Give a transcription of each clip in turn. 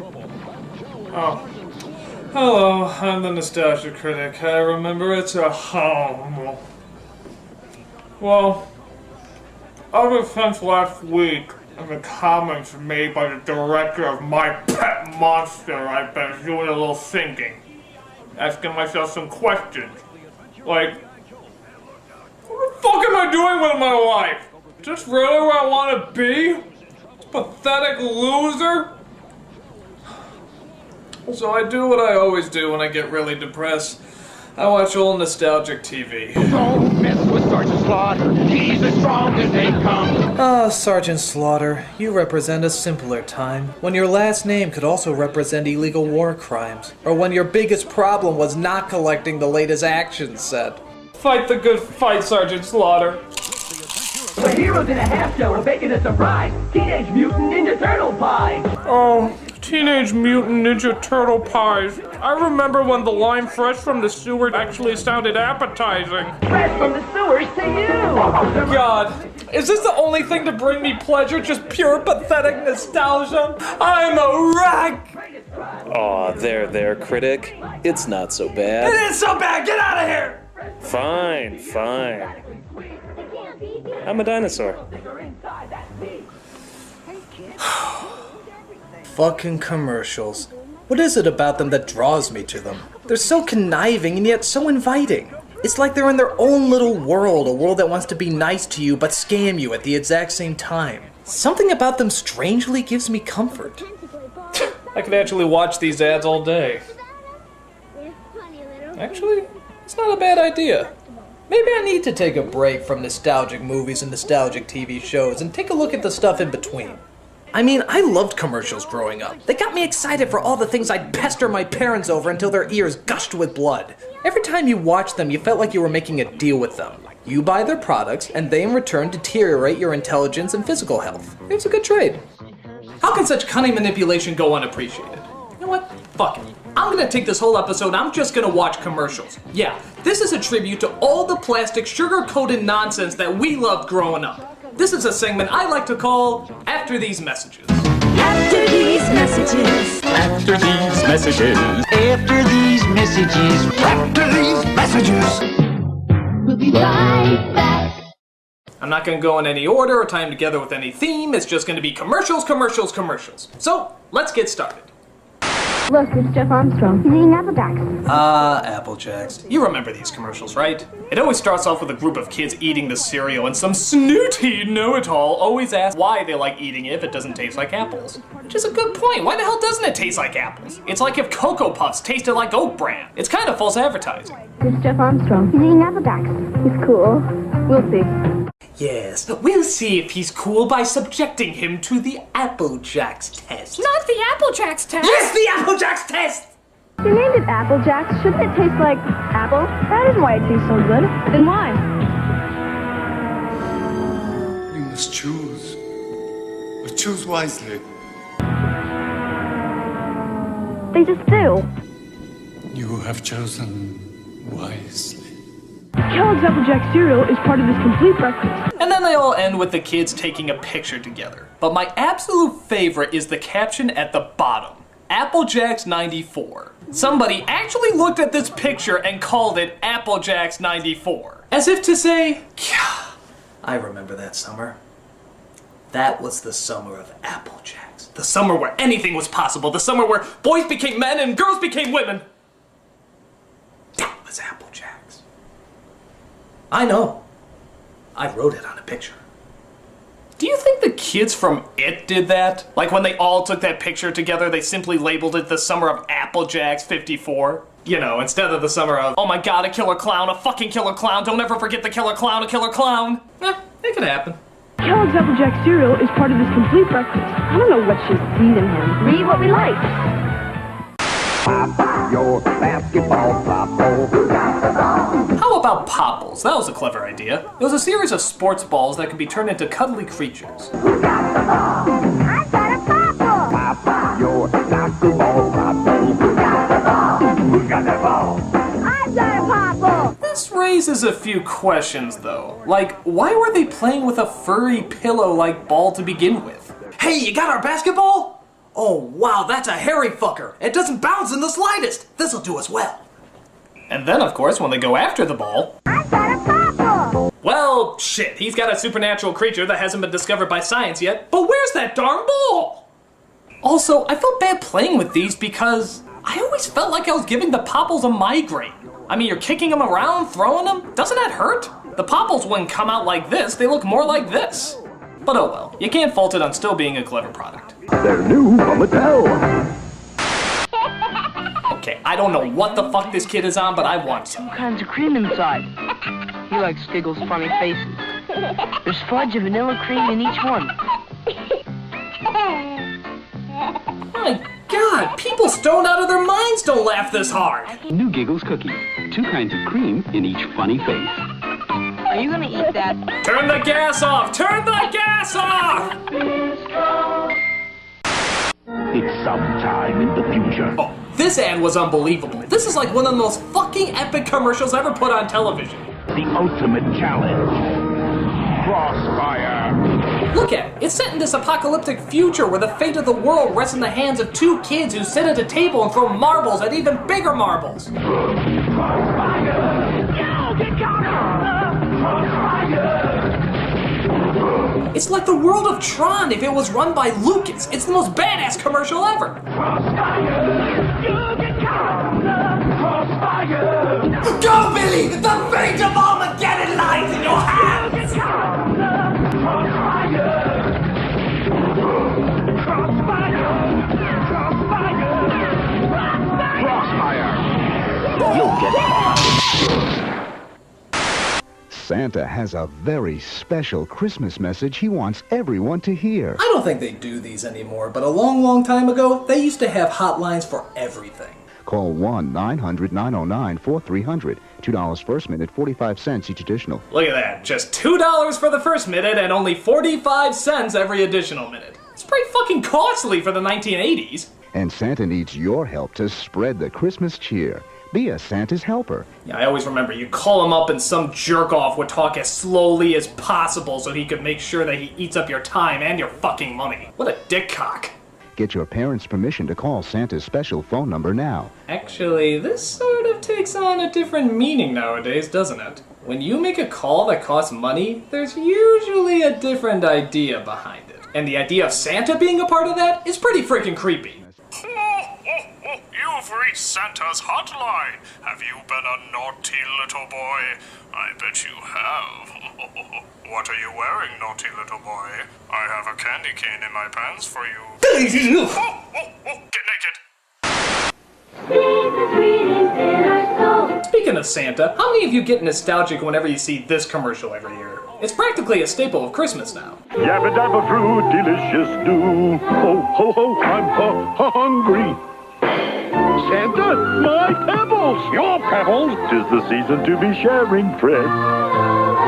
Oh. Hello, I'm the Nostalgia Critic. I remember it's a home. Well, ever since last week, and the comments made by the director of My Pet Monster, I've been doing a little thinking. Asking myself some questions. Like, what the fuck am I doing with my life? Is this really where I want to be? This pathetic loser? So I do what I always do when I get really depressed. I watch old nostalgic TV. Don't mess with Sergeant Slaughter. He's as strong as they come. Ah, Sergeant Slaughter, you represent a simpler time, when your last name could also represent illegal war crimes, or when your biggest problem was not collecting the latest action set. Fight the good fight, Sergeant Slaughter. The heroes in a half shell are making a surprise. Teenage Mutant Ninja Turtle pies. Oh, Teenage Mutant Ninja Turtle pies. I remember when the line fresh from the sewer actually sounded appetizing. Fresh from the sewers to you. God, is this the only thing to bring me pleasure? Just pure pathetic nostalgia? I'm a wreck! Aw, there, critic. It's not so bad. It is so bad! Get out of here! Fine. I'm a dinosaur. Fucking commercials. What is it about them that draws me to them? They're so conniving and yet so inviting. It's like they're in their own little world, a world that wants to be nice to you but scam you at the exact same time. Something about them strangely gives me comfort. I could actually watch these ads all day. Actually, it's not a bad idea. Maybe I need to take a break from nostalgic movies and nostalgic TV shows and take a look at the stuff in between. I mean, I loved commercials growing up. They got me excited for all the things I'd pester my parents over until their ears gushed with blood. Every time you watched them, you felt like you were making a deal with them. You buy their products, and they in return deteriorate your intelligence and physical health. It's a good trade. How can such cunning manipulation go unappreciated? You know what? Fuck it. I'm gonna take this whole episode, I'm just gonna watch commercials. Yeah, this is a tribute to all the plastic, sugar-coated nonsense that we loved growing up. This is a segment I like to call After These Messages. After these messages. After these messages. After these messages. After these messages. We'll be right back. I'm not gonna go in any order or tie them together with any theme, it's just gonna be commercials. So, let's get started. Look, it's Jeff Armstrong. He's eating Apple Jacks. Apple Jacks. You remember these commercials, right? It always starts off with a group of kids eating the cereal, and some snooty know-it-all always asks why they like eating it if it doesn't taste like apples. Which is a good point. Why the hell doesn't it taste like apples? It's like if Cocoa Puffs tasted like Oat Bran. It's kind of false advertising. It's Jeff Armstrong. He's eating Apple Jacks. He's cool. We'll see. Yes, we'll see if he's cool by subjecting him to the Apple Jacks test. Not the Apple Jacks test. Yes, the Apple Jacks test! You named it Apple Jacks. Shouldn't it taste like apple? That isn't why it tastes so good. Then why? You must choose. But choose wisely. They just do. You have chosen wisely. Kellogg's Apple Jack cereal is part of this complete breakfast. And then they all end with the kids taking a picture together. But my absolute favorite is the caption at the bottom. Apple Jacks 94. Somebody actually looked at this picture and called it Apple Jacks 94. As if to say, yeah, I remember that summer. That was the summer of Apple Jacks. the summer where anything was possible, the summer where boys became men and girls became women. That was Apple Jacks. I know. I wrote it on a picture. Do you think the kids from It did that? Like when they all took that picture together, they simply labeled it the summer of Apple Jacks 54? You know, instead of the summer of, oh my god, a killer clown, a fucking killer clown, don't ever forget the killer clown, a killer clown. It could happen. Kellogg's Apple Jack cereal is part of this complete breakfast. I don't know what she's feeding him. Read what we like. Pop your basketball, How about Popples? That was a clever idea. It was a series of sports balls that could be turned into cuddly creatures. I've got a popple. Pop your basketball, Who got the ball? Who got the ball? I've got a popple. This raises a few questions, though. Like, why were they playing with a furry pillow-like ball to begin with? Hey, you got our basketball? Oh wow, that's a hairy fucker. It doesn't bounce in the slightest. This'll do us well. And then, of course, when they go after the ball... I got a bubble! Well, shit, he's got a supernatural creature that hasn't been discovered by science yet, but where's that darn ball? Also, I felt bad playing with these because I always felt like I was giving the Popples a migraine. I mean, you're kicking them around, throwing them, doesn't that hurt? The Popples wouldn't come out like this, they look more like this. But oh well, you can't fault it on still being a clever product. They're new from Mattel! Okay, I don't know what the fuck this kid is on, but I want some. All kinds of cream inside. He likes Skiggles' funny faces. There's fudge and vanilla cream in each one. My God, people stoned out of their minds don't laugh this hard. New Giggles cookie. 2 kinds of cream in each funny face. Are you gonna eat that? Turn the gas off! Turn the gas off! It's sometime in the future. Oh, this ad was unbelievable. This is like one of the most fucking epic commercials ever put on television. The ultimate challenge. Crossfire. Look at it. It's set in this apocalyptic future where the fate of the world rests in the hands of 2 kids who sit at a table and throw marbles at even bigger marbles. It's like the world of Tron if it was run by Lucas. It's the most badass commercial ever. Go, Billy! The fate of Armageddon lies in your hands! You'll get it. Santa has a very special Christmas message he wants everyone to hear. I don't think they do these anymore, but a long, long time ago, they used to have hotlines for everything. Call 1-900-909-4300. $2 first minute, 45 cents each additional. Look at that. Just $2 for the first minute and only 45 cents every additional minute. It's pretty fucking costly for the 1980s. And Santa needs your help to spread the Christmas cheer. Be a Santa's helper. Yeah, I always remember you call him up and some jerk-off would talk as slowly as possible so he could make sure that he eats up your time and your fucking money. What a dick cock. Get your parents' permission to call Santa's special phone number now. Actually, this sort of takes on a different meaning nowadays, doesn't it? When you make a call that costs money, there's usually a different idea behind it. And the idea of Santa being a part of that is pretty freaking creepy. You've reached Santa's hotline. Have you been a naughty little boy? I bet you have. What are you wearing, naughty little boy? I have a candy cane in my pants for you. Get naked. Speaking of Santa, how many of you get nostalgic whenever you see this commercial every year? It's practically a staple of Christmas now. Yabba dabba brew, delicious do. Ho ho ho, I'm hungry. Santa, my pebbles! Your pebbles? 'Tis the season to be sharing, Fred.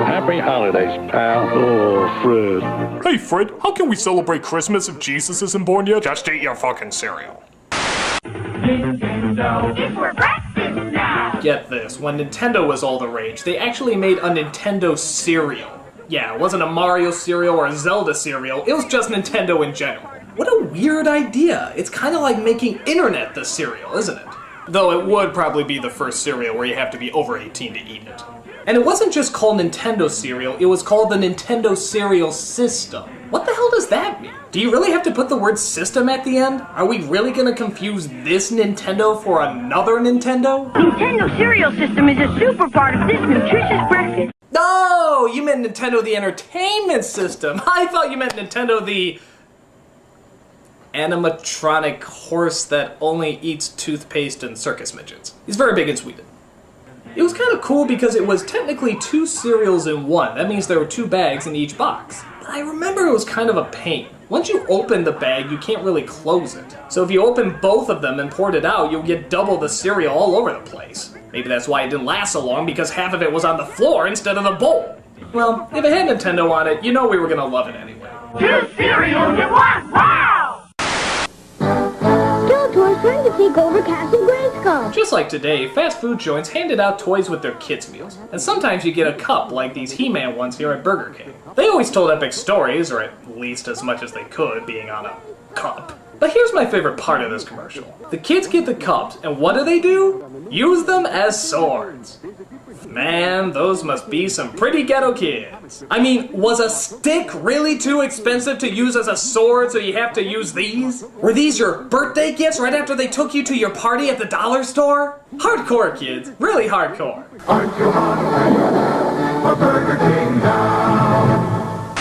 Happy holidays, pal. Oh, Fred. Hey, Fred, how can we celebrate Christmas if Jesus isn't born yet? Just eat your fucking cereal. It's for breakfast now! Get this, when Nintendo was all the rage, they actually made a Nintendo cereal. Yeah, it wasn't a Mario cereal or a Zelda cereal, it was just Nintendo in general. What a weird idea. It's kind of like making internet the cereal, isn't it? Though it would probably be the first cereal where you have to be over 18 to eat it. And it wasn't just called Nintendo cereal, it was called the Nintendo Cereal System. What the hell does that mean? Do you really have to put the word system at the end? Are we really gonna confuse this Nintendo for another Nintendo? Nintendo Cereal System is a super part of this nutritious breakfast. No, you meant Nintendo the Entertainment System. I thought you meant Nintendo the animatronic horse that only eats toothpaste and circus midgets. He's very big in Sweden. It was kind of cool because it was technically 2 cereals in one. That means there were 2 bags in each box. But I remember it was kind of a pain. Once you open the bag, you can't really close it. So if you open both of them and poured it out, you'll get double the cereal all over the place. Maybe that's why it didn't last so long, because half of it was on the floor instead of the bowl. Well, if it had Nintendo on it, you know we were gonna love it anyway. 2 cereals in one! Wow! Skeletor's trying to take over Castle Grayskull. Just like today, fast food joints handed out toys with their kids' meals, and sometimes you get a cup like these He-Man ones here at Burger King. They always told epic stories, or at least as much as they could, being on a cup. But here's my favorite part of this commercial. The kids get the cups, and what do? Use them as swords. Man, those must be some pretty ghetto kids. I mean, was a stick really too expensive to use as a sword, so you have to use these? Were these your birthday gifts right after they took you to your party at the dollar store? Hardcore, kids. Really hardcore. Aren't you hungry for Burger King now?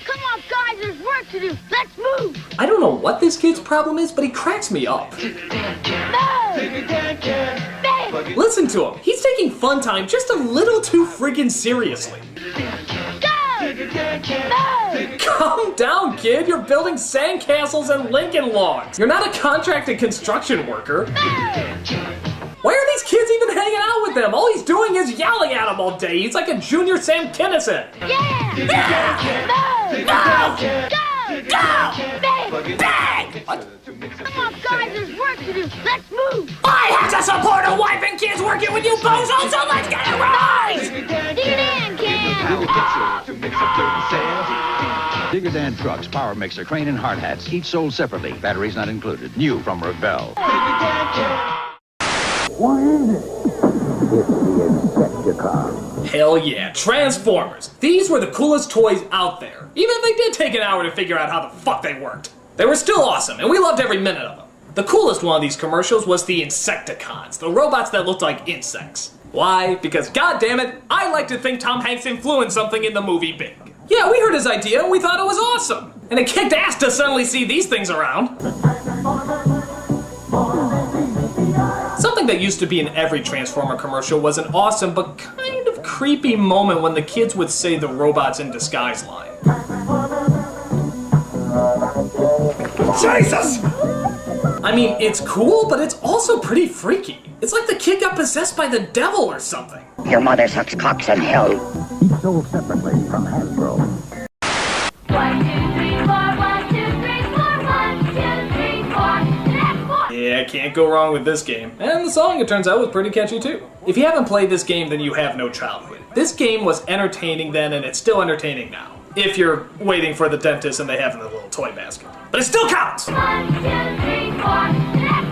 Come on, guys, there's work to do. Let's move. I don't know what this kid's problem is, but he cracks me up. Listen to him. He's taking fun time just a little too friggin' seriously. Calm down, kid. You're building sandcastles and Lincoln logs. You're not a contracted construction worker. Why are these kids even hanging out with him? All he's doing is yelling at them all day. He's like a junior Sam Kinison. Bang! What? Come on, guys, there's work to do. Let's move. I have to support a wife and kids working with you bozos, so let's get it right! Dig it in, kid. Digger Dan trucks, power mixer, crane, and hard hats, each sold separately. Batteries not included. New from Revell. What is it? It's the Insecticon. Hell yeah, Transformers. These were the coolest toys out there. Even if they did take an hour to figure out how the fuck they worked. They were still awesome, and we loved every minute of them. The coolest one of these commercials was the Insecticons, the robots that looked like insects. Why? Because goddammit, I like to think Tom Hanks influenced something in the movie big. Yeah, we heard his idea and we thought it was awesome. And it kicked ass to suddenly see these things around. Something that used to be in every Transformer commercial was an awesome but kind of creepy moment when the kids would say the robots in disguise line. Jesus! I mean, it's cool, but it's also pretty freaky. It's like the kid got possessed by the devil or something. Your mother sucks cocks in hell. Each sold separately from Hasbro. 1, 2, 3, 4. 1, 2, 3, 4. 1, 2, 3, 4. Yeah, can't go wrong with this game. And the song, it turns out, was pretty catchy too. If you haven't played this game, then you have no childhood. This game was entertaining then, and it's still entertaining now. If you're waiting for the dentist and they have in the little toy basket. But it still counts! 1, 2, 3,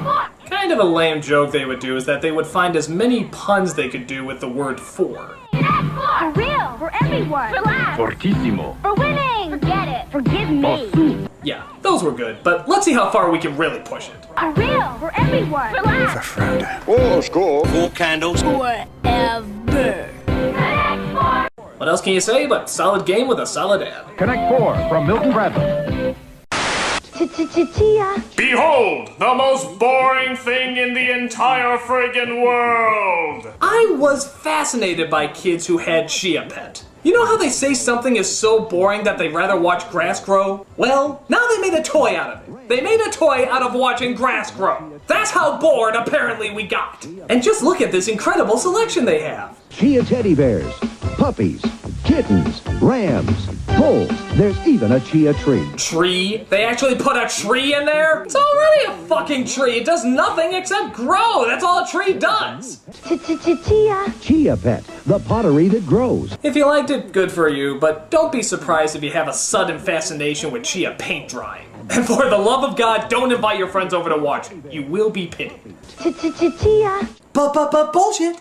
4. Kind of a lame joke they would do is that they would find as many puns they could do with the word for. For real, for everyone, for laughs, Fortissimo. for winning, forget it, forgive me. Yeah, those were good, but let's see how far we can really push it. For real, for everyone, for laughs, Oh, score. 4 candles. forever. What else can you say but solid game with a solid ad? Connect 4 from Milton Bradley. Chia. Behold, the most boring thing in the entire friggin' world! I was fascinated by kids who had Chia Pet. You know how they say something is so boring that they'd rather watch grass grow? Well, now they made a toy out of it. They made a toy out of watching grass grow. That's how bored apparently we got. And just look at this incredible selection they have. Chia teddy bears, puppies, kittens, rams, bulls. There's even a chia tree. Tree? They actually put a tree in there? It's already a fucking tree. It does nothing except grow. That's all a tree does. Chia. Chia Pet, the pottery that grows. If you liked it, good for you, but don't be surprised if you have a sudden fascination with chia paint drying. And for the love of God, don't invite your friends over to watch it. You will be pitied. Chia. Bullshit.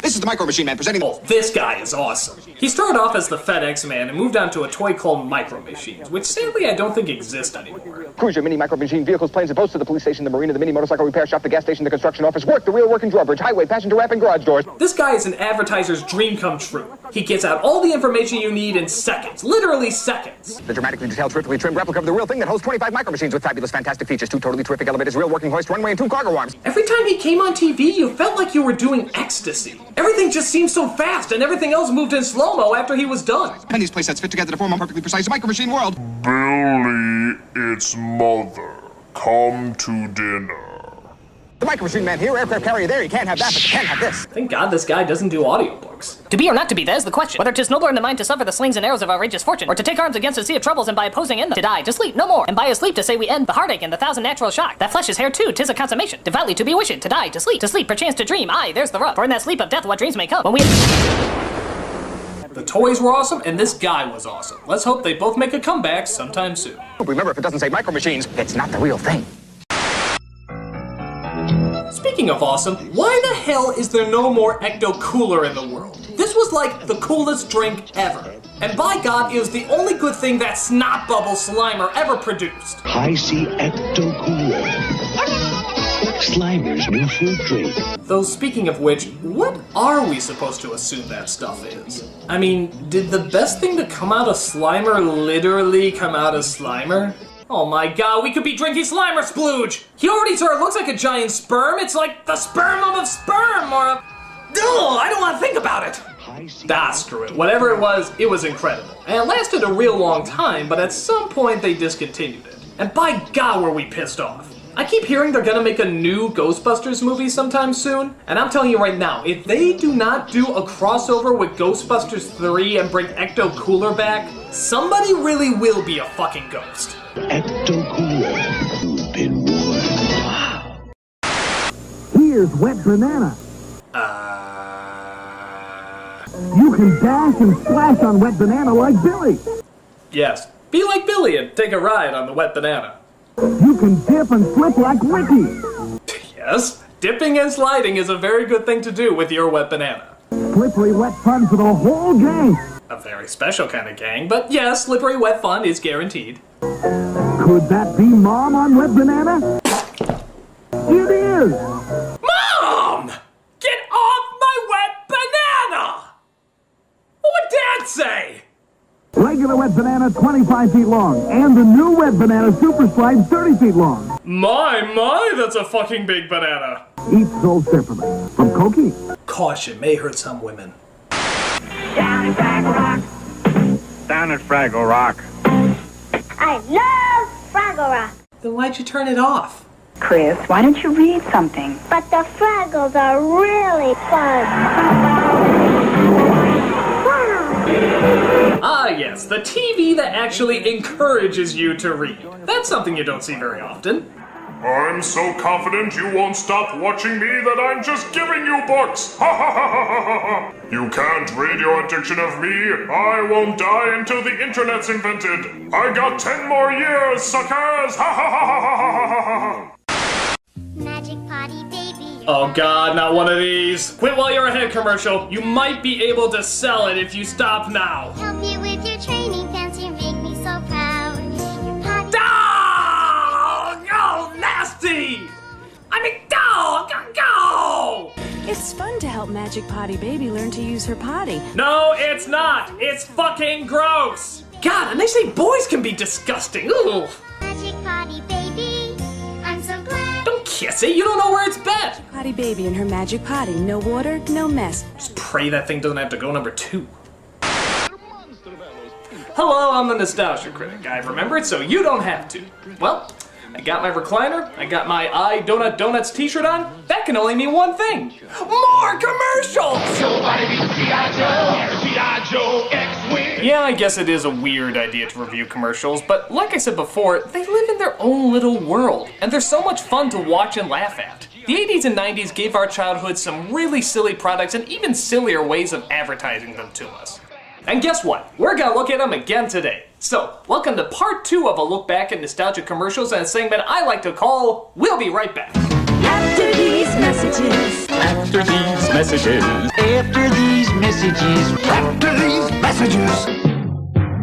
This is the Micro Machine Man presenting... Oh, this guy is awesome. He started off as the FedEx Man and moved on to a toy called Micro Machines, which sadly I don't think exist anymore. Cruiser, mini micro machine vehicles, planes, and boats to the police station, the marina, the mini motorcycle repair shop, the gas station, the construction office, work, the real working drawbridge, highway, passenger ramp, and garage doors. This guy is an advertiser's dream come true. He gets out all the information you need in seconds. Literally seconds. The dramatically detailed, terrifically trimmed replica of the real thing that holds 25 micro machines with fabulous, fantastic features, 2 totally terrific elevators, real working hoist, runway, and 2 cargo arms. Every time he came on TV, you felt like you were doing ecstasy. Everything just seemed so fast, and everything else moved in slow-mo after he was done. And these playsets fit together to form a perfectly precise micro machine world. Billy, it's mother. Come to dinner. The Micro Machine Man here, aircraft carrier there. You can't have that, but you can have this. Thank God this guy doesn't do audiobooks. To be or not to be, that is the question. Whether 'tis nobler in the mind to suffer the slings and arrows of outrageous fortune, or to take arms against a sea of troubles and by opposing in them, to die, to sleep, no more, and by a sleep to say we end the heartache and the thousand natural shock. That flesh is hair too, 'tis a consummation. Devoutly to be wished, to die, to sleep, perchance to dream. Aye, there's the rub. For in that sleep of death, what dreams may come when we. The toys were awesome, and this guy was awesome. Let's hope they both make a comeback sometime soon. Remember, if it doesn't say Micro Machines, it's not the real thing. Speaking of awesome, why the hell is there no more Ecto Cooler in the world? This was like the coolest drink ever. And by God, it was the only good thing that Snot Bubble Slimer ever produced. I see Ecto Cooler. Slimer's new fruit drink. Though speaking of which, what are we supposed to assume that stuff is? I mean, did the best thing to come out of Slimer literally come out of Slimer? Oh my God, we could be drinking Slimer Splooge! He already sort of looks like a giant sperm. It's like the sperm of sperm, or a... Ugh, I don't want to think about it! Ah, screw it. Whatever it was incredible. And it lasted a real long time, but at some point they discontinued it. And by God, were we pissed off. I keep hearing they're gonna make a new Ghostbusters movie sometime soon, and I'm telling you right now, if they do not do a crossover with Ghostbusters 3 and bring Ecto Cooler back, somebody really will be a fucking ghost. Ecto Cooler. You've been warned. Wow. Here's Wet Banana. You can dash and splash on Wet Banana like Billy. Yes, be like Billy and take a ride on the Wet Banana. You can dip and slip like Ricky. Yes, dipping and sliding is a very good thing to do with your Wet Banana. Slippery wet fun for the whole gang. A very special kind of gang, but yes, slippery wet fun is guaranteed. Could that be Mom on Wet Banana? It is! Mom! Get off my Wet Banana! What would Dad say? Regular Wet Banana 25 feet long, and the new Wet Banana Super Slide 30 feet long. My, that's a fucking big banana. Each sold separately. From Cokie. Caution, may hurt some women. Down at Fraggle Rock. Down at Fraggle Rock. I love Fraggle Rock. Then why'd you turn it off? Chris, why don't you read something? But the Fraggles are really fun. Ah yes, the TV that actually encourages you to read. That's something you don't see very often. I'm so confident you won't stop watching me that I'm just giving you books! Ha ha ha ha ha ha! You can't read your addiction of me. I won't die until the internet's invented. I got 10 more years, suckers! Ha ha ha ha ha ha ha! Magic Potty Baby. Oh God, not one of these. Quit while you're ahead, commercial. You might be able to sell it if you stop now. Help you with your training pants, you make me so proud. Your potty. Oh, nasty! I mean, go! It's fun to help Magic Potty Baby learn to use her potty. No, it's not. It's fucking gross. God, and they say boys can be disgusting. Ooh. Magic Potty Baby, I'm so glad. Don't kiss it. You don't know where it's been. Potty Baby and her magic potty. No water, no mess. Just pray that thing doesn't have to go number 2. Hello, I'm the Nostalgia Critic. I remember it so you don't have to. Well, I got my recliner, I got my I Donut Donuts t-shirt on. That can only mean one thing. More commercials! Yeah, I guess it is a weird idea to review commercials, but like I said before, they live in their own little world, and they're so much fun to watch and laugh at. The 80s and 90s gave our childhood some really silly products and even sillier ways of advertising them to us. And guess what? We're gonna look at them again today. So, welcome to part 2 of a look back at nostalgic commercials and a segment I like to call We'll Be Right Back. After these messages. After these messages. After these messages. After these messages.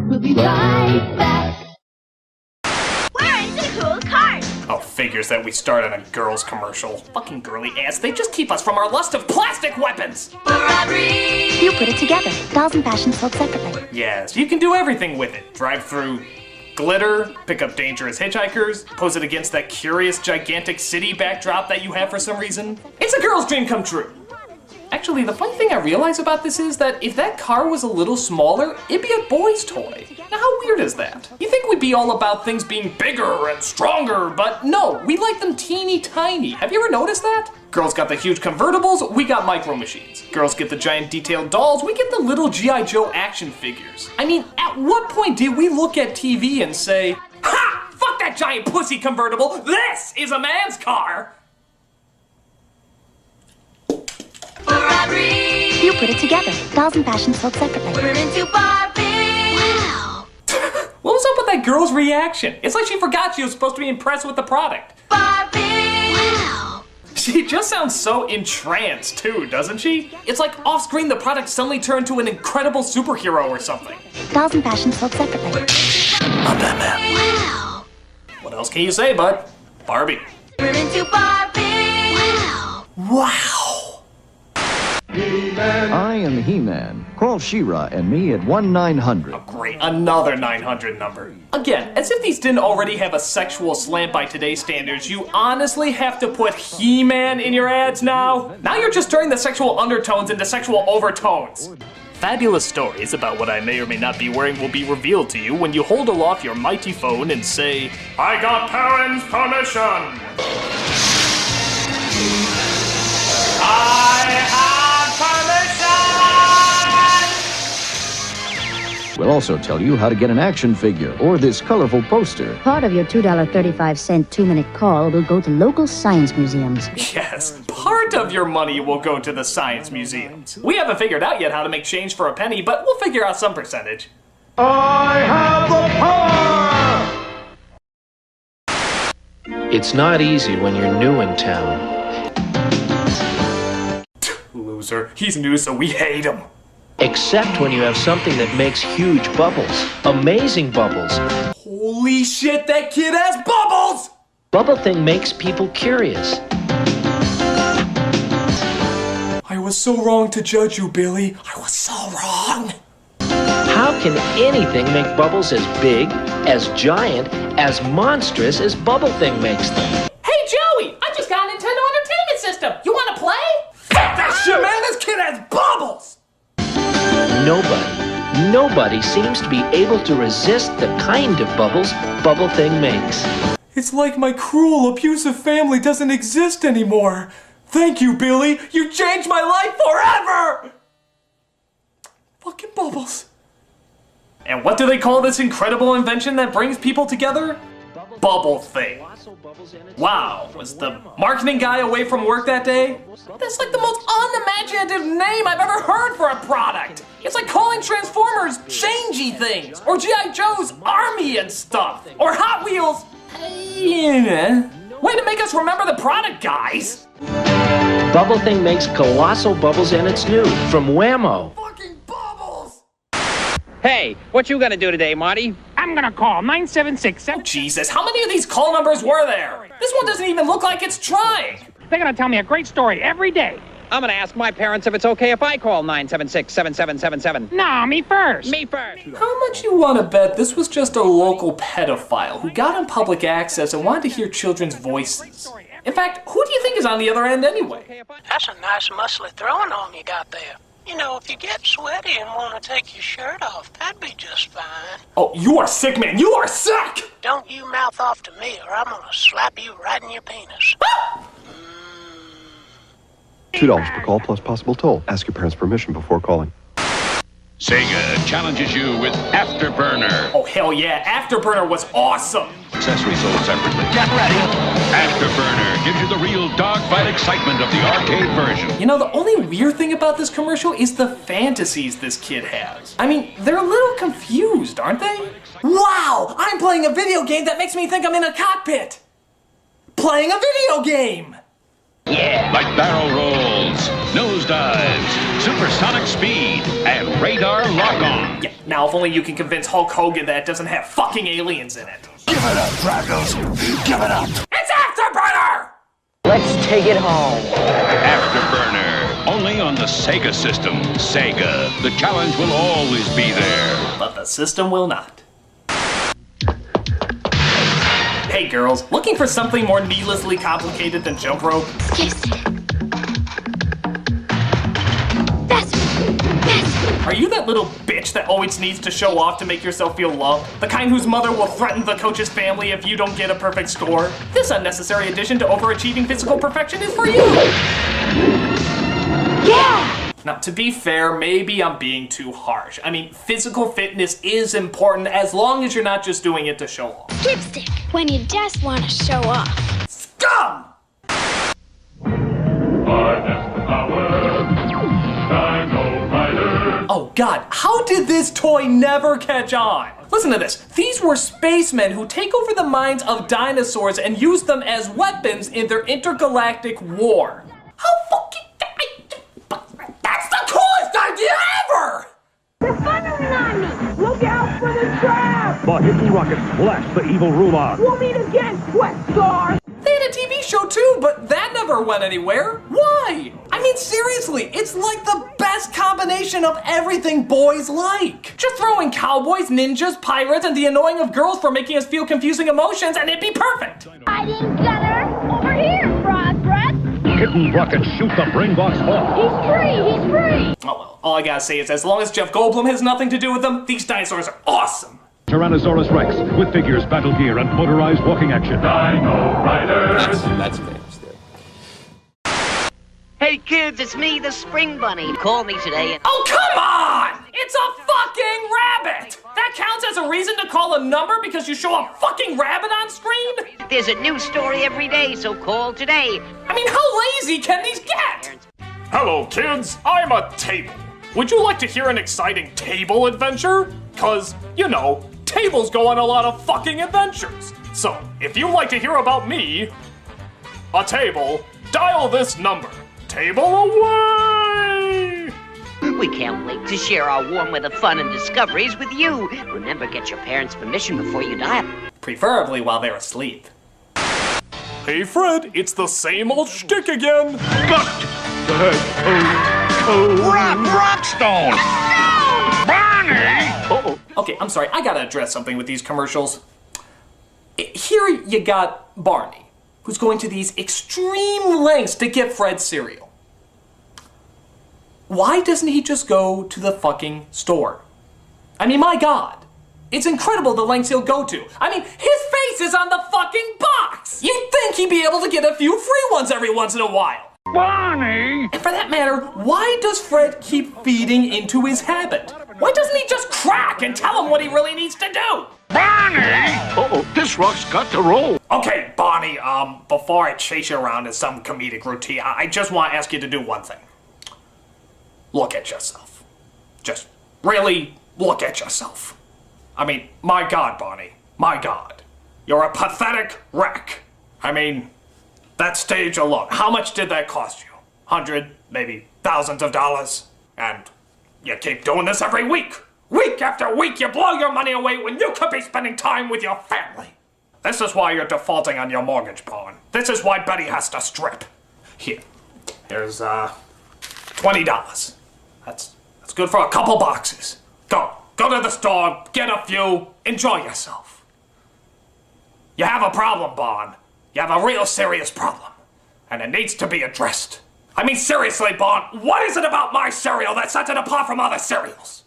We'll be right back. Where is the cool card? Oh, figures that we start on a girl's commercial. Fucking girly ass, they just keep us from our lust of plastic weapons! You put it together. Dolls and fashion sold separately. Yes, you can do everything with it. Drive through glitter, pick up dangerous hitchhikers, pose it against that curious, gigantic city backdrop that you have for some reason. It's a girl's dream come true. Actually, the funny thing I realize about this is that if that car was a little smaller, it'd be a boy's toy. Now, how weird is that? You think we'd be all about things being bigger and stronger, but no, we like them teeny tiny. Have you ever noticed that? Girls got the huge convertibles, we got micro machines. Girls get the giant detailed dolls, we get the little G.I. Joe action figures. I mean, at what point did we look at TV and say, ha! Fuck that giant pussy convertible! This is a man's car! You put it together. Dolls and fashion sold separately. We're into Barbie. Wow. What was up with that girl's reaction? It's like she forgot she was supposed to be impressed with the product. Barbie. Wow. She just sounds so entranced too, doesn't she? It's like off-screen the product suddenly turned to an incredible superhero or something. Dolls and fashion sold separately. I'm Batman. Wow. What else can you say, bud? Barbie. We're into Barbie. Wow. Wow. I am He-Man. Call She-Ra and me at 1-900. Oh, great, another 900 number. Again, as if these didn't already have a sexual slant by today's standards, you honestly have to put He-Man in your ads now? Now you're just turning the sexual undertones into sexual overtones. Fabulous stories about what I may or may not be wearing will be revealed to you when you hold aloft your mighty phone and say, I got parents' permission. I have We'll also tell you how to get an action figure or this colorful poster. Part of your $2.35 2-minute call will go to local science museums. Yes, part of your money will go to the science museums. We haven't figured out yet how to make change for a penny, but we'll figure out some percentage. I have the power! It's not easy when you're new in town. Loser. He's new, so we hate him. Except when you have something that makes huge bubbles. Amazing bubbles. Holy shit, that kid has bubbles! Bubble thing makes people curious. I was so wrong to judge you, Billy. I was so wrong. How can anything make bubbles as big, as giant, as monstrous as Bubble Thing makes them? Hey, Joey! I just got a Nintendo Entertainment System. You want to play? Fuck that shit, man! This kid has bubbles! Nobody seems to be able to resist the kind of bubbles Bubble Thing makes. It's like my cruel, abusive family doesn't exist anymore. Thank you, Billy. You changed my life forever! Fucking bubbles. And what do they call this incredible invention that brings people together? Bubble Thing. Wow, was the marketing guy away from work that day? That's like the most unimaginative name I've ever heard for a product. It's like calling Transformers changey things, or G.I. Joe's Army and stuff, or Hot Wheels. Way to make us remember the product, guys. Bubble Thing makes colossal bubbles and it's new from Whammo. Fucking bubbles! Hey, what you gonna do today, Marty? I'm gonna call 976. Oh, Jesus, how many of these call numbers were there? This one doesn't even look like it's trying. They're gonna tell me a great story every day. I'm gonna ask my parents if it's okay if I call 976-7777. No, me first. Me first. How much you want to bet this was just a local pedophile who got on public access and wanted to hear children's voices? In fact, who do you think is on the other end anyway? That's a nice muscly throwing arm you got there. You know, if you get sweaty and want to take your shirt off, that'd be just fine. Oh, you are sick, man. You are sick! Don't you mouth off to me or I'm gonna slap you right in your penis. $2 per call plus possible toll. Ask your parents' permission before calling. Sega challenges you with Afterburner. Oh, hell yeah. Afterburner was awesome. Accessories sold separately. Get ready. Afterburner gives you the real dogfight excitement of the arcade version. You know, the only weird thing about this commercial is the fantasies this kid has. I mean, they're a little confused, aren't they? Wow! I'm playing a video game that makes me think I'm in a cockpit. Playing a video game! Yeah! Like barrel rolls, nosedives, supersonic speed, and radar lock-on. Yeah, now if only you can convince Hulk Hogan that it doesn't have fucking aliens in it. Give it up, Fraggles. Give it up. It's Afterburner! Let's take it home. Afterburner, only on the Sega system. Sega, the challenge will always be there. But the system will not. Hey girls, looking for something more needlessly complicated than jump rope? Yes. Are you that little bitch that always needs to show off to make yourself feel loved? The kind whose mother will threaten the coach's family if you don't get a perfect score? This unnecessary addition to overachieving physical perfection is for you! Yeah! Now, to be fair, maybe I'm being too harsh. I mean, physical fitness is important as long as you're not just doing it to show off. Dipstick, when you just want to show off. Scum! Oh god, how did this toy never catch on? Listen to this. These were spacemen who take over the minds of dinosaurs and use them as weapons in their intergalactic war. How fucking... That's the coolest idea ever! They're firing on me! Look out for the trap! The hidden rockets blast the evil Ruma. We'll meet again, sweat stars! They had a TV show too, but that never went anywhere. Why? I mean, seriously, it's like the best combination of everything boys like. Just throw in cowboys, ninjas, pirates, and the annoying of girls for making us feel confusing emotions, and it'd be perfect. Hiding gunner! Over here, frog breath! Hidden rockets shoot the brain box off. He's free! He's free! Oh well, all I gotta say is as long as Jeff Goldblum has nothing to do with them, these dinosaurs are awesome. Tyrannosaurus Rex with figures, battle gear, and motorized walking action. Dino Riders! That's famous there. Hey kids, it's me, the Spring Bunny. Call me today and... Oh, come on! It's a fucking rabbit! That counts as a reason to call a number because you show a fucking rabbit on screen? There's a new story every day, so call today. I mean, how lazy can these get? Hello, kids. I'm a table. Would you like to hear an exciting table adventure? 'Cause, you know, tables go on a lot of fucking adventures. So, if you'd like to hear about me, a table, dial this number. Table away! We can't wait to share our warm weather fun and discoveries with you. Remember, get your parents' permission before you dial. Preferably while they're asleep. Hey Fred, it's the same old shtick again. Rockstone! Barney! Uh-oh. Okay, I'm sorry, I gotta address something with these commercials. Here you got Barney, who's going to these extreme lengths to get Fred cereal. Why doesn't he just go to the fucking store? I mean, my God. It's incredible the lengths he'll go to. I mean, his face is on the fucking box! You'd think he'd be able to get a few free ones every once in a while. Barney! And for that matter, why does Fred keep feeding into his habit? Why doesn't he just crack and tell him what he really needs to do? Barney! Uh-oh, this rock's got to roll. Okay, Barney, before I chase you around in some comedic routine, I just want to ask you to do one thing. Look at yourself. Just really look at yourself. I mean, my God, Barney, my God. You're a pathetic wreck. I mean, that stage alone, how much did that cost you? 100, maybe thousands of dollars? And you keep doing this every week. Week after week, you blow your money away when you could be spending time with your family. This is why you're defaulting on your mortgage, Pawn. This is why Betty has to strip. Here's, $20. That's good for a couple boxes. Go to the store, get a few, enjoy yourself. You have a problem, Bon. You have a real serious problem. And it needs to be addressed. I mean, seriously, Bon, what is it about my cereal that sets it apart from other cereals?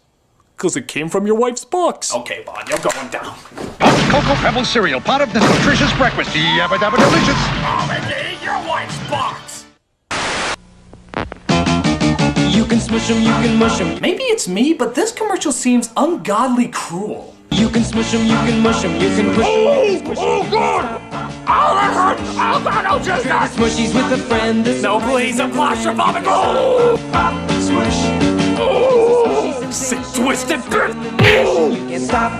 'Cause it came from your wife's box. Okay, Bon, you're going down. Cocoa Pebble cereal, part of this nutritious breakfast. Yabba dabba delicious. Oh, Mickey, eat your wife's box. You can smush them, you can mush them. Maybe it's me, but this commercial seems ungodly cruel. You can smush them, you can mush them, you can push them. Oh, God! Oh, that hurts! Oh, God, no, just that! Smushies with a friend. No, please, I'm claustrophobic. Oh! Pop, smush. Oh! Sick, twisted bit! You can't stop.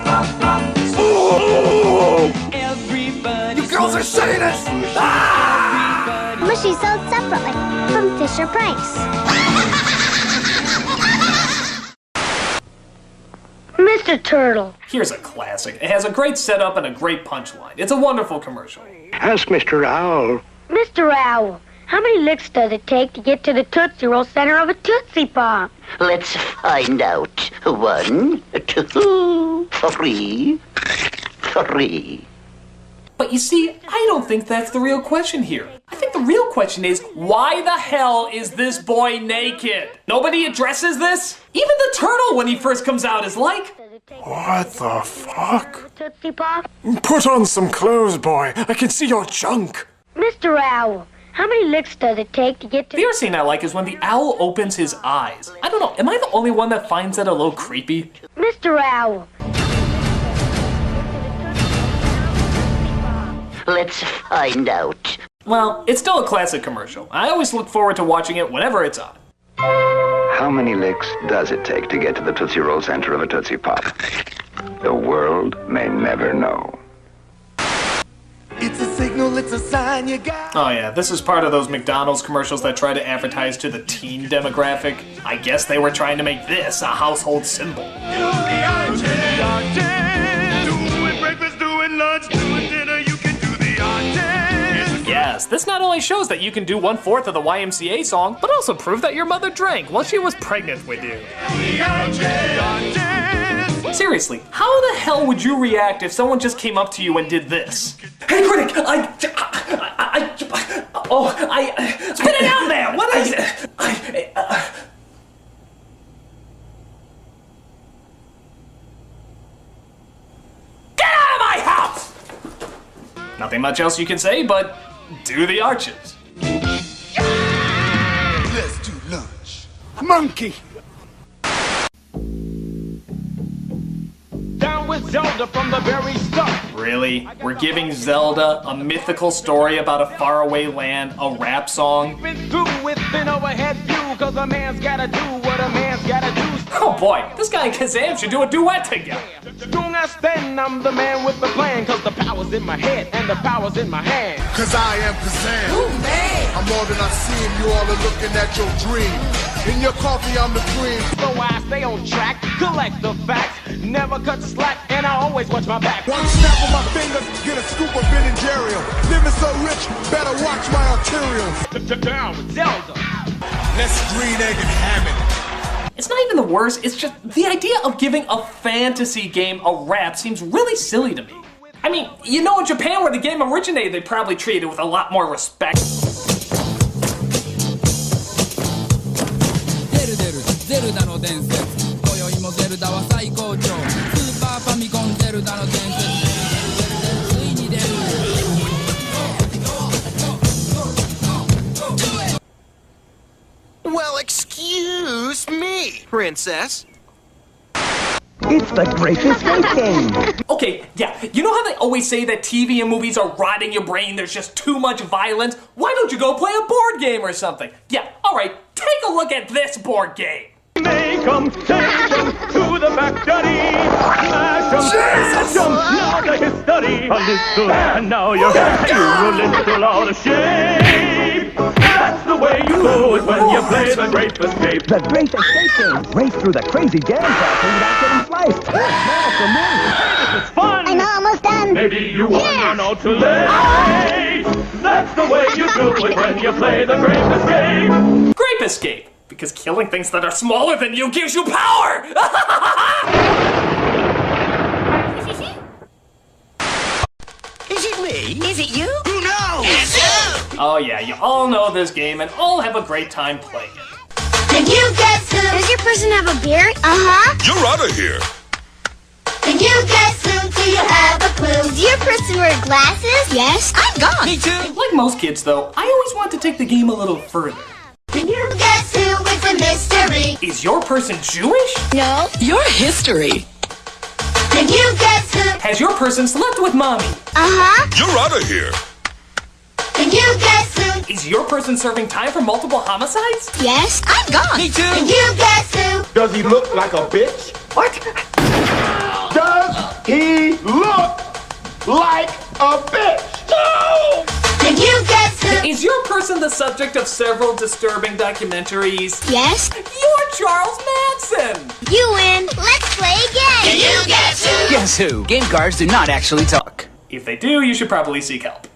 Oh! Everybody. You girls are sadists! Ah! Mushy sold separately from Fisher Price. Mr. Turtle. Here's a classic. It has a great setup and a great punchline. It's a wonderful commercial. Ask Mr. Owl. Mr. Owl, how many licks does it take to get to the Tootsie Roll center of a Tootsie Pop? Let's find out. 1, 2, 3. But you see, I don't think that's the real question here. I think the the real question is, why the hell is this boy naked? Nobody addresses this? Even the turtle when he first comes out is like... What the fuck? Put on some clothes, boy. I can see your junk. Mr. Owl, how many licks does it take to get to... The other scene I like is when the owl opens his eyes. I don't know, am I the only one that finds that a little creepy? Mr. Owl. Let's find out. Well, it's still a classic commercial. I always look forward to watching it whenever it's on. How many licks does it take to get to the Tootsie Roll center of a Tootsie Pop? The world may never know. It's a signal, it's a sign you got. Oh yeah, this is part of those McDonald's commercials that try to advertise to the teen demographic. I guess they were trying to make this a household symbol. Yes, this not only shows that you can do 1/4 of the YMCA song, but also prove that your mother drank while she was pregnant with you. Seriously, how the hell would you react if someone just came up to you and did this? Hey, Critic, spit it out there! What is it? Get out of my house! Nothing much else you can say, but do the arches. Let's do lunch. Monkey! Down with Zelda from the very start. Really? We're giving Zelda, a mythical story about a faraway land, a rap song? Been through with an overhead view, cause a man's gotta do what a man's gotta do. Oh boy, this guy and Kazam should do a duet together. Don't understand, I'm the man with the plan, cause the power's in my head and the power's in my hand. Cause I am Kazam. Ooh, man. I'm more than I seem, you all are looking at your dream. In your coffee, I'm the cream. So I stay on track, collect the facts, never cut slack, and I always watch my back. One snap of my fingers, get a scoop of Ben and Jerry. Living so rich, better watch my arterials. Down with Zelda. Let's green egg and ham it. It's not even the worst, it's just the idea of giving a fantasy game a rap seems really silly to me. I mean, you know, in Japan where the game originated, they probably treated it with a lot more respect. Well, excuse me, princess. It's the Great Escape game. Okay, yeah, you know how they always say that TV and movies are rotting your brain, there's just too much violence? Why don't you go play a board game or something? Yeah, alright, take a look at this board game. Make 'em, take 'em to the factory. Smash 'em, smash 'em, now they can study. A little and now you're a little out of shape. That's the way you do it when you play the Great Escape. The Great Escape game. Race through the crazy jam factory without getting sliced. It's fun. I'm almost done. Maybe you won't run out too late. That's the way you do it when you play the Great Escape. Grape Escape, because killing things that are smaller than you gives you power! Is it me? Is it you? Who knows? It's you. Oh yeah, you all know this game and all have a great time playing it. Can you guess who? Does your person have a beard? Uh-huh. You're out of here. Can you guess who? Do you have a clue? Does your person wear glasses? Yes. I'm gone. Me too. Like most kids though, I always want to take the game a little further. Can you guess who? It's a mystery. Is your person Jewish? No. Your history. Can you guess who? Has your person slept with mommy? Uh-huh. You're out of here. Can you guess who? Is your person serving time for multiple homicides? Yes. I'm gone. Me too. Can you guess who? Does he look like a bitch? What? Does he look like a bitch? No! Can you guess who? Is your person the subject of several disturbing documentaries? Yes. You're Charles Manson! You win. Let's play again. Can you guess who? Guess who? Game cards do not actually talk. If they do, you should probably seek help.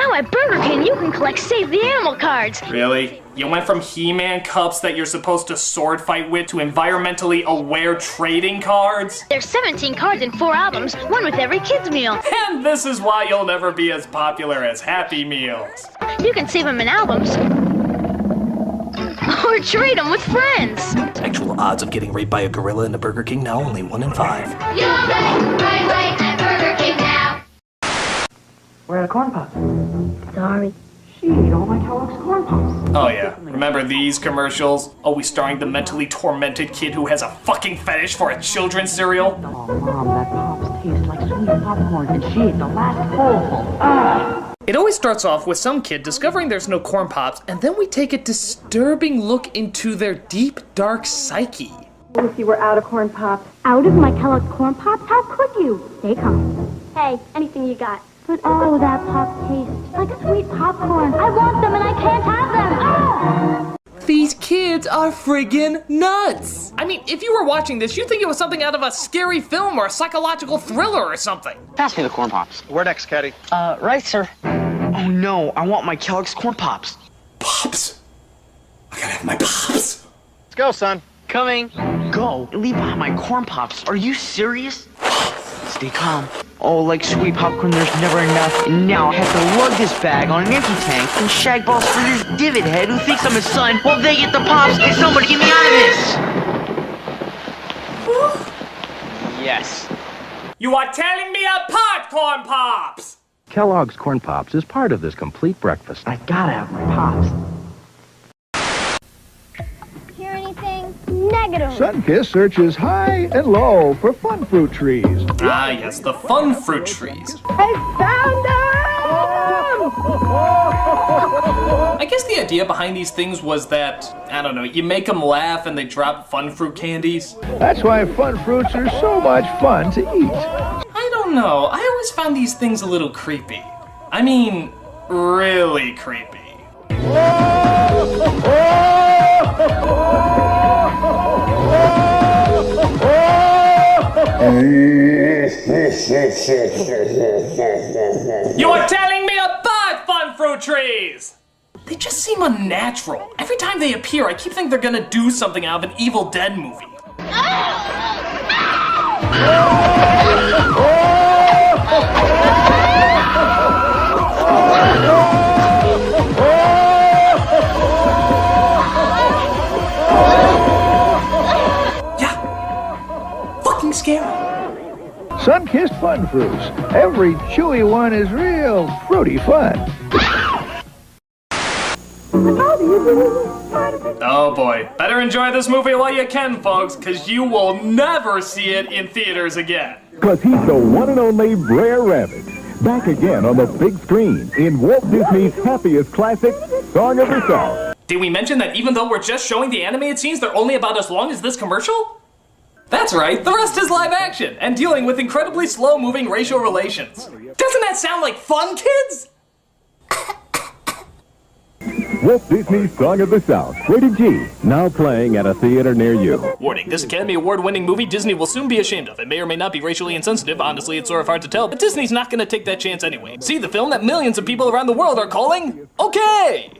Now at Burger King, you can collect Save the Animal cards. Really? You went from He-Man cups that you're supposed to sword fight with to environmentally aware trading cards? There's 17 cards in 4 albums, one with every kid's meal. And this is why you'll never be as popular as Happy Meals. You can save them in albums. Or trade them with friends. Actual odds of getting raped by a gorilla in a Burger King now only 1 in 5. You'll get right away at Burger King now. Where are the corn pops? Sorry. She ate all my Kellogg's corn pops. Oh yeah, remember these commercials? Always starring the mentally tormented kid who has a fucking fetish for a children's cereal? Oh, Mom, that pops taste like sweet popcorn, and she ate the last bowl. Ah! It always starts off with some kid discovering there's no corn pops, and then we take a disturbing look into their deep, dark psyche. If you were out of corn pops. Out of my Kellogg's corn pops? How could you? They come. Hey, anything you got. But oh, that pop tastes like sweet popcorn. I want them and I can't have them. Oh! These kids are friggin' nuts! I mean, if you were watching this, you'd think it was something out of a scary film or a psychological thriller or something. Pass me the corn pops. Where next, Caddy? Right, sir. Oh no, I want my Kellogg's corn pops. Pops? I gotta have my pops. Let's go, son. Coming. Go. Leave behind my corn pops. Are you serious? Stay calm. Oh, like sweet popcorn, there's never enough. And now I have to lug this bag on an empty tank and shag balls for this divot head who thinks I'm his son while they get the pops. Hey, somebody get me out of this! Yes. You are tearing me apart, corn pops! Kellogg's Corn Pops is part of this complete breakfast. I gotta have my pops. Hear anything? Negative. Sunkist searches high and low for fun fruit trees. Ah, yes, the fun fruit trees. I found them! I guess the idea behind these things was that, I don't know, you make them laugh and they drop fun fruit candies. That's why fun fruits are so much fun to eat. I don't know, I always found these things a little creepy. I mean, really creepy. You are tearing me apart, fun fruit trees! They just seem unnatural. Every time they appear, I keep thinking they're gonna do something out of an Evil Dead movie. Yeah. Fucking scary. Sunkissed fun fruits. Every chewy one is real fruity fun. Oh boy. Better enjoy this movie while you can, folks, because you will never see it in theaters again. Because he's the one and only Brer Rabbit. Back again on the big screen in Walt Disney's happiest classic, Song of the South. Did we mention that even though we're just showing the animated scenes, they're only about as long as this commercial? That's right, the rest is live action, and dealing with incredibly slow-moving racial relations. Doesn't that sound like fun, kids? Walt Disney's Song of the South, rated G, now playing at a theater near you. Warning, this Academy Award-winning movie Disney will soon be ashamed of. It may or may not be racially insensitive, honestly it's sort of hard to tell, but Disney's not gonna take that chance anyway. See the film that millions of people around the world are calling okay!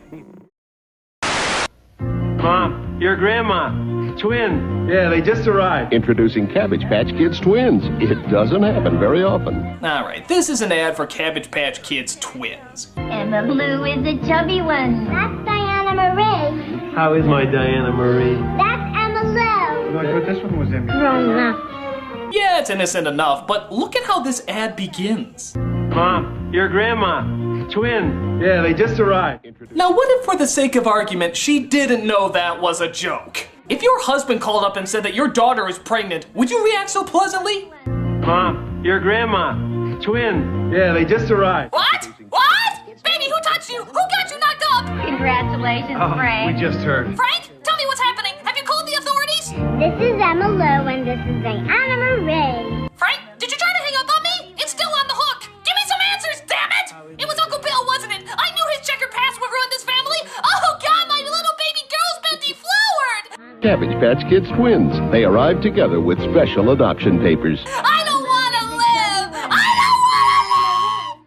Mom, your grandma. Twin. Yeah, they just arrived. Introducing Cabbage Patch Kids Twins. It doesn't happen very often. Alright, this is an ad for Cabbage Patch Kids Twins. Emma Blue is the chubby one. That's Diana Marie. How is my Diana Marie? That's Emma Lou. I thought this one was Emma. Grown up. Yeah, it's innocent enough, but look at how this ad begins. Mom, your grandma. Twin. Yeah, they just arrived. Now what if for the sake of argument, she didn't know that was a joke? If your husband called up and said that your daughter is pregnant, would you react so pleasantly? Mom, your grandma. Twin. Yeah, they just arrived. What? What? Baby, who touched you? Who got you knocked up? Congratulations, Frank. We just heard. Frank, tell me what's happening. Have you called the authorities? This is Emma Lou and this is Diana Marie. Frank, did you try to hang up on me? It's still on the hook. Give me some answers, damn it! It was Uncle Bill, wasn't it? I knew his checkered past would ruin this family. Oh, God, my little baby girl's been deflowered. Cabbage Patch Kids Twins. They arrived together with special adoption papers. I don't want to live. I don't want to live.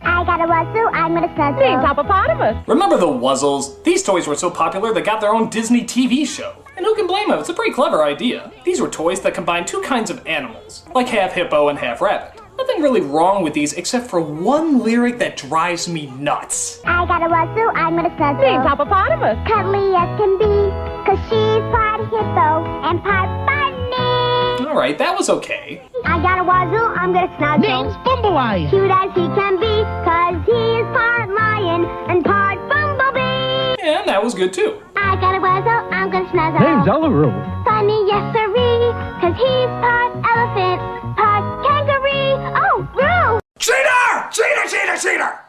I got got a wazoo, I'm gonna snuggle. Means hippopotamus. Remember the Wuzzles? These toys were so popular they got their own Disney TV show. And who can blame them? It's a pretty clever idea. These were toys that combine two kinds of animals, like half hippo and half rabbit. Nothing really wrong with these except for one lyric that drives me nuts. I got a wazoo, I'm gonna snuggle. Means hippopotamus. Cuddly as can be, 'cause she's part hippo and part bunny. Alright, that was okay. I got a wazoo, I'm gonna snuggle. Name's Bumblebee. Cute as he can be, 'cause he is part lion and part bumblebee. Yeah, that was good too. I got a wazoo, I'm gonna snuggle. Name's Ellaroo. Funny, yes sirree, 'cause he's part elephant, part kangaroo. Oh, Roo! Cheater! Cheater, cheater, cheater!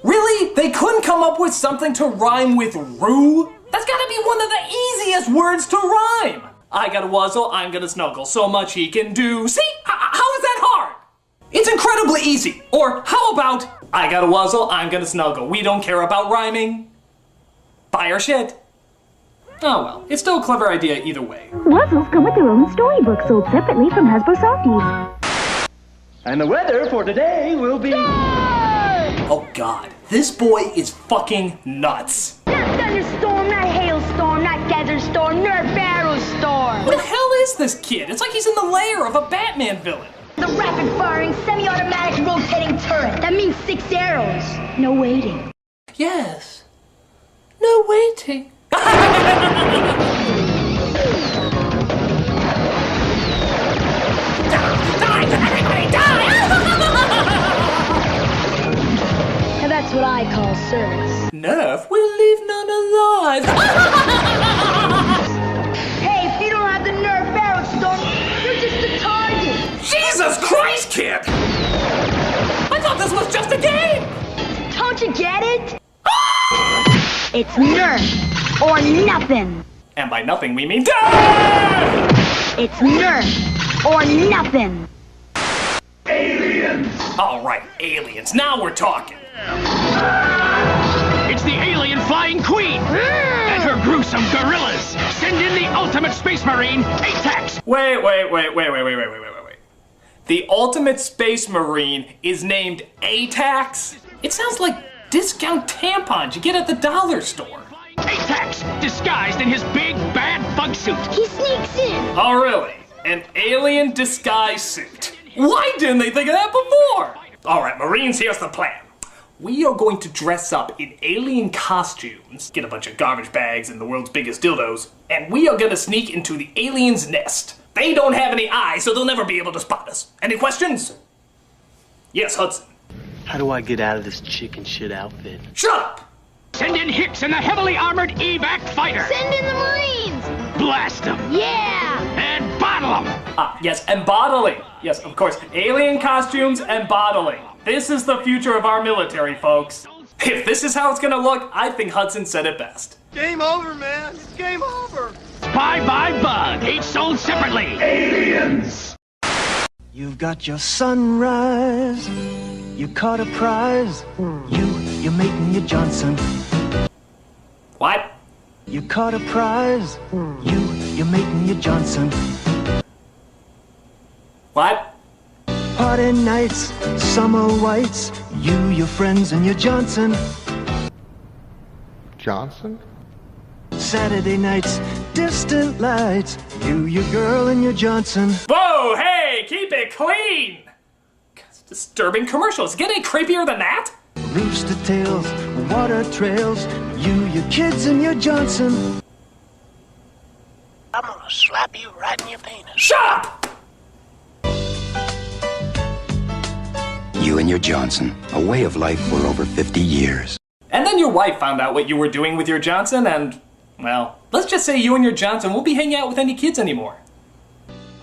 Really? They couldn't come up with something to rhyme with roo? That's gotta be one of the easiest words to rhyme. I got a wuzzle, I'm gonna snuggle, so much he can do. See? How is that hard? It's incredibly easy. Or how about, I got a wuzzle, I'm gonna snuggle. We don't care about rhyming. Buy our shit. Oh well, it's still a clever idea either way. Wuzzles come with their own storybook sold separately from Hasbro Softies. And the weather for today will be... Oh god, this boy is fucking nuts. Not thunderstorm, not hailstorm, not desert storm, nor barrel storm. What the hell is this kid? It's like he's in the lair of a Batman villain. The rapid-firing, semi-automatic rotating turret. That means 6 arrows. No waiting. Yes. No waiting. Now that's what I call service. Nerf will leave none alive. Hey, if you don't have the Nerf barrel storm, you're just a target. Jesus Christ, kid! I thought this was just a game! Don't you get it? It's Nerf or nothing. And by nothing we mean death! It's Nerf or nothing. Aliens! Alright, aliens, now we're talking. It's the alien flying queen and her gruesome gorillas. Send in the ultimate space marine, ATAX. Wait. The ultimate space marine is named ATAX? It sounds like discount tampons you get at the dollar store. ATAX, disguised in his big bad bug suit. He sneaks in. Oh really? An alien disguise suit. Why didn't they think of that before? Alright, Marines, here's the plan. We are going to dress up in alien costumes, get a bunch of garbage bags and the world's biggest dildos, and we are gonna sneak into the alien's nest. They don't have any eyes, so they'll never be able to spot us. Any questions? Yes, Hudson. How do I get out of this chicken shit outfit? Shut up! Send in Hicks and the heavily armored evac fighter. Send in the Marines. Blast them. Yeah. And bottle them. Yes, and bottling. Yes, of course. Alien costumes and bottling. This is the future of our military, folks. If this is how it's gonna look, I think Hudson said it best. Game over, man. It's game over. Bye-bye bug. Each sold separately. Aliens. You've got your sunrise. You caught a prize. You're making your Johnson. What? You caught a prize. You're making your Johnson. What? Party nights, summer whites. You, your friends, and your Johnson. Johnson? Saturday nights, distant lights. You, your girl, and your Johnson. Whoa, hey, keep it clean! It's disturbing commercials. Get any creepier than that? Rooster tails, water trails. You, your kids, and your Johnson. I'm gonna slap you right in your penis. Shut up! You and your Johnson, a way of life for over 50 years. And then your wife found out what you were doing with your Johnson and, well, let's just say you and your Johnson won't be hanging out with any kids anymore.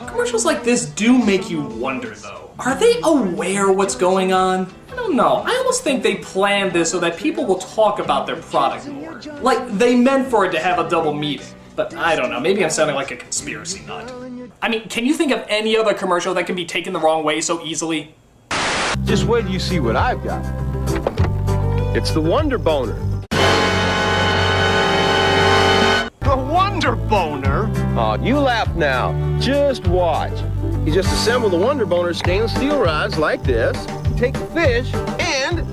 Commercials like this do make you wonder, though. Are they aware what's going on? I don't know. I almost think they planned this so that people will talk about their product more. Like, they meant for it to have a double meaning. But I don't know, maybe I'm sounding like a conspiracy nut. I mean, can you think of any other commercial that can be taken the wrong way so easily? Just wait till you see what I've got. It's the Wonder Boner. The Wonder Boner? Oh, you laugh now. Just watch. You just assemble the Wonder Boner stainless steel rods like this, take the fish, and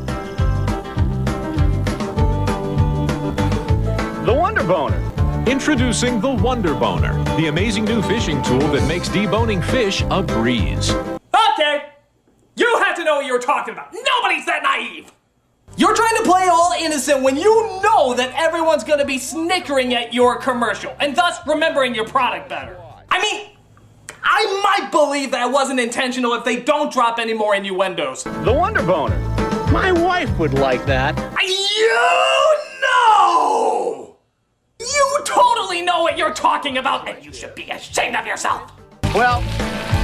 Boner. Introducing the Wonder Boner, the amazing new fishing tool that makes deboning fish a breeze. Okay! You have to know what you're talking about. Nobody's that naive! You're trying to play all innocent when you know that everyone's gonna be snickering at your commercial, and thus remembering your product better. I mean, I might believe that it wasn't intentional if they don't drop any more innuendos. The Wonder Boner. My wife would like that. You know! You totally know what you're talking about, and you should be ashamed of yourself! Well,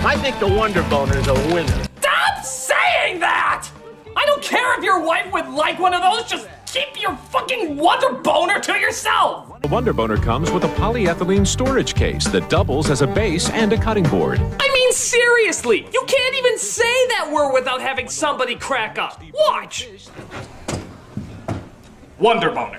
I think the Wonder Boner is a winner. Stop saying that! I don't care if your wife would like one of those, just keep your fucking Wonder Boner to yourself! The Wonder Boner comes with a polyethylene storage case that doubles as a base and a cutting board. I mean, seriously, you can't even say that word without having somebody crack up. Watch! Wonder Boner.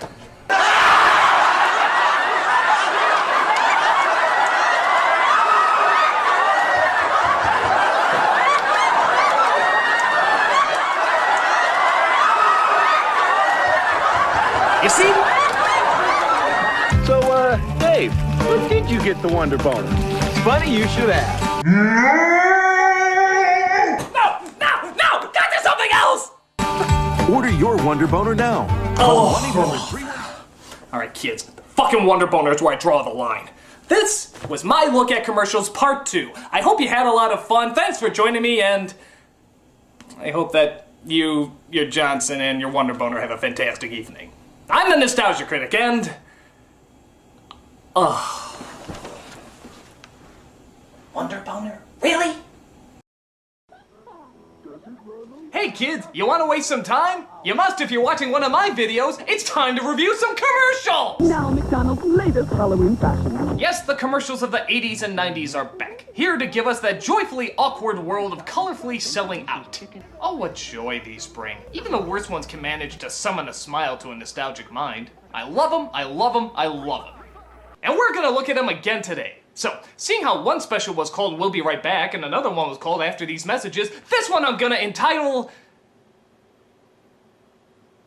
You see? So, Dave, when did you get the Wonder Boner? It's funny you should ask. No! Got to something else! Order your Wonder Boner now. Alright, kids. Fucking Wonder Boner is where I draw the line. This was my look at commercials part 2. I hope you had a lot of fun. Thanks for joining me, and I hope that you, your Johnson, and your Wonder Boner have a fantastic evening. I'm the Nostalgia Critic, and... Wonder Boner? Really? Hey kids, you want to waste some time? You must if you're watching one of my videos. It's time to review some commercials! Now McDonald's latest Halloween fashion. Yes, the commercials of the 80s and 90s are back, here to give us that joyfully awkward world of colorfully selling out. Oh, what joy these bring. Even the worst ones can manage to summon a smile to a nostalgic mind. I love them, I love them, I love them. And we're gonna look at them again today. So, seeing how one special was called We'll Be Right Back and another one was called After These Messages, this one I'm gonna entitle...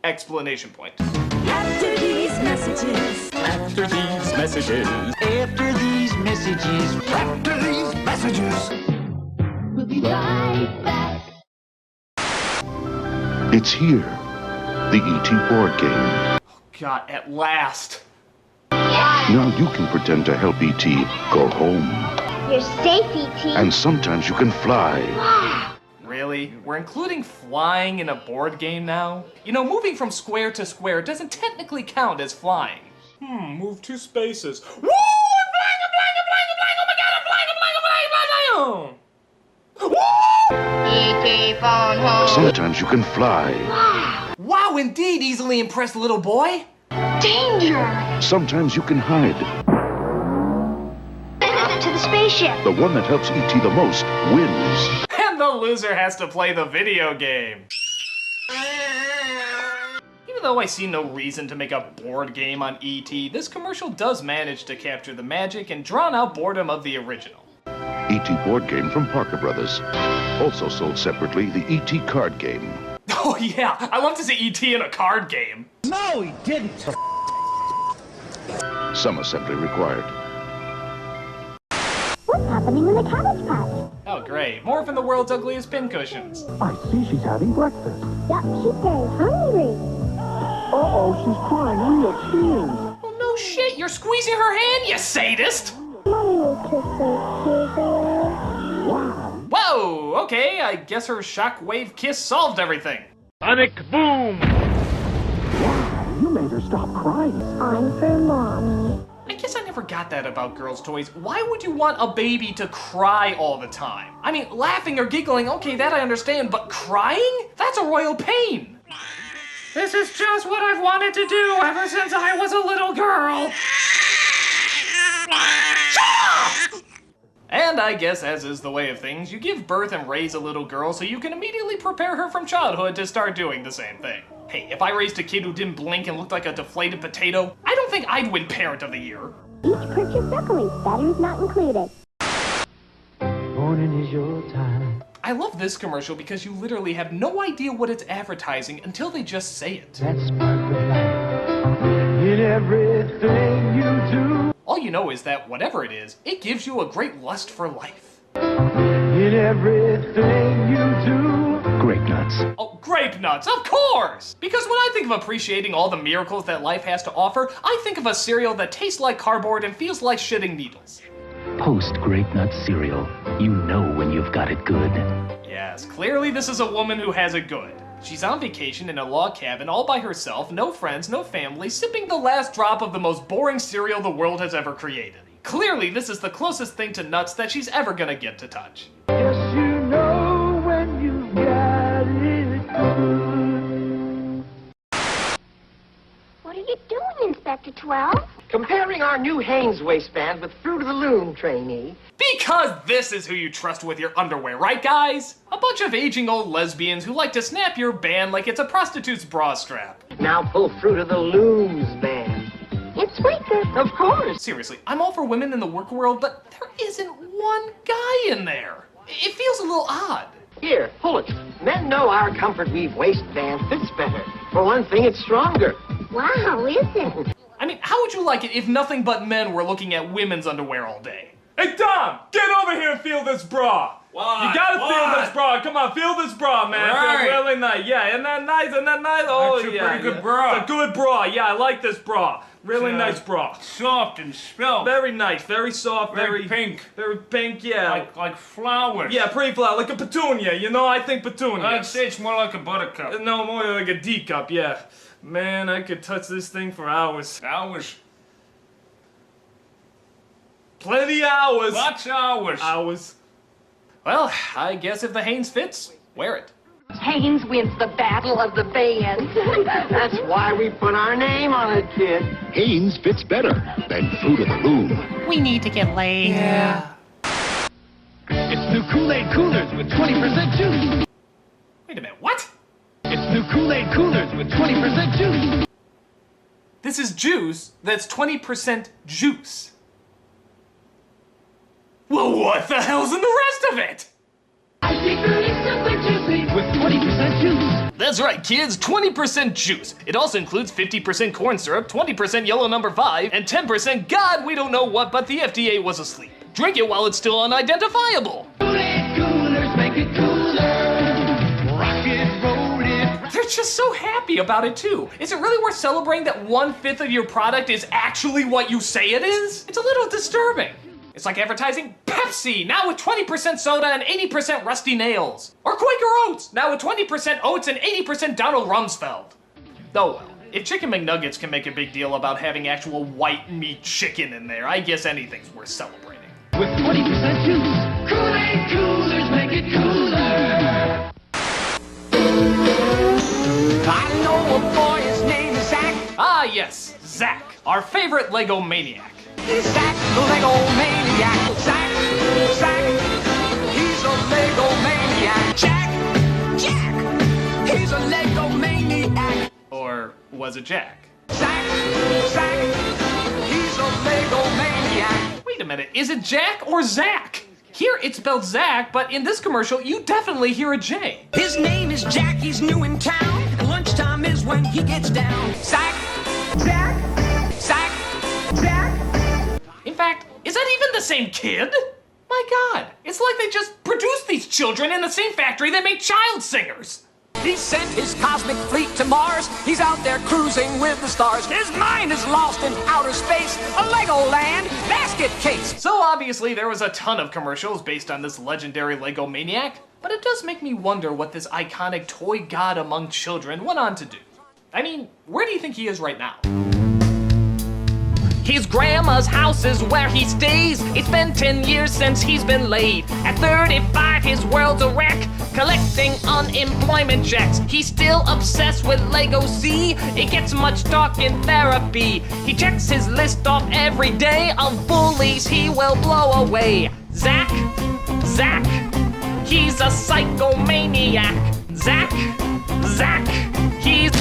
Explanation point. After these messages. After these messages. After these messages. After these messages. We'll be right back. It's here. The E.T. board game. God, at last. Now you can pretend to help E.T. go home. You're safe, E.T. And sometimes you can fly. Wow. Really? We're including flying in a board game now? You know, moving from square to square doesn't technically count as flying. Move 2 spaces. Woo! I'm flying! Oh my god, I'm flying! E.T. phone home. Sometimes you can fly. Wow, indeed, easily impressed little boy. Danger! Sometimes you can hide. To the spaceship. The one that helps E.T. the most wins. And the loser has to play the video game. Even though I see no reason to make a board game on E.T., this commercial does manage to capture the magic and drawn-out boredom of the original. E.T. board game from Parker Brothers. Also sold separately, the E.T. card game. Oh yeah, I love to see E.T. in a card game. No, he didn't. Some assembly required. What's happening in the Cabbage Patch? Oh great, more from the world's ugliest pincushions. I see she's having breakfast. Yup, she's very hungry. Uh-oh, she's crying real tears. Oh no shit, you're squeezing her hand, you sadist! Mommy will kiss her, tears. Wow. Whoa, okay, I guess her shockwave kiss solved everything. Sonic boom! Wow, you made her stop crying. I'm for Mommy. I guess I never got that about girls' toys. Why would you want a baby to cry all the time? I mean, laughing or giggling, okay, that I understand, but crying? That's a royal pain. This is just what I've wanted to do ever since I was a little girl. And I guess, as is the way of things, you give birth and raise a little girl so you can immediately prepare her from childhood to start doing the same thing. Hey, if I raised a kid who didn't blink and looked like a deflated potato, I don't think I'd win Parent of the Year. Each purchase separately, batteries not included. Morning is your time. I love this commercial because you literally have no idea what it's advertising until they just say it. That spark of light. In everything you do. All you know is that whatever it is, it gives you a great lust for life. In everything you do. Grape nuts. Oh, grape nuts, of course! Because when I think of appreciating all the miracles that life has to offer, I think of a cereal that tastes like cardboard and feels like shitting needles. Post Grape Nut cereal. You know when you've got it good. Yes, clearly this is a woman who has it good. She's on vacation in a log cabin all by herself, no friends, no family, sipping the last drop of the most boring cereal the world has ever created. Clearly this is the closest thing to nuts that she's ever gonna get to touch. Yes, you know when you've got it good. What are you doing, Inspector 12? Comparing our new Hanes waistband with Fruit of the Loom, trainee. Because this is who you trust with your underwear, right guys? A bunch of aging old lesbians who like to snap your band like it's a prostitute's bra strap. Now pull Fruit of the Loom's band. It's weaker. Of course. Seriously, I'm all for women in the work world, but there isn't one guy in there. It feels a little odd. Here, pull it. Men know our Comfort Weave waistband fits better. For one thing, it's stronger. Wow, is it? I mean, how would you like it if nothing but men were looking at women's underwear all day? Hey, Tom, get over here and feel this bra. What? You gotta What? feel this bra. Come on, feel this bra, man. Right. Feel really nice. Yeah, isn't that nice? Isn't that nice? Oh, That's a yeah. pretty good yeah. bra. It's a good bra. Yeah, I like this bra. Really nice bra. Soft and svelte. Very nice. Very soft. Very pink. Very pink, yeah. Like flowers. Yeah, pretty flower. Like a petunia. You know, I think petunia. I'd say it's more like a buttercup. No, more like a D cup, yeah. Man, I could touch this thing for hours. Hours. Plenty hours. Lots of hours. Hours. Well, I guess if the Hanes fits, wear it. Hanes wins the battle of the bands. That's why we put our name on it, kid. Hanes fits better than Fruit of the Loom. We need to get laid. Yeah. It's new Kool-Aid coolers with 20% juice. Wait a minute, what? It's new Kool-Aid coolers with 20% juice. This is juice that's 20% juice. Well, what the hell's in the rest of it? I secretly super juicy with 20% juice. That's right, kids, 20% juice. It also includes 50% corn syrup, 20% yellow number 5, and 10% God, we don't know what, but the FDA was asleep. Drink it while it's still unidentifiable. Kool-Aid coolers make it cooler. Rock it, roll it. They're just so happy about it too. Is it really worth celebrating that 1/5 of your product is actually what you say it is? It's a little disturbing. It's like advertising Pepsi, now with 20% soda and 80% rusty nails. Or Quaker Oats, now with 20% oats and 80% Donald Rumsfeld. Oh well, if Chicken McNuggets can make a big deal about having actual white meat chicken in there, I guess anything's worth celebrating. With 20% juice. Kool-Aid coolers make it cooler. I know a boy, his name is Zach. Ah yes, Zach, our favorite Lego maniac. Zach, the Lego maniac. Zach, he's a Lego maniac. Jack, he's a Lego maniac. Or was it Jack? Zach, he's a Lego maniac. Wait a minute, is it Jack or Zach? Here it's spelled Zach, but in this commercial you definitely hear a J. His name is Jack, he's new in town, and lunchtime is when he gets down. Zach. In fact, is that even the same kid? My God, it's like they just produced these children in the same factory that made child singers. He sent his cosmic fleet to Mars. He's out there cruising with the stars. His mind is lost in outer space. A Legoland basket case. So obviously there was a ton of commercials based on this legendary Lego maniac, but it does make me wonder what this iconic toy god among children went on to do. I mean, where do you think he is right now? His grandma's house is where he stays. It's been 10 years since he's been laid. At 35, his world's a wreck, collecting unemployment checks. He's still obsessed with Lego C. It gets much talk in therapy. He checks his list off every day of bullies he will blow away. Zach, he's a psychomaniac. Zach, he's...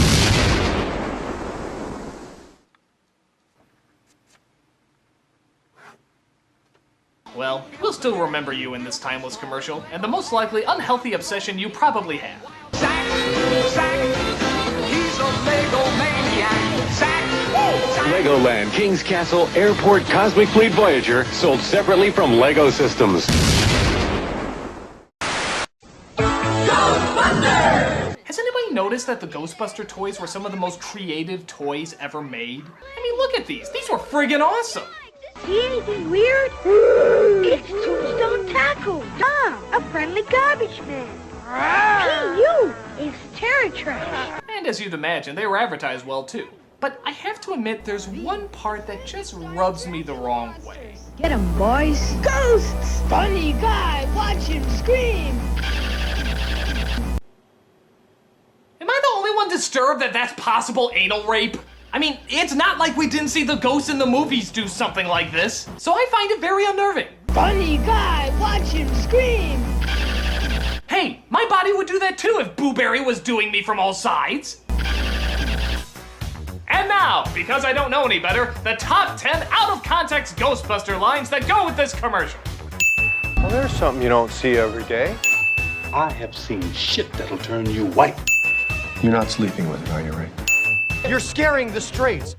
Well, we'll still remember you in this timeless commercial, and the most likely unhealthy obsession you probably have. Zach, he's a Lego maniac. Zach, Legoland, King's Castle, Airport, Cosmic Fleet Voyager, sold separately from Lego Systems. Has anybody noticed that the Ghostbuster toys were some of the most creative toys ever made? I mean, look at these. These were friggin' awesome. See anything weird? It's Tombstone Tackle. A friendly garbage man. P.U. is terror trash. And as you'd imagine, they were advertised well too. But I have to admit, there's one part that just rubs me the wrong way. Get 'em, boys. Ghosts! Funny guy, watch him scream. Am I the only one disturbed that that's possible anal rape? I mean, it's not like we didn't see the ghosts in the movies do something like this, so I find it very unnerving. Funny guy, watch him scream. Hey, my body would do that too if Boo Berry was doing me from all sides. And now, because I don't know any better, the top 10 out-of-context Ghostbuster lines that go with this commercial. Well, there's something you don't see every day. I have seen shit that'll turn you white. You're not sleeping with her, are you, Ray? You're scaring the strays.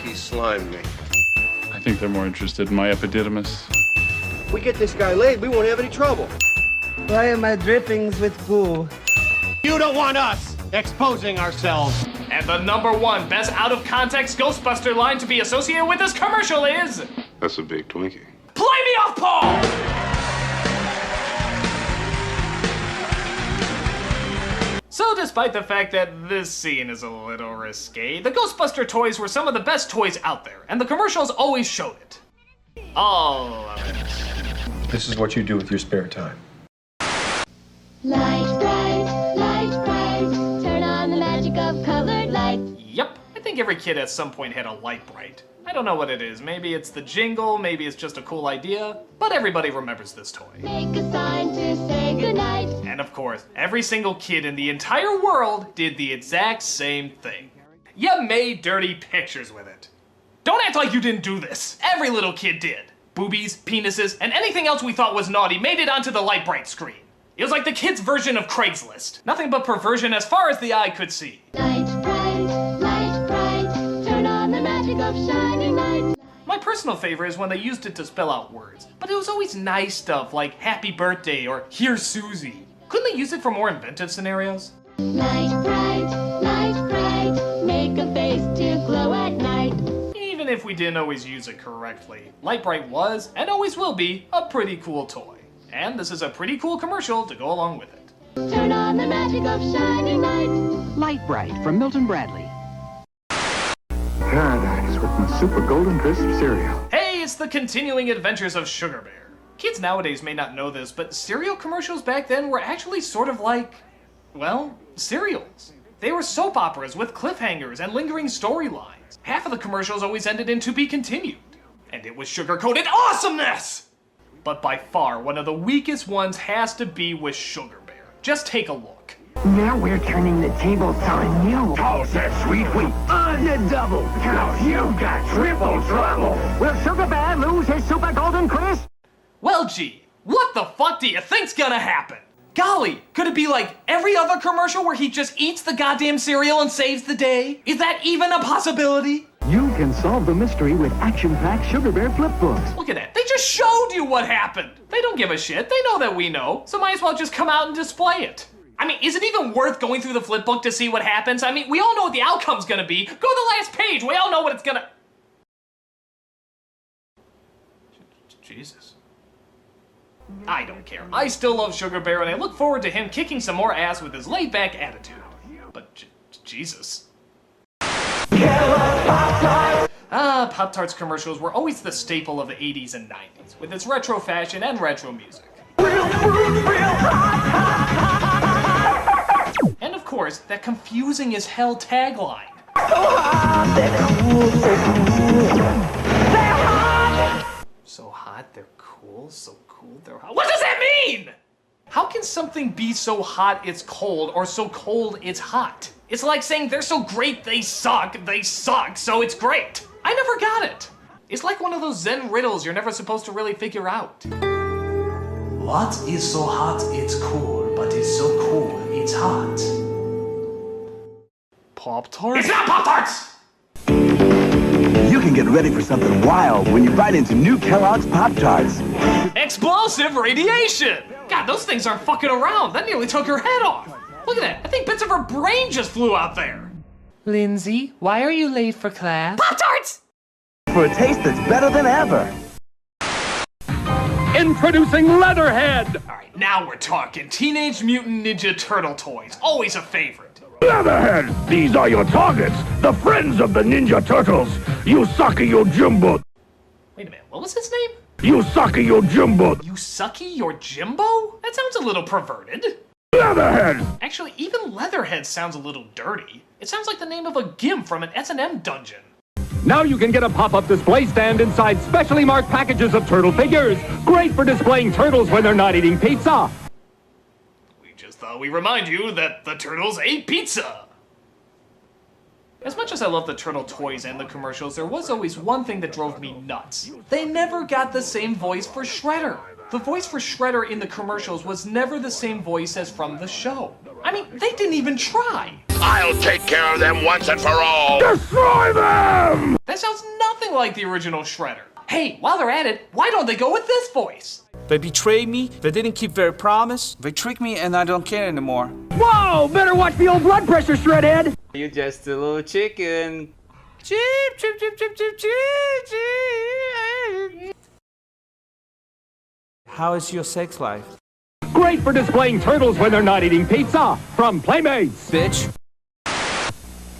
He slimed me. I think they're more interested in my epididymis. We get this guy laid, we won't have any trouble. Why am I drippings with goo? You don't want us exposing ourselves. And the #1 best out-of-context Ghostbuster line to be associated with this commercial is... That's a big Twinkie. Play me off, Paul! So despite the fact that this scene is a little risque, the Ghostbuster toys were some of the best toys out there, and the commercials always showed it. All of it. This is what you do with your spare time. Light bright, turn on the magic of colored light. Yep, I think every kid at some point had a light bright. I don't know what it is. Maybe it's the jingle, maybe it's just a cool idea, but everybody remembers this toy. Make a sign to say goodnight. And of course, every single kid in the entire world did the exact same thing. You made dirty pictures with it. Don't act like you didn't do this. Every little kid did. Boobies, penises, and anything else we thought was naughty made it onto the light bright screen. It was like the kids' version of Craigslist. Nothing but perversion as far as the eye could see. Light bright, turn on the magic of shining light. My personal favorite is when they used it to spell out words, but it was always nice stuff like happy birthday or here's Susie. Couldn't they use it for more inventive scenarios? Light bright, make a face to glow at night. Even if we didn't always use it correctly, Light Bright was, and always will be, a pretty cool toy. And this is a pretty cool commercial to go along with it. Turn on the magic of shining light. Light Bright from Milton Bradley. Paradise with my super golden crisp cereal. Hey, it's the continuing adventures of Sugar Bear. Kids nowadays may not know this, but cereal commercials back then were actually sort of like, well, cereals. They were soap operas with cliffhangers and lingering storylines. Half of the commercials always ended in to be continued. And it was sugar-coated awesomeness! But by far, one of the weakest ones has to be with Sugar Bear. Just take a look. Now we're turning the tables on you. Toss that sweet wheat On the double. cause you got triple trouble. Will Sugar Bear lose his super golden crisp? Well, gee, what the fuck do you think's gonna happen? Golly, could it be like every other commercial where he just eats the goddamn cereal and saves the day? Is that even a possibility? You can solve the mystery with action-packed Sugar Bear flip books. Look at that, they just showed you what happened. They don't give a shit, they know that we know, so might as well just come out and display it. I mean, is it even worth going through the flip book to see what happens? I mean, we all know what the outcome's gonna be. Go to the last page, we all know what it's gonna... Jesus. I don't care. I still love Sugar Bear, and I look forward to him kicking some more ass with his laid-back attitude. But Jesus. Pop-Tarts commercials were always the staple of the 80s and 90s, with its retro fashion and retro music. And of course, that confusing as hell tagline. So hot, they're cool, so cool, they're hot. What does that mean? How can something be so hot it's cold, or so cold it's hot? It's like saying they're so great they suck, so it's great. I never got it. It's like one of those Zen riddles you're never supposed to really figure out. What is so hot it's cool, but is so cool it's hot? Pop-Tarts? It's not Pop-Tarts! You can get ready for something wild when you bite into new Kellogg's Pop-Tarts. Explosive radiation! God, those things aren't fucking around. That nearly took her head off. Look at that. I think bits of her brain just flew out there. Lindsay, why are you late for class? Pop-Tarts! For a taste that's better than ever. Introducing Leatherhead! Alright, now we're talking. Teenage Mutant Ninja Turtle toys. Always a favorite. Leatherhead, these are your targets, the friends of the Ninja Turtles. Usagi Yojimbo. Wait a minute, what was his name? Usagi Yojimbo. Usagi Yojimbo? That sounds a little perverted. Leatherhead! Actually, even Leatherhead sounds a little dirty. It sounds like the name of a gimp from an S&M dungeon. Now you can get a pop-up display stand inside specially marked packages of turtle figures. Great for displaying turtles when they're not eating pizza. We just thought we'd remind you that the turtles ate pizza. As much as I love the turtle toys and the commercials, there was always one thing that drove me nuts. They never got the same voice for Shredder. The voice for Shredder in the commercials was never the same voice as from the show. I mean, they didn't even try. I'll take care of them once and for all. Destroy them! That sounds nothing like the original Shredder. Hey, while they're at it, why don't they go with this voice? They betrayed me, they didn't keep their promise, they tricked me and I don't care anymore. Whoa! Better watch the old blood pressure, Shredhead! You're just a little chicken. Chip, chip, chip, chip, chip, chip, chip. How is your sex life? Great for displaying turtles when they're not eating pizza. From Playmates. Bitch.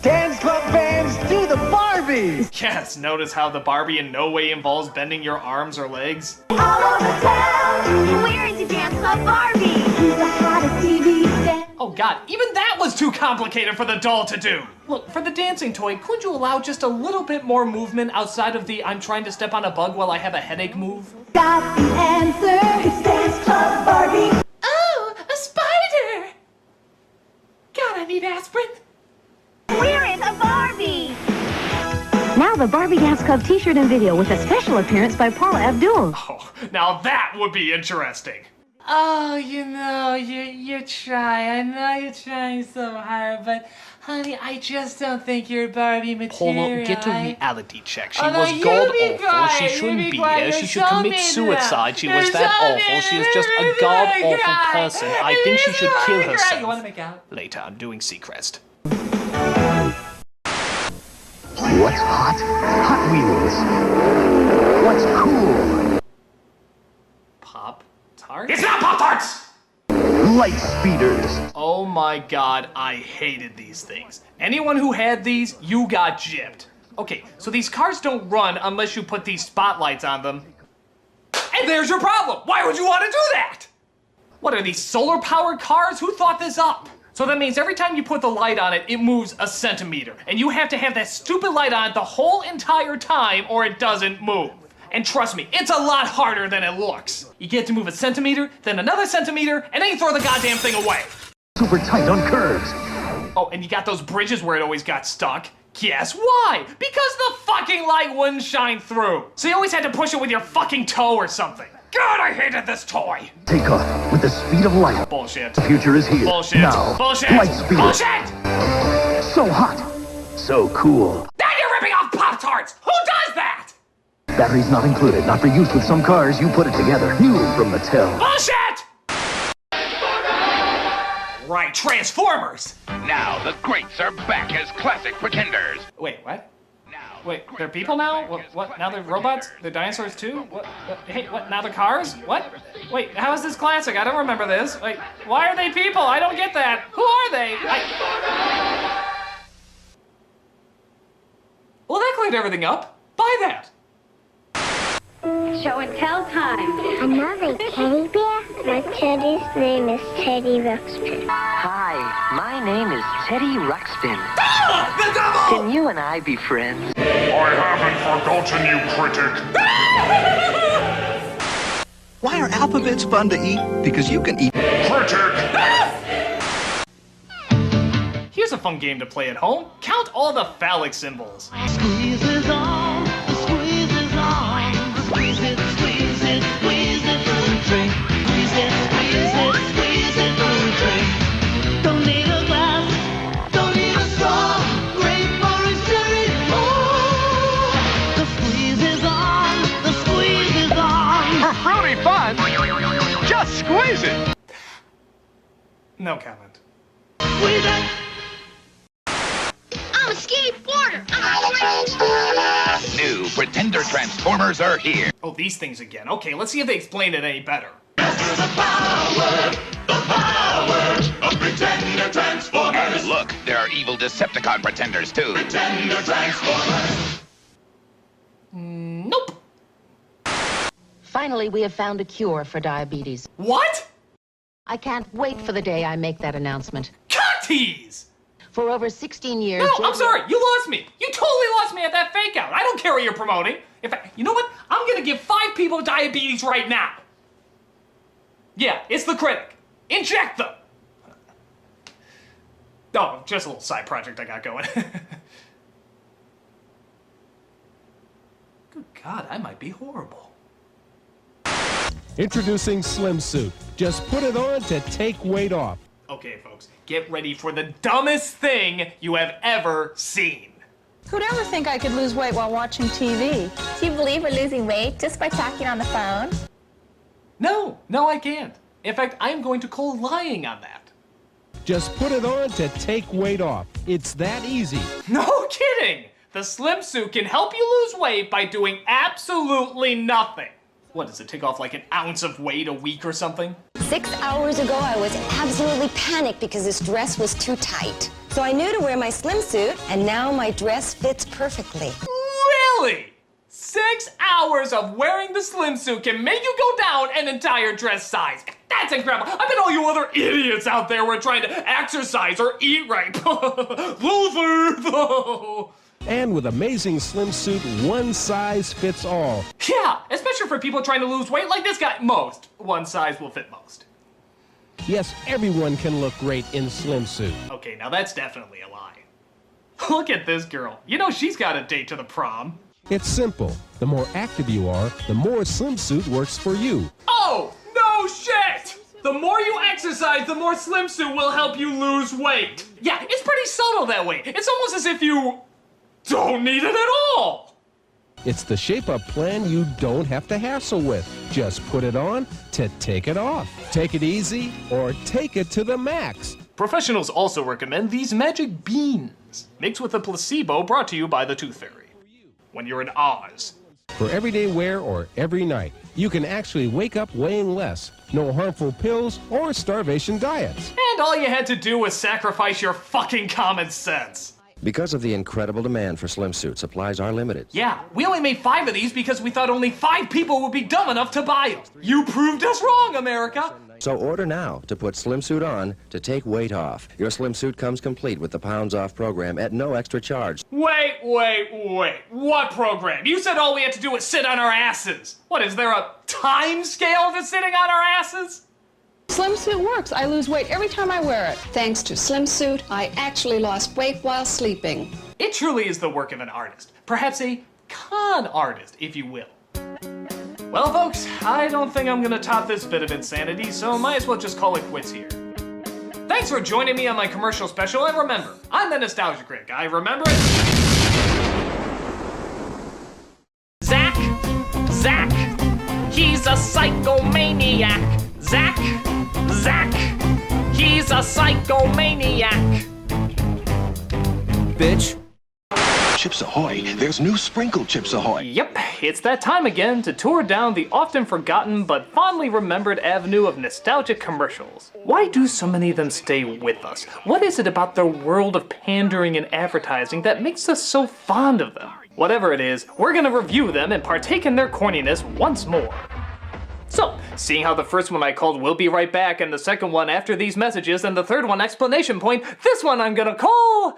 Dance Club fans, do the Barbie! Yes, notice how the Barbie in no way involves bending your arms or legs? All over town, we're into Dance Club Barbie. Who's the hottest TV stand? Oh god, even that was too complicated for the doll to do! Look, for the dancing toy, could you allow just a little bit more movement outside of the I'm trying to step on a bug while I have a headache move? Got the answer, it's Dance Club Barbie. Oh, a spider! God, I need aspirin. We're into Barbie. Now the Barbie Dance Club t-shirt and video with a special appearance by Paula Abdul. Oh, now that would be interesting. Oh, you know, you're trying. I know you're trying so hard, but honey, I just don't think you're Barbie material. Polo, get a reality check. She Oh, no, was you god be awful. quiet, She you shouldn't be be quiet. here. She You're should so commit mean to suicide. She her. was You're that so awful. mean She is to just her. a god You're awful right. person. I think she should kill You're right. herself. You want to make out? Later, I'm doing Seacrest. What's hot? Hot Wheels. What's cool? Pop-Tarts? It's not Pop-Tarts! Light speeders. Oh my god, I hated these things. Anyone who had these, you got gypped. Okay, so these cars don't run unless you put these spotlights on them. And there's your problem! Why would you want to do that? What are these solar-powered cars? Who thought this up? So that means every time you put the light on it, it moves a centimeter. And you have to have that stupid light on the whole entire time or it doesn't move. And trust me, it's a lot harder than it looks. You get to move a centimeter, then another centimeter, and then you throw the goddamn thing away. Super tight on curves. Oh, and you got those bridges where it always got stuck. Guess why? Because the fucking light wouldn't shine through. So you always had to push it with your fucking toe or something. God, I hated this toy. Take off with the speed of light. Bullshit. The future is here. Bullshit. Now, Bullshit. light speed. Bullshit! So hot. So cool. Now you're ripping off Pop-Tarts! Who does that? Batteries not included. Not for use with some cars. You put it together. New from Mattel. Bullshit! Right, Transformers! Now the greats are back as classic pretenders. Wait, what? Wait, they're people now? What? Now they're robots? They're dinosaurs too? What? Hey, what? Now they're cars? What? Wait, how is this classic? I don't remember this. Wait, why are they people? I don't get that. Who are they? Well, that cleared everything up. Buy that. Show and tell time. Another teddy bear? My teddy's name is Teddy Ruxpin. Hi, my name is Teddy Ruxpin. The devil! Can you and I be friends? I haven't forgotten you, critic. Why are alphabets fun to eat? Because you can eat. Critic! Here's a fun game to play at home. Count all the phallic symbols. Squeeze it on, squeeze it on. Squeeze it, squeeze it, squeeze it through the drink. Squeeze it, squeeze it, squeeze it through the drink. Don't need a glass, don't need a straw. Grape, orange, cherry, oh. Squeeze it. No comment. Squeeze it. I'm a skateboarder. New Pretender Transformers are here. Oh, these things again. Okay, let's see if they explain it any better. Of Pretender Transformers. And look, there are evil Decepticon Pretenders too. Pretender Transformers. Nope. Finally, we have found a cure for diabetes. What? I can't wait for the day I make that announcement. Cunties! For over 16 years... No, I'm sorry. You lost me. You totally lost me at that fake out. I don't care what you're promoting. In fact, you know what? I'm gonna give 5 people diabetes right now. Yeah, it's the Critic. Inject them. Oh, just a little side project I got going. Good God, I might be horrible. Introducing Slim Suit. Just put it on to take weight off. Okay, folks, get ready for the dumbest thing you have ever seen. Who'd ever think I could lose weight while watching TV? Do you believe we're losing weight just by talking on the phone? No, I can't. In fact, I'm going to call lying on that. Just put it on to take weight off. It's that easy. No kidding! The Slim Suit can help you lose weight by doing absolutely nothing. What, does it take off like an ounce of weight a week or something? 6 hours ago, I was absolutely panicked because this dress was too tight. So I knew to wear my swimsuit, and now my dress fits perfectly. Really? 6 hours of wearing the Slim Suit can make you go down an entire dress size. That's incredible. I bet all you other idiots out there were trying to exercise or eat right. Loser, though. And with amazing Slim Suit, one size fits all. Yeah, especially for people trying to lose weight like this guy. Most. One size will fit most. Yes, everyone can look great in Slim Suit. Okay, now that's definitely a lie. Look at this girl. You know she's got a date to the prom. It's simple. The more active you are, the more Slim Suit works for you. Oh, no shit! The more you exercise, the more Slim Suit will help you lose weight. Yeah, it's pretty subtle that way. It's almost as if you don't need it at all. It's the shape-up plan you don't have to hassle with. Just put it on to take it off. Take it easy or take it to the max. Professionals also recommend these magic beans, mixed with a placebo brought to you by the Tooth Fairy. When you're in Oz. For everyday wear or every night, you can actually wake up weighing less. No harmful pills or starvation diets. And all you had to do was sacrifice your fucking common sense. Because of the incredible demand for Slim Suit, supplies are limited. Yeah, we only made 5 of these because we thought only 5 people would be dumb enough to buy them. You proved us wrong, America. So order now to put Slim Suit on to take weight off. Your Slim Suit comes complete with the Pounds Off program at no extra charge. Wait. What program? You said all we had to do was sit on our asses. What, is there a time scale to sitting on our asses? Slim Suit works. I lose weight every time I wear it. Thanks to Slim Suit, I actually lost weight while sleeping. It truly is the work of an artist. Perhaps a con artist, if you will. Well, folks, I don't think I'm gonna top this bit of insanity, so might as well just call it quits here. Thanks for joining me on my commercial special, and remember, I'm the Nostalgia Critic. I remember it. Zach, he's a psychomaniac. Zach, he's a psychomaniac. Bitch. Chips Ahoy! There's new sprinkled Chips Ahoy! Yep, it's that time again to tour down the often forgotten but fondly remembered avenue of nostalgic commercials. Why do so many of them stay with us? What is it about their world of pandering and advertising that makes us so fond of them? Whatever it is, we're gonna review them and partake in their corniness once more. So, seeing how the first one I called We'll Be Right Back, and the second one After These Messages, and the third one Explanation Point, this one I'm gonna call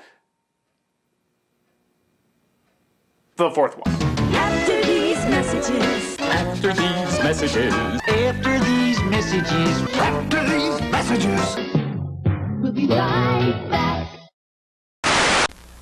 the fourth one. After these messages. After these messages. After these messages. After these messages. We'll be right back.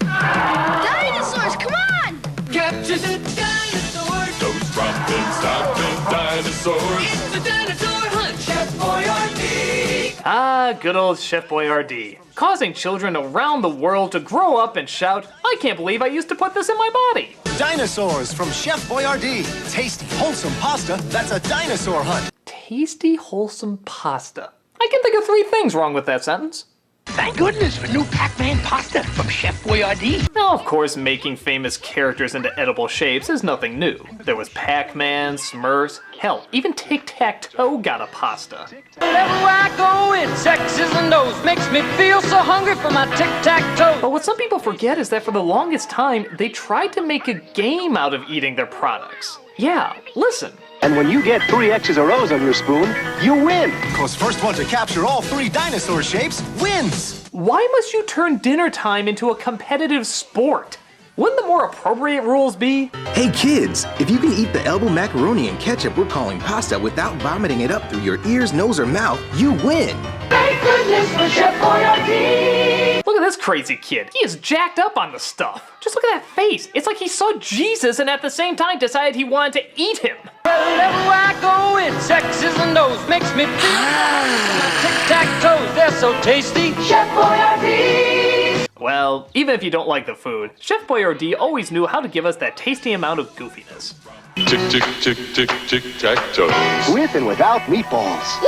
Dinosaurs, come on! Capture the dinosaurs. Those stomping dinosaurs. It's the dinosaur hunt. Chef Boyardee. Ah, good old Chef Boyardee. Causing children around the world to grow up and shout, I can't believe I used to put this in my body. Dinosaurs from Chef Boyardee. Tasty, wholesome pasta that's a dinosaur hunt. tasty, wholesome pasta. I can think of 3 things wrong with that sentence. Thank goodness for new Pac-Man pasta from Chef Boyardee. Now, of course, making famous characters into edible shapes is nothing new. There was Pac-Man, Smurfs, hell, even Tic-Tac-Toe got a pasta. Wherever I go, it's X's and O's. Makes me feel so hungry for my tic-tac-toe. But what some people forget is that for the longest time, they tried to make a game out of eating their products. Yeah, listen. And when you get 3 X's or O's on your spoon, you win. Because first one to capture all 3 dinosaur shapes wins. Why must you turn dinner time into a competitive sport? Wouldn't the more appropriate rules be? Hey kids, if you can eat the elbow macaroni and ketchup we're calling pasta without vomiting it up through your ears, nose, or mouth, you win. Thank goodness for Chef Boyardee. Look at this crazy kid. He is jacked up on the stuff. Just look at that face. It's like he saw Jesus and at the same time decided he wanted to eat him. Wherever I go, it's X's and O's. Makes me feel my tic-tac-toes. They're so tasty. Chef Boyardee. Well, even if you don't like the food, Chef Boyardee always knew how to give us that tasty amount of goofiness. Tick, tick, tick, tick, tick, tac toes. With and without meatballs.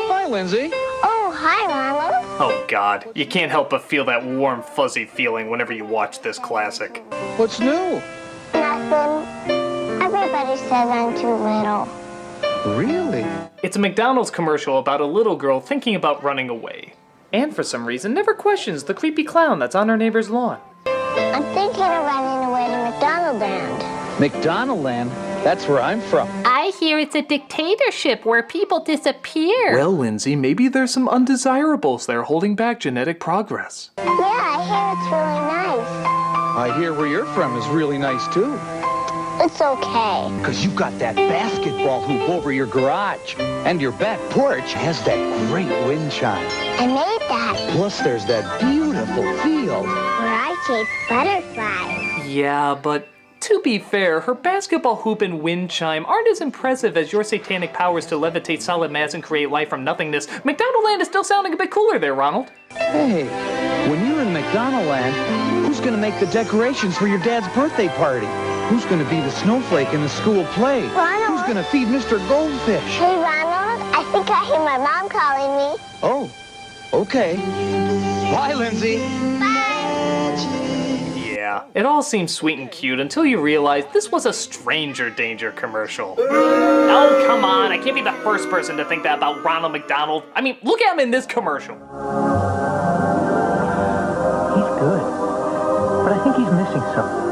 Hi, Lindsay. Oh, hi, Ronald. Oh God, you can't help but feel that warm, fuzzy feeling whenever you watch this classic. What's new? Nothing. Everybody says I'm too little. Really? It's a McDonald's commercial about a little girl thinking about running away. And for some reason never questions the creepy clown that's on her neighbor's lawn. I'm thinking of running away to McDonaldland. McDonaldland? That's where I'm from. I hear it's a dictatorship where people disappear. Well, Lindsay, maybe there's some undesirables there holding back genetic progress. Yeah, I hear it's really nice. I hear where you're from is really nice, too. It's okay. Because you've got that basketball hoop over your garage. And your back porch has that great wind chime. I made that. Plus, there's that beautiful field where I chase butterflies. Yeah, but to be fair, her basketball hoop and wind chime aren't as impressive as your satanic powers to levitate solid mass and create life from nothingness. McDonaldland is still sounding a bit cooler there, Ronald. Hey, when you're in McDonaldland, who's going to make the decorations for your dad's birthday party? Who's going to be the snowflake in the school play? Ronald. Who's going to feed Mr. Goldfish? Hey, Ronald, I think I hear my mom calling me. Oh, okay. Bye, Lindsay. Yeah, it all seems sweet and cute until you realize this was a stranger danger commercial. Oh, come on, I can't be the first person to think that about Ronald McDonald. I mean, look at him in this commercial. He's good, but I think he's missing something.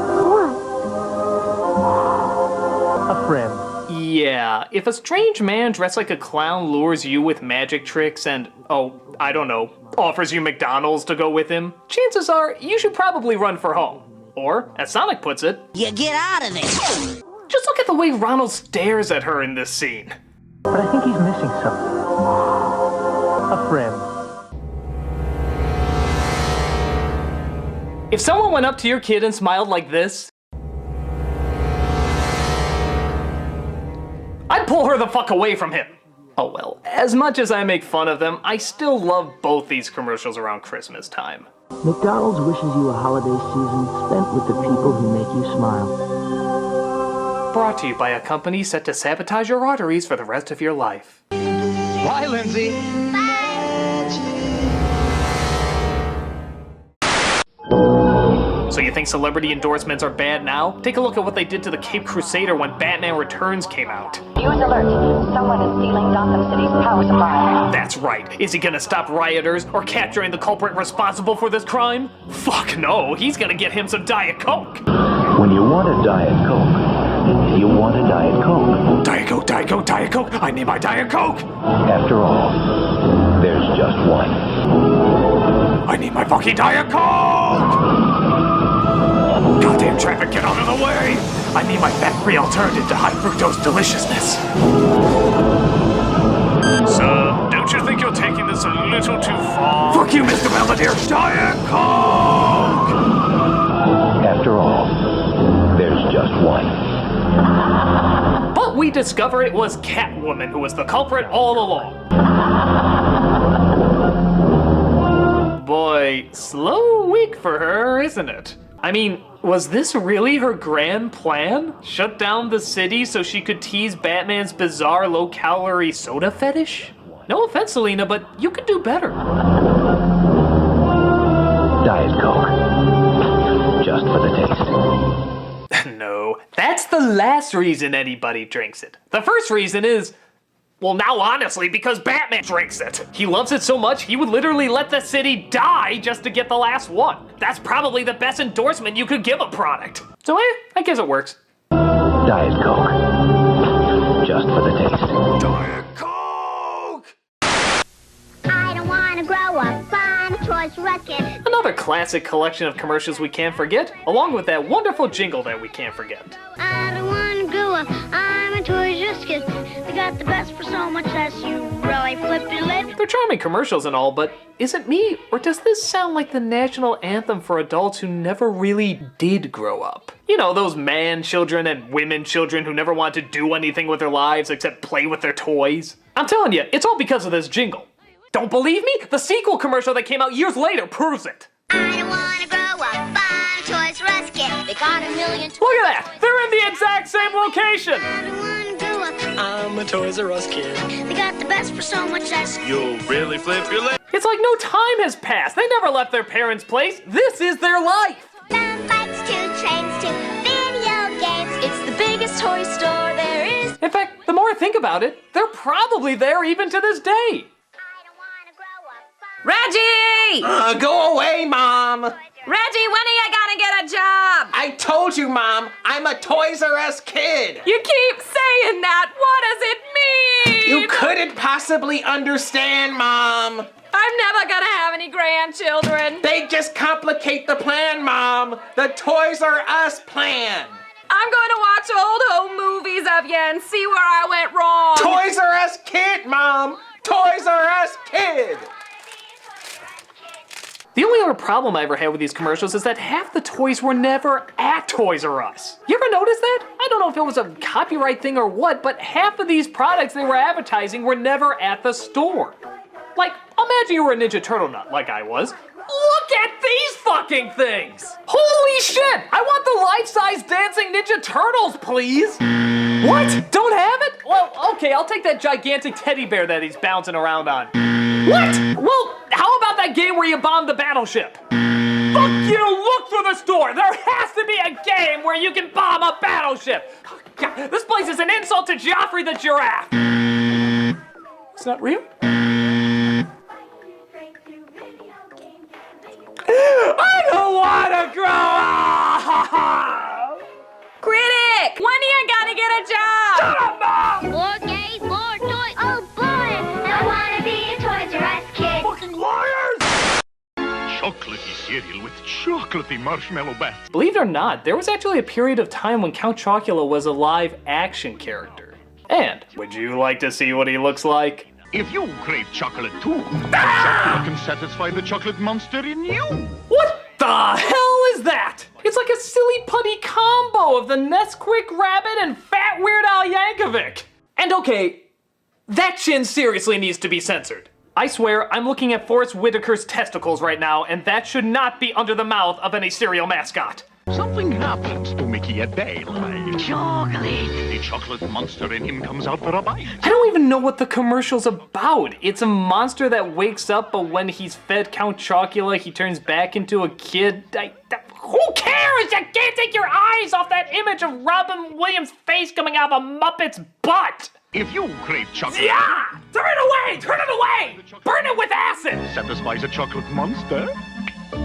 A friend. Yeah, if a strange man dressed like a clown lures you with magic tricks and, oh, I don't know, offers you McDonald's to go with him, chances are you should probably run for home. Or, as Sonic puts it, You get out of there. just look at the way Ronald stares at her in this scene. But I think he's missing something. A friend. If someone went up to your kid and smiled like this, I'd pull her the fuck away from him. Oh well, as much as I make fun of them, I still love both these commercials around Christmas time. McDonald's wishes you a holiday season spent with the people who make you smile. Brought to you by a company set to sabotage your arteries for the rest of your life. Bye, Lindsay. So you think celebrity endorsements are bad now? Take a look at what they did to the Cape Crusader when Batman Returns came out. News alert. Someone is stealing Gotham City's power supply. That's right. Is he gonna stop rioters or capturing the culprit responsible for this crime? Fuck no, he's gonna get him some Diet Coke. When you want a Diet Coke, you want a Diet Coke. Diet Coke, Diet Coke, Diet Coke. I need my Diet Coke. After all, there's just one. I need my fucking Diet Coke! Goddamn traffic, get out of the way! I need my fat-free alternative to high fructose deliciousness. Sir, don't you think you're taking this a little too far? Fuck you, Mr. Belvedere! Diet Coke! After all, there's just one. But we discover it was Catwoman who was the culprit all along. Boy, slow week for her, isn't it? I mean, was this really her grand plan? Shut down the city so she could tease Batman's bizarre low-calorie soda fetish? No offense, Selena, but you could do better. Diet Coke. Just for the taste. No, that's the last reason anybody drinks it. The first reason is, well, now honestly, because Batman drinks it. He loves it so much, he would literally let the city die just to get the last one. That's probably the best endorsement you could give a product. So I guess it works. Diet Coke. Just for the taste. Diet Coke! I don't want to grow up. I'm a Toys R Us kid. Another classic collection of commercials we can't forget, along with that wonderful jingle that we can't forget. I don't want to grow up. I'm a Toys R Us kid. They got the best for so much less. You really flip your lid. They're charming commercials and all, but is it me, or does this sound like the national anthem for adults who never really did grow up? You know, those man children and women children who never want to do anything with their lives except play with their toys. I'm telling you, it's all because of this jingle. Don't believe me? The sequel commercial that came out years later proves it. I don't want to grow up. I'm a Toys R Us kid. They got a million toys. Look at that! They're in the exact same location! I don't want to grow up. I'm a Toys R Us kid. They got the best for so much less. You'll really flip your lid. It's like no time has passed. They never left their parents' place. This is their life. From bikes to trains to video games. It's the biggest toy store there is. In fact, the more I think about it, they're probably there even to this day. Reggie! Go away, Mom! Reggie, when are you gonna get a job? I told you, Mom, I'm a Toys R Us kid! You keep saying that! What does it mean? You couldn't possibly understand, Mom! I'm never gonna have any grandchildren. They just complicate the plan, Mom! The Toys R Us plan! I'm going to watch old home movies of you and see where I went wrong. Toys R Us kid, Mom! Toys R Us kid! The only other problem I ever had with these commercials is that half the toys were never at Toys R Us. You ever notice that? I don't know if it was a copyright thing or what, but half of these products they were advertising were never at the store. Like, imagine you were a Ninja Turtle nut, like I was. Look at these fucking things! Holy shit! I want the life-size dancing Ninja Turtles, please! What? Don't have it? Well, okay, I'll take that gigantic teddy bear that he's bouncing around on. What? Well, how about that game where you bomb the battleship? Fuck you! Look through the store! There has to be a game where you can bomb a battleship! God, this place is an insult to Joffrey the giraffe! It's not real? I don't want to grow up! Critic! When are you gonna get a job? Shut up, Mom! More gays, more toys. Oh boy, I want to be a Toys R Us kid. Fucking liars! Chocolatey cereal with chocolatey marshmallow bats. Believe it or not, there was actually a period of time when Count Chocula was a live-action character. And would you like to see what he looks like? If you crave chocolate too, chocolate can satisfy the chocolate monster in you. What the hell is that? It's like a silly putty combo of the Nesquik Rabbit and Fat Weird Al Yankovic. And okay, that chin seriously needs to be censored. I swear, I'm looking at Forrest Whitaker's testicles right now, and that should not be under the mouth of any cereal mascot. Something happens to Mickey at daylight. Chocolate. The chocolate monster in him comes out for a bite. I don't even know what the commercial's about. It's a monster that wakes up, but when he's fed Count Chocula, he turns back into a kid. Who cares? You can't take your eyes off that image of Robin Williams' face coming out of a Muppet's butt. If you crave chocolate... Yeah! Turn it away! Turn it away! Burn it with acid! Satisfies a chocolate monster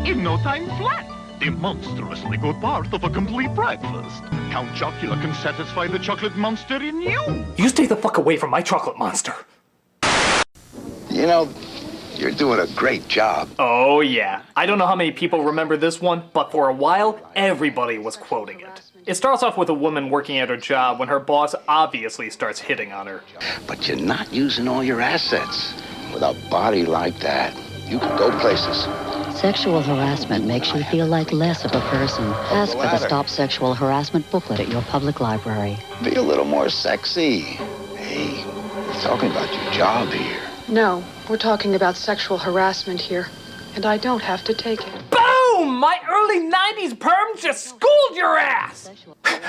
in no time flat. The monstrously good part of a complete breakfast. Count Chocula can satisfy the chocolate monster in you. You stay the fuck away from my chocolate monster. You know, you're doing a great job. Oh yeah. I don't know how many people remember this one, but for a while, everybody was quoting it. It starts off with a woman working at her job when her boss obviously starts hitting on her. But you're not using all your assets. With a body like that, you can go places. Sexual harassment makes you feel like less of a person. Ask for the Stop Sexual Harassment booklet at your public library. Be a little more sexy. Hey, we're talking about your job here. No, we're talking about sexual harassment here, and I don't have to take it. Boom! my early 90s perm just schooled your ass!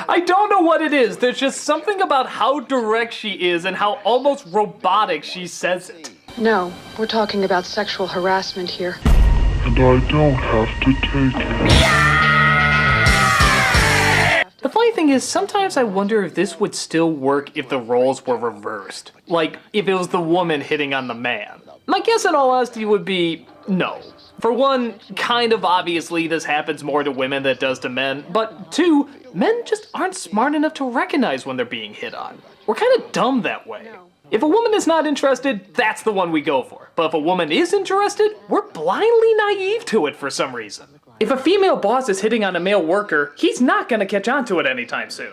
I don't know what it is. There's just something about how direct she is and how almost robotic she says it. No, we're talking about sexual harassment here. And I don't have to take it. The funny thing is, sometimes I wonder if this would still work if the roles were reversed. Like, if it was the woman hitting on the man. My guess in all honesty would be no. For one, kind of obviously this happens more to women than it does to men, but two, men just aren't smart enough to recognize when they're being hit on. We're kind of dumb that way. If a woman is not interested, that's the one we go for. But if a woman is interested, we're blindly naive to it for some reason. If a female boss is hitting on a male worker, he's not gonna catch on to it anytime soon.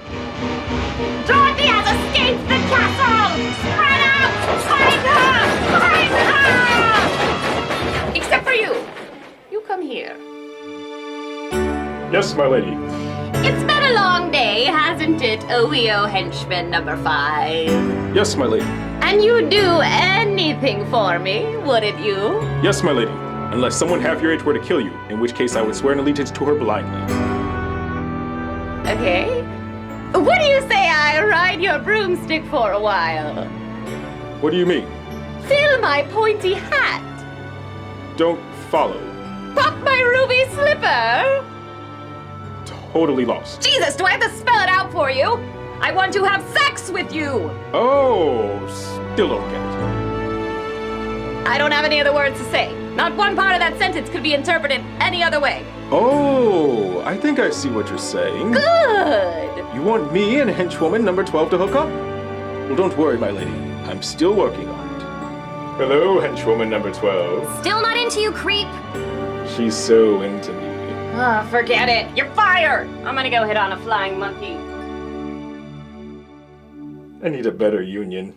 Dorothy has escaped the castle! Spread out! Find her! Find her! Except for you. You come here. Yes, my lady. It's been a long day, hasn't it, OEO henchman number 5? Yes, my lady. And you'd do anything for me, wouldn't you? Yes, my lady. Unless someone half your age were to kill you, in which case I would swear an allegiance to her blindly. Okay. What do you say I ride your broomstick for a while? What do you mean? Fill my pointy hat. Don't follow. Pop my ruby slipper. Totally lost. Jesus, do I have to spell it out for you? I want to have sex with you. Oh, still don't get it. I don't have any other words to say. Not one part of that sentence could be interpreted any other way. Oh, I think I see what you're saying. Good. You want me and henchwoman number 12 to hook up? Well, don't worry, my lady. I'm still working on it. Hello, henchwoman number 12. Still not into you, creep. She's so into me. Ah, forget it. You're fired. I'm gonna go hit on a flying monkey. I need a better union.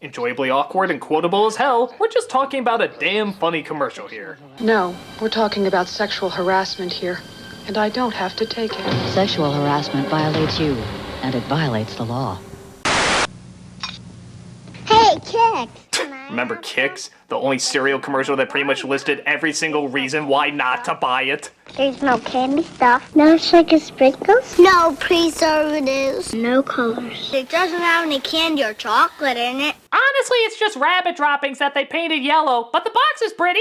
Enjoyably awkward and quotable as hell, we're just talking about a damn funny commercial here. No, we're talking about sexual harassment here. And I don't have to take it. Sexual harassment violates you, and it violates the law. Hey, Kicks! Remember Kicks? The only cereal commercial that pretty much listed every single reason why not to buy it? There's no candy stuff. No sugar sprinkles. No preservatives. No colors. It doesn't have any candy or chocolate in it. Honestly, it's just rabbit droppings that they painted yellow, but the box is pretty.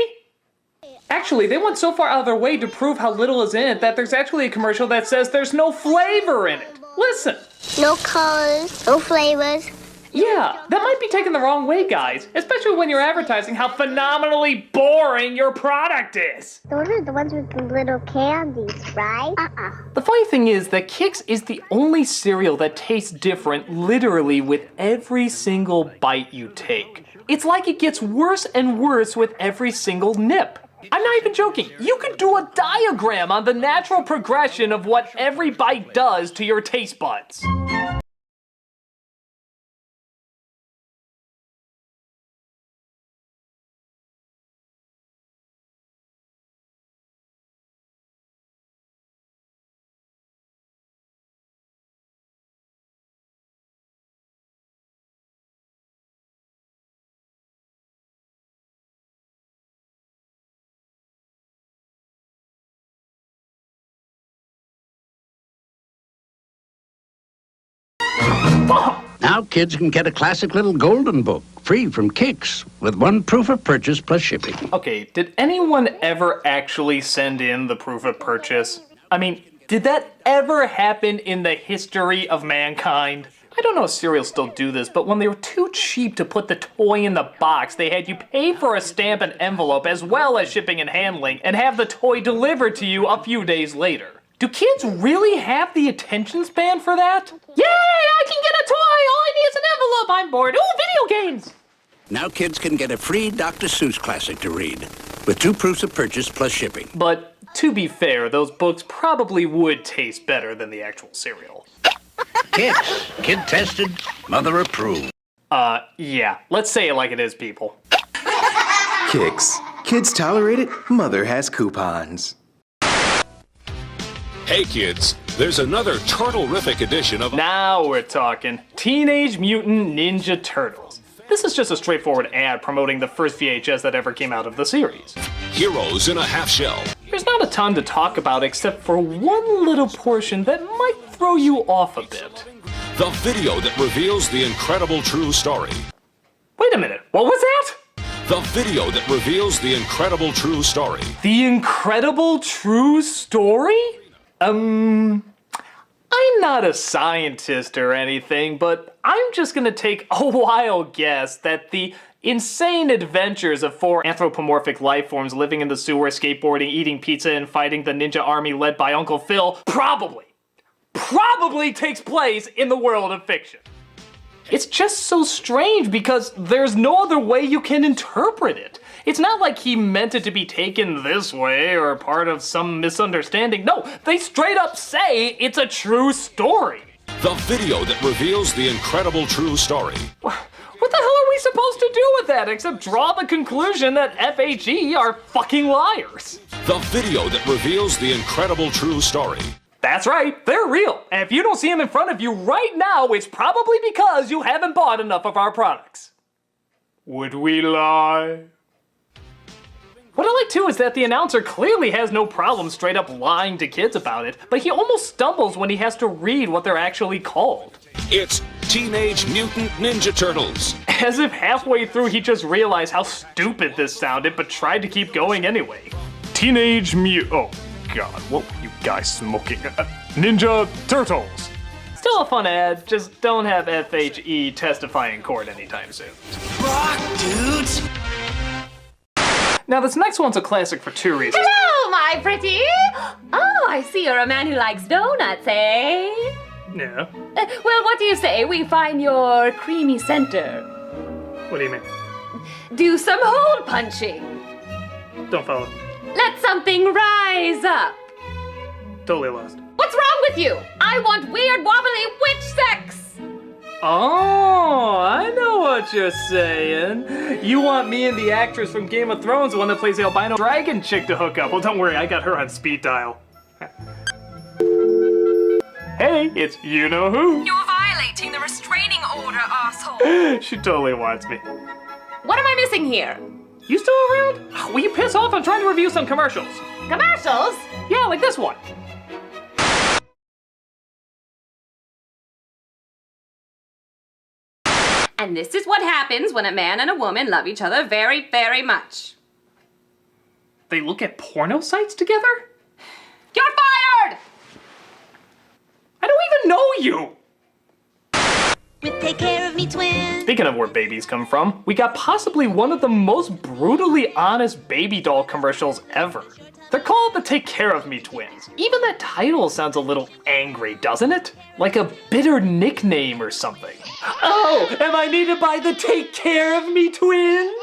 Actually, they went so far out of their way to prove how little is in it that there's actually a commercial that says there's no flavor in it. Listen. No colors. No flavors. Yeah, that might be taken the wrong way, guys, especially when you're advertising how phenomenally boring your product is. Those are the ones with the little candies, right? The funny thing is that Kix is the only cereal that tastes different literally with every single bite you take. It's like it gets worse and worse with every single nip. I'm not even joking. You could do a diagram on the natural progression of what every bite does to your taste buds. Now kids can get a classic little golden book, free from Kicks, with 1 proof of purchase plus shipping. Okay, did anyone ever actually send in the proof of purchase? I mean, did that ever happen in the history of mankind? I don't know if cereals still do this, but when they were too cheap to put the toy in the box, they had you pay for a stamp and envelope as well as shipping and handling, and have the toy delivered to you a few days later. Do kids really have the attention span for that? Yay, I can get a toy! All I need is an envelope! I'm bored. Ooh, video games! Now kids can get a free Dr. Seuss classic to read, with 2 proofs of purchase plus shipping. But to be fair, those books probably would taste better than the actual cereal. Kicks, kid tested, mother approved. Yeah, let's say it like it is, people. Kicks. Kids tolerate it, mother has coupons. Hey kids, there's another turtle-rific edition of... Now we're talking Teenage Mutant Ninja Turtles. This is just a straightforward ad promoting the first VHS that ever came out of the series. Heroes in a Half Shell. There's not a ton to talk about except for one little portion that might throw you off a bit. The video that reveals the incredible true story. Wait a minute, what was that? The video that reveals the incredible true story. The incredible true story? I'm not a scientist or anything, but I'm just gonna take a wild guess that the insane adventures of 4 anthropomorphic life forms living in the sewer, skateboarding, eating pizza, and fighting the ninja army led by Uncle Phil probably takes place in the world of fiction. It's just so strange because there's no other way you can interpret it. It's not like he meant it to be taken this way or part of some misunderstanding. No, they straight up say it's a true story. The video that reveals the incredible true story. What the hell are we supposed to do with that except draw the conclusion that FHE are fucking liars? The video that reveals the incredible true story. That's right, they're real. And if you don't see them in front of you right now, it's probably because you haven't bought enough of our products. Would we lie? What I like too is that the announcer clearly has no problem straight up lying to kids about it, but he almost stumbles when he has to read what they're actually called. It's Teenage Mutant Ninja Turtles. As if halfway through he just realized how stupid this sounded, but tried to keep going anyway. Teenage Mutant... Oh god, what were you guys smoking? Ninja Turtles. Still a fun ad, just don't have FHE testify in court anytime soon. Rock, dudes! Now this next one's a classic for 2 reasons. Hello, my pretty! Oh, I see you're a man who likes donuts, eh? Yeah. Well, what do you say we find your creamy center? What do you mean? Do some hole punching. Don't follow. Let something rise up. Totally lost. What's wrong with you? I want weird, wobbly witch sex! Oh, I know what you're saying. You want me and the actress from Game of Thrones, the one that plays the albino dragon chick, to hook up. Well, don't worry, I got her on speed dial. Hey, it's you-know-who. You're violating the restraining order, asshole. She totally wants me. What am I missing here? You still around? Will you piss off? I'm trying to review some commercials. Commercials? Yeah, like this one. And this is what happens when a man and a woman love each other very, very much. They look at porno sites together? You're fired! I don't even know you! Take care of me, twin. Speaking of where babies come from, we got possibly one of the most brutally honest baby doll commercials ever. They're called the Take Care of Me Twins. Even that title sounds a little angry, doesn't it? Like a bitter nickname or something. Oh, am I needed by the Take Care of Me Twins?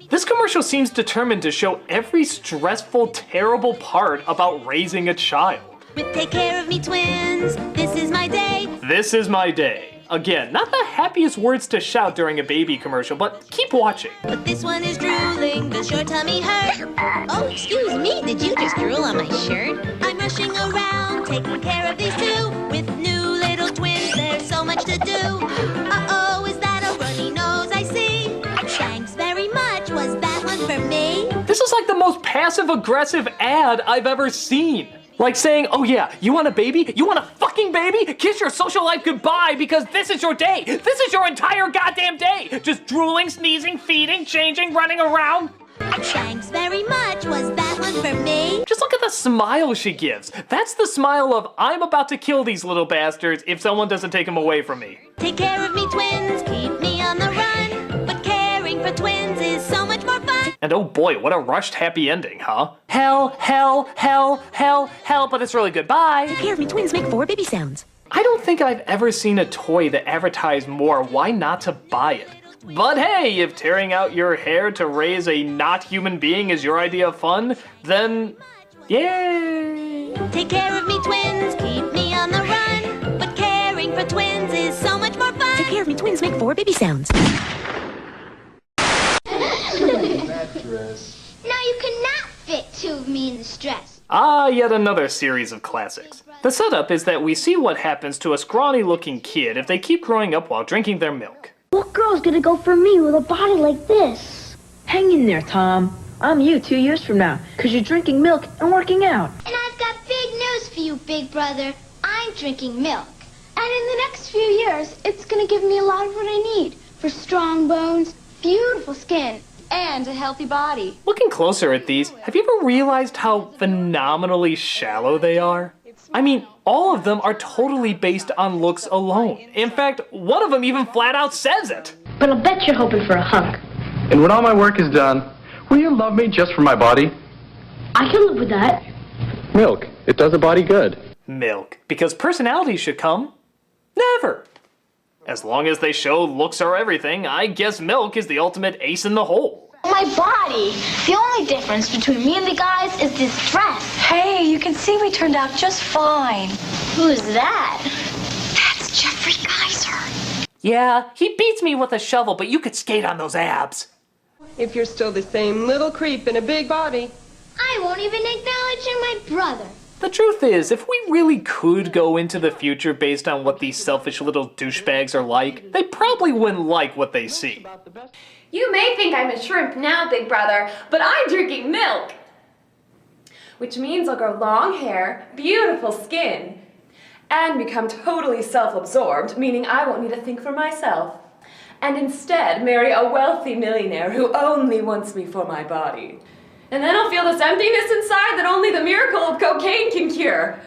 This commercial seems determined to show every stressful, terrible part about raising a child. Take care of me, twins. This is my day. This is my day. Again, not the happiest words to shout during a baby commercial, but keep watching. But this one is drooling. Does your tummy hurt? Oh, excuse me. Did you just drool on my shirt? I'm rushing around, taking care of these two. With new little twins, there's so much to do. Uh-oh, is that a runny nose I see? Thanks very much. Was that one for me? This is like the most passive-aggressive ad I've ever seen. Like saying, oh yeah, you want a baby? You want a fucking baby? Kiss your social life goodbye because this is your day. This is your entire goddamn day. Just drooling, sneezing, feeding, changing, running around. Thanks very much. Was that one for me? Just look at the smile she gives. That's the smile of, I'm about to kill these little bastards if someone doesn't take them away from me. Take care of me, twins. Keep me on the run. But caring for twins is so much more fun. And oh boy, what a rushed happy ending, huh? Hell, hell, hell, hell, hell, but it's really good. Bye. Take care of me, twins make 4 baby sounds. I don't think I've ever seen a toy that advertised more why not to buy it. But hey, if tearing out your hair to raise a not human being is your idea of fun, then yay! Take care of me, twins. Keep me on the run. But caring for twins is so much more fun. Take care of me, twins make 4 baby sounds. Now you cannot fit 2 of me in this dress. Ah, yet another series of classics. The setup is that we see what happens to a scrawny-looking kid if they keep growing up while drinking their milk. What girl's gonna go for me with a body like this? Hang in there, Tom. I'm you 2 years from now, because you're drinking milk and working out. And I've got big news for you, big brother. I'm drinking milk. And in the next few years, it's going to give me a lot of what I need for strong bones, beautiful skin, and a healthy body. Looking closer at these, have you ever realized how phenomenally shallow they are? I mean, all of them are totally based on looks alone. In fact, one of them even flat out says it. But I'll bet you're hoping for a hunk. And when all my work is done, will you love me just for my body? I can live with that. Milk. It does a body good. Milk. Because personality should come. Never. As long as they show looks are everything, I guess milk is the ultimate ace in the hole. My body. The only difference between me and the guys is this dress. Hey, you can see we turned out just fine. Who's that? That's Jeffrey Geyser. Yeah, he beats me with a shovel, but you could skate on those abs. If you're still the same little creep in a big body. I won't even acknowledge you, my brother. The truth is, if we really could go into the future based on what these selfish little douchebags are like, they probably wouldn't like what they see. You may think I'm a shrimp now, big brother, but I'm drinking milk. Which means I'll grow long hair, beautiful skin, and become totally self-absorbed, meaning I won't need to think for myself. And instead marry a wealthy millionaire who only wants me for my body. And then I'll feel this emptiness inside that only the miracle of cocaine can cure.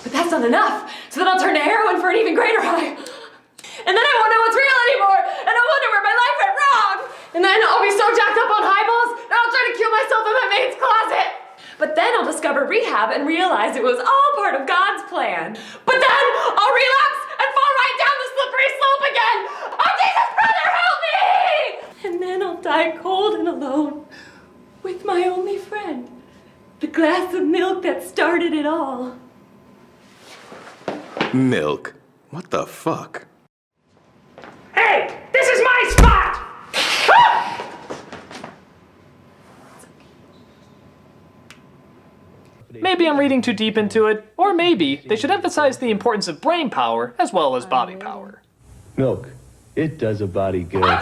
But that's not enough, so then I'll turn to heroin for an even greater high. And then I won't know what's real anymore, and I'll wonder where my life went wrong. And then I'll be so jacked up on highballs that I'll try to kill myself in my maid's closet. But then I'll discover rehab and realize it was all part of God's plan. But then I'll relapse and fall right down the slippery slope again. Oh, Jesus, brother, help me! And then I'll die cold and alone. With my only friend, the glass of milk that started it all. Milk? What the fuck? Hey, this is my spot! Ah! Maybe I'm reading too deep into it, or maybe they should emphasize the importance of brain power as well as body power. Milk. It does a body good.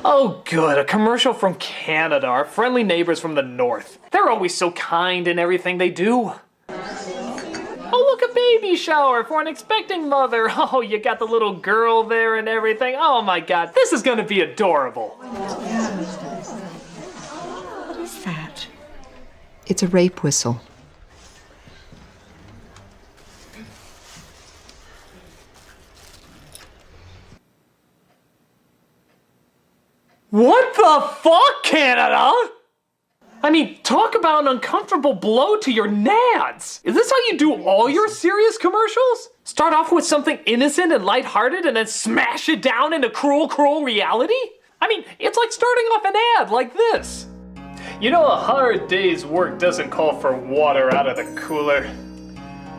Oh good, a commercial from Canada, our friendly neighbors from the north. They're always so kind in everything they do. Oh look, a baby shower for an expecting mother. Oh, you got the little girl there and everything. Oh my god, this is gonna be adorable. What is that? It's a rape whistle. What the fuck, Canada? I mean, talk about an uncomfortable blow to your nads. Is this how you do all your serious commercials? Start off with something innocent and lighthearted and then smash it down into cruel, cruel reality? I mean, it's like starting off an ad like this. You know, a hard day's work doesn't call for water out of the cooler.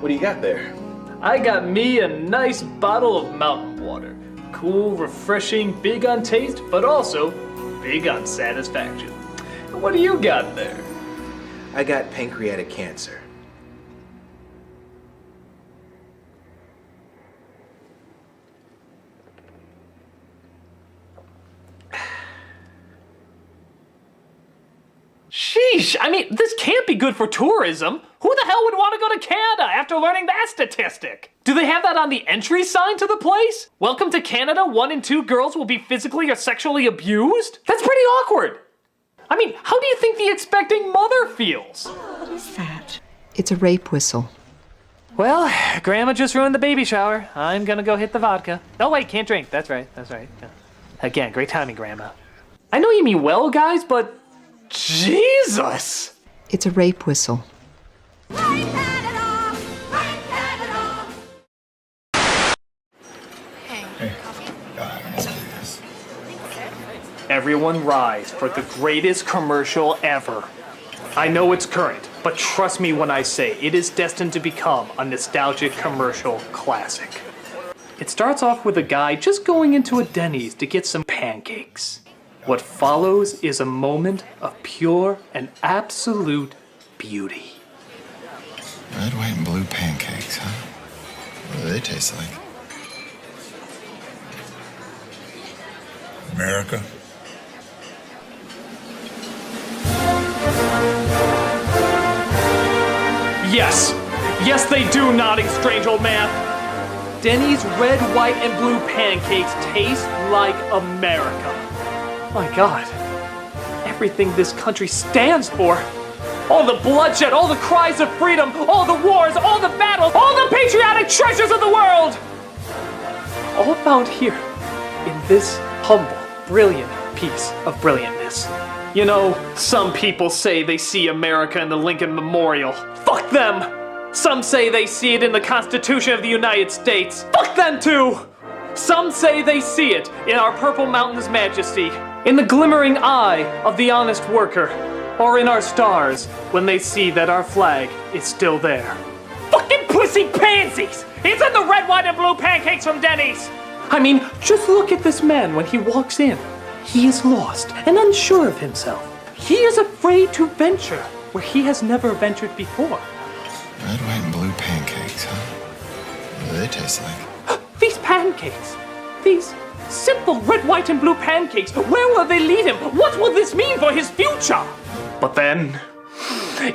What do you got there? I got me a nice bottle of mountain water. Cool, refreshing, big on taste, but also big on satisfaction. What do you got there? I got pancreatic cancer. Sheesh, I mean, this can't be good for tourism. Who the hell would want to go to Canada after learning that statistic? Do they have that on the entry sign to the place? Welcome to Canada, 1 in 2 girls will be physically or sexually abused? That's pretty awkward. I mean, how do you think the expecting mother feels? What is that? It's a rape whistle. Well, Grandma just ruined the baby shower. I'm gonna go hit the vodka. Oh wait, can't drink. That's right. Yeah. Again, great timing, Grandma. I know you mean well, guys, but Jesus! It's a rape whistle. Everyone rise for the greatest commercial ever. I know it's current, but trust me when I say it is destined to become a nostalgic commercial classic. It starts off with a guy just going into a Denny's to get some pancakes. What follows is a moment of pure and absolute beauty. Red, white, and blue pancakes, huh? What do they taste like? America, Yes. Yes, they do, nodding strange old man. Denny's red, white, and blue pancakes taste like America. My God. Everything this country stands for. All the bloodshed, all the cries of freedom, all the wars, all the battles, all the patriotic treasures of the world. All found here in this humble, brilliant piece of brilliantness. You know, some people say they see America in the Lincoln Memorial. Fuck them! Some say they see it in the Constitution of the United States. Fuck them too! Some say they see it in our Purple Mountain's majesty, in the glimmering eye of the honest worker, or in our stars when they see that our flag is still there. Fucking pussy pansies! It's in the red, white, and blue pancakes from Denny's! I mean, just look at this man when he walks in. He is lost and unsure of himself. He is afraid to venture where he has never ventured before. Red, white, and blue pancakes, huh? What do they taste like? These pancakes! These simple red, white, and blue pancakes! Where will they lead him? What will this mean for his future? But then,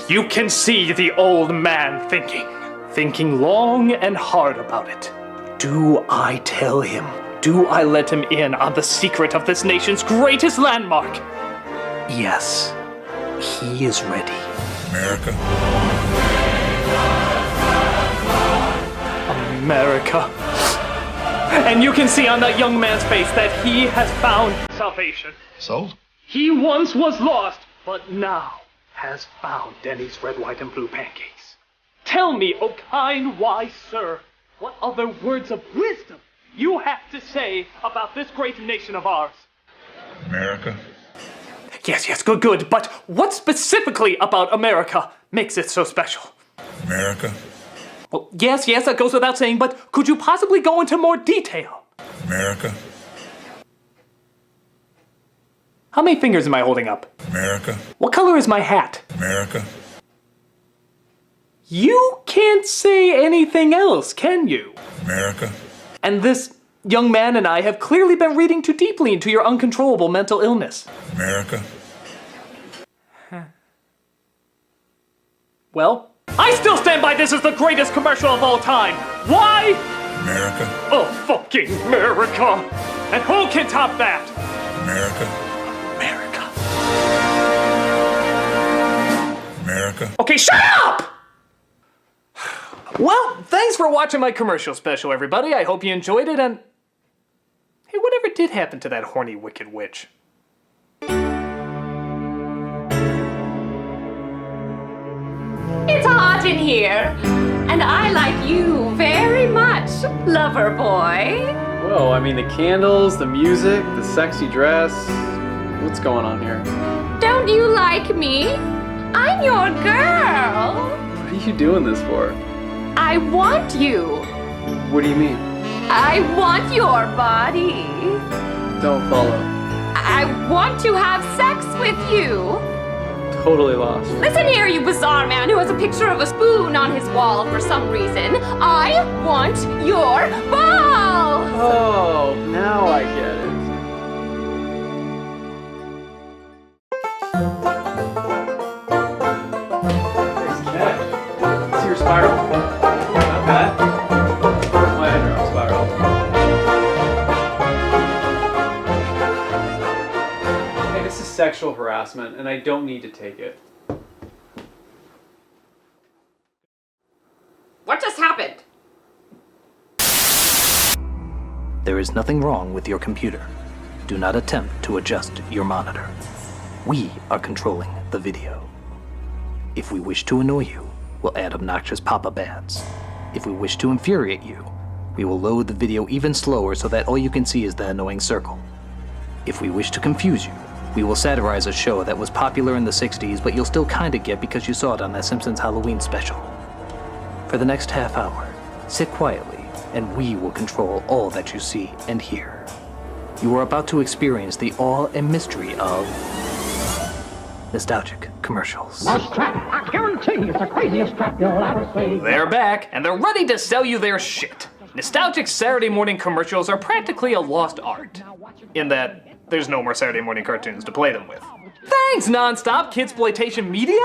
you can see the old man thinking long and hard about it. Do I tell him? Do I let him in on the secret of this nation's greatest landmark? Yes, he is ready. America. America. And you can see on that young man's face that he has found salvation. Sold? He once was lost, but now has found Denny's red, white, and blue pancakes. Tell me, O kind, wise sir, what other words of wisdom you have to say about this great nation of ours. America. Yes, good. But what specifically about America makes it so special? America. Well, yes, that goes without saying, but could you possibly go into more detail? America. How many fingers am I holding up? America. What color is my hat? America. You can't say anything else, can you? America. And this young man and I have clearly been reading too deeply into your uncontrollable mental illness. America. Well, I still stand by this as the greatest commercial of all time. Why? America. Oh, fucking America. And who can top that? America. America. Okay, shut up! Well, thanks for watching my commercial special, everybody. I hope you enjoyed it, and... Hey, whatever did happen to that horny, wicked witch? It's hot in here, and I like you very much, lover boy. Whoa, I mean the candles, the music, the sexy dress. What's going on here? Don't you like me? I'm your girl. What are you doing this for? I want you. What do you mean? I want your body. Don't follow. I want to have sex with you. Totally lost. Listen here, you bizarre man who has a picture of a spoon on his wall for some reason. I want your balls! Oh, now I get it. Nice catch. See your spiral. Not bad. Where's my drop spiral? Hey, this is sexual harassment, and I don't need to take it. What just happened? There is nothing wrong with your computer. Do not attempt to adjust your monitor. We are controlling the video. If we wish to annoy you, we'll add obnoxious pop-up ads. If we wish to infuriate you, we will load the video even slower so that all you can see is the annoying circle. If we wish to confuse you, we will satirize a show that was popular in the 60s, but you'll still kinda get because you saw it on that Simpsons Halloween special. For the next half hour, sit quietly, and we will control all that you see and hear. You are about to experience the awe and mystery of nostalgic commercials. Mousetrap, I guarantee it's the craziest trap you'll ever see. They're back, and they're ready to sell you their shit. Nostalgic Saturday morning commercials are practically a lost art, in that there's no more Saturday morning cartoons to play them with. Thanks, non-stop kidsploitation media!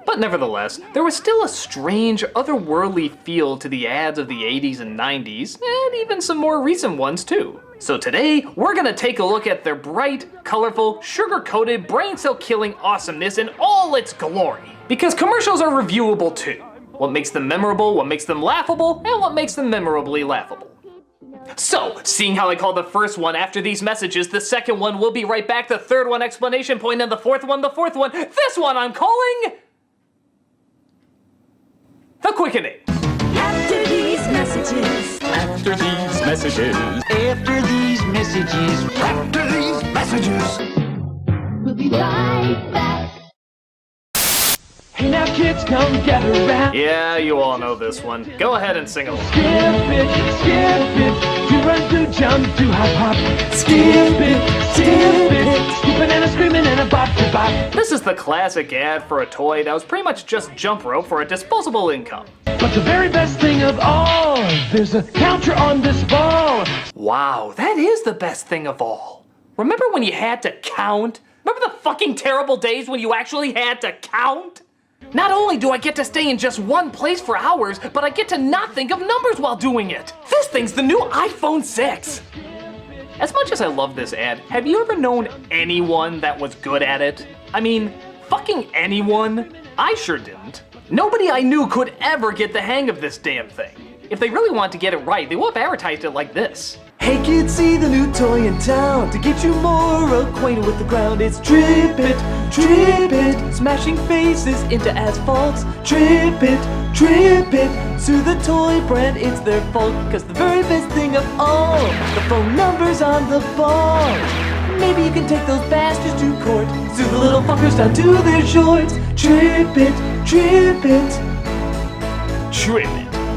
But nevertheless, there was still a strange, otherworldly feel to the ads of the 80s and 90s, and even some more recent ones too. So today, we're gonna take a look at their bright, colorful, sugar-coated, brain cell-killing awesomeness in all its glory. Because commercials are reviewable too. What makes them memorable, what makes them laughable, and what makes them memorably laughable. So, seeing how I called the first one after these messages, the second one will be right back, the third one explanation point, and the fourth one, this one I'm calling... The Quickening. After these messages. After these messages. After these messages. After these messages. We'll be right back. Hey now kids, come gather around. Yeah, you all know this one. Go ahead and sing along. Skip it, do run, do jump, do hop, hop. Skip it, skipping and a screaming and a bop, to bop. This is the classic ad for a toy that was pretty much just jump rope for a disposable income. But the very best thing of all, there's a counter on this ball. Wow, that is the best thing of all. Remember when you had to count? Remember the fucking terrible days when you actually had to count? Not only do I get to stay in just one place for hours, but I get to not think of numbers while doing it. This thing's the new iPhone 6. As much as I love this ad, have you ever known anyone that was good at it? I mean, fucking anyone? I sure didn't. Nobody I knew could ever get the hang of this damn thing. If they really want to get it right, they would have advertised it like this. Hey kids, see the new toy in town. To get you more acquainted with the ground, it's Trip It, smashing faces into asphalts. Trip It, sue the toy brand, it's their fault. Cause the very best thing of all, the phone number's on the ball. Maybe you can take those bastards to court, sue the little fuckers down to their shorts. Trip It.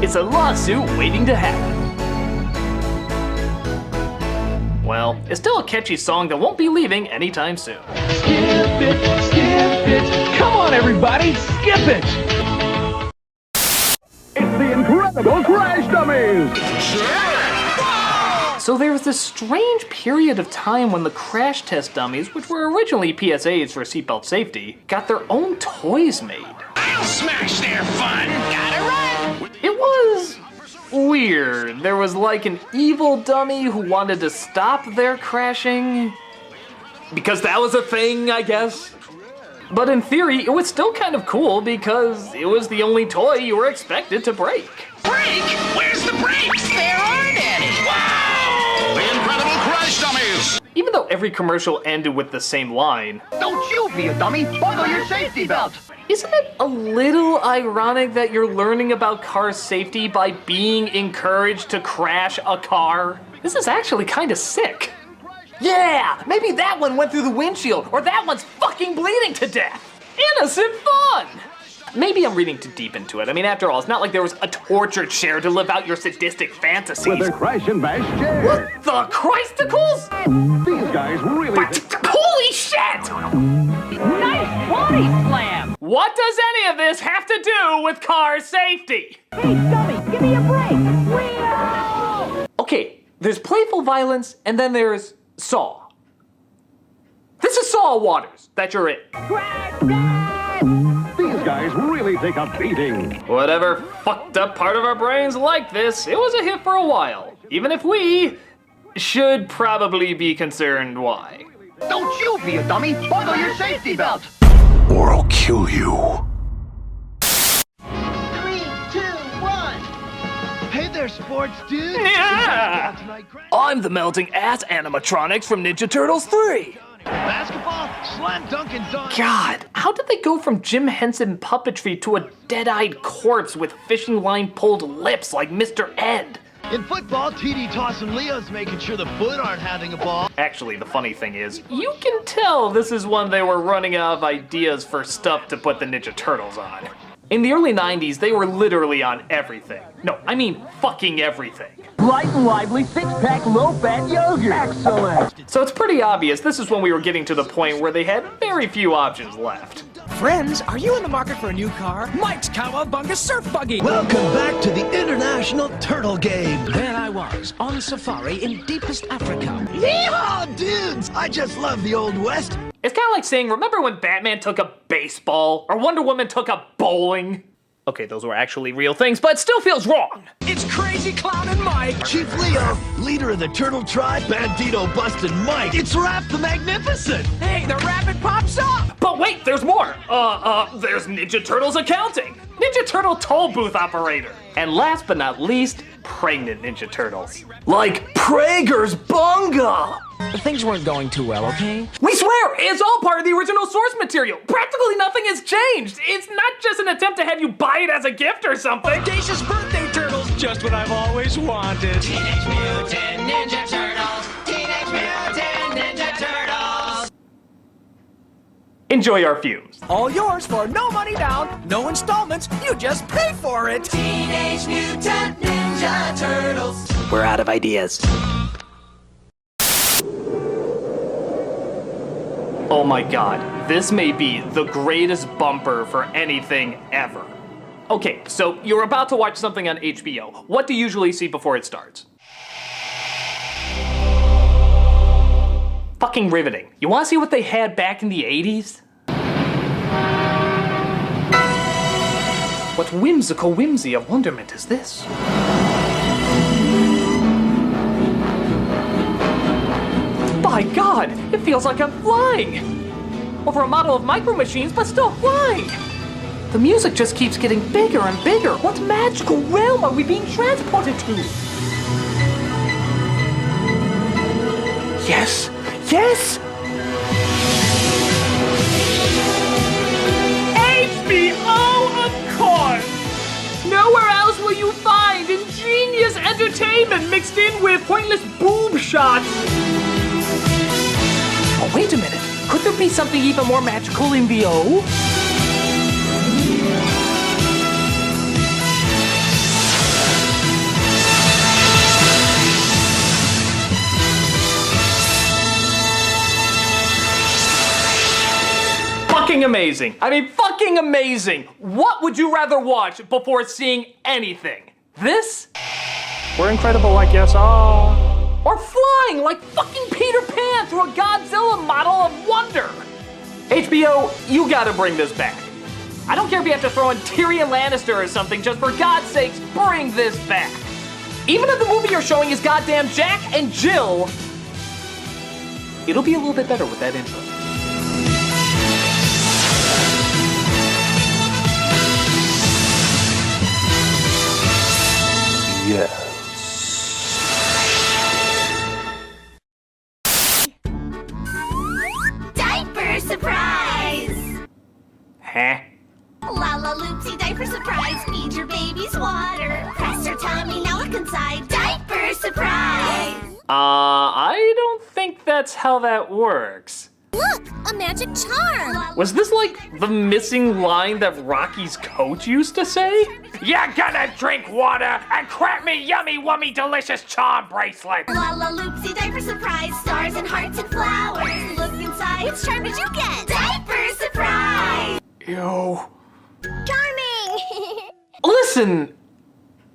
It's a lawsuit waiting to happen. Well, it's still a catchy song that won't be leaving anytime soon. Skip it, come on everybody, skip it! It's the incredible Crash Dummies! So there was this strange period of time when the crash test dummies, which were originally PSAs for seatbelt safety, got their own toys made. I'll smash their fun. Gotta run. It was weird. There was like an evil dummy who wanted to stop their crashing. Because that was a thing, I guess. But in theory, it was still kind of cool because it was the only toy you were expected to break. Break? Where's the brakes? There aren't any. Wow! The incredible Crash Dummies! Even though every commercial ended with the same line, Don't you be a dummy, buckle your safety belt! isn't it a little ironic that you're learning about car safety by being encouraged to crash a car? This is actually kind of sick. Yeah, maybe that one went through the windshield, or that one's fucking bleeding to death. Innocent fun! Maybe I'm reading too deep into it. I mean, after all, it's not like there was a torture chair to live out your sadistic fantasies. With a crash and bash chair! What the Christacles? These guys really... Holy shit! Nice body slam. What does any of this have to do with car safety? Hey, dummy, give me a break. Wheel! Okay, there's playful violence, and then there's Saw. This is Saw Waters that you're in. These guys really take a beating. Whatever fucked up part of our brains like this, it was a hit for a while. Even if we should probably be concerned why. Don't you be a dummy, buckle your safety belt! Or I'll kill you. 3, 2, 1. Hey there, sports dude! Yeah! I'm the melting ass animatronics from Ninja Turtles 3! Basketball, slam dunk and dunk. God, how did they go from Jim Henson puppetry to a dead-eyed corpse with fishing line pulled lips like Mr. Ed? In football, TD Toss and Leo's making sure the foot aren't having a ball. Actually, the funny thing is, you can tell this is when they were running out of ideas for stuff to put the Ninja Turtles on. In the early 90s, they were literally on everything. No, I mean fucking everything. Light and lively, six-pack, low-fat yogurt. Excellent. So it's pretty obvious this is when we were getting to the point where they had very few options left. Friends, are you in the market for a new car? Mike's Cowabunga Surf Buggy! Welcome back to the International Turtle Game. There I was, on safari in deepest Africa. Yeehaw, dudes! I just love the Old West. It's kind of like saying, remember when Batman took up baseball? Or Wonder Woman took up bowling? Okay, those were actually real things, but it still feels wrong. It's Crazy Clown and Mike. Chief Leo, leader of the Turtle Tribe, Bandito busted Mike. It's Raph the Magnificent. Hey, the rabbit pops up. But wait, there's more. There's Ninja Turtles accounting. Ninja Turtle toll booth operator. And last but not least, pregnant Ninja Turtles. Like Prager's Bunga. Things weren't going too well, okay? We swear, it's all part of the original source material. Practically nothing has changed. It's not just an attempt to have you buy it as a gift or something. Audacious birthday turtles, just what I've always wanted. Teenage Mutant Ninja Turtles. Teenage Mutant Ninja Turtles. Enjoy our fumes. All yours for no money down, no installments, you just pay for it. Teenage Mutant Ninja Turtles. We're out of ideas. Oh my god, this may be the greatest bumper for anything ever. Okay, so you're about to watch something on HBO. What do you usually see before it starts? Fucking riveting. You wanna see what they had back in the 80s? What whimsical whimsy of wonderment is this? My god, it feels like I'm flying! Over a model of Micro Machines, but still flying! The music just keeps getting bigger and bigger. What magical realm are we being transported to? Yes! Yes! HBO, of course! Nowhere else will you find ingenious entertainment mixed in with pointless boob shots. Oh, wait a minute. Could there be something even more magical in VO? Fucking amazing. I mean, fucking amazing. What would you rather watch before seeing anything? This? We're incredible, I guess. Or flying like fucking Peter Pan through a Godzilla model of wonder. HBO, you gotta bring this back. I don't care if you have to throw in Tyrion Lannister or something, just for God's sakes, bring this back. Even if the movie you're showing is goddamn Jack and Jill, it'll be a little bit better with that intro. Yeah. Diaper surprise! Huh? La la loopsy diaper surprise. Feed your babies water. Press her tummy, now look inside. Diaper surprise! I don't think that's how that works. Look, a magic charm! Was this like the missing line that Rocky's coach used to say? You're gonna drink water and crap me yummy wummy delicious charm bracelet! La la loopsy diaper surprise. Stars and hearts and flowers. Look inside. Which charm did you get? Diaper surprise! Ew. Charming! Listen,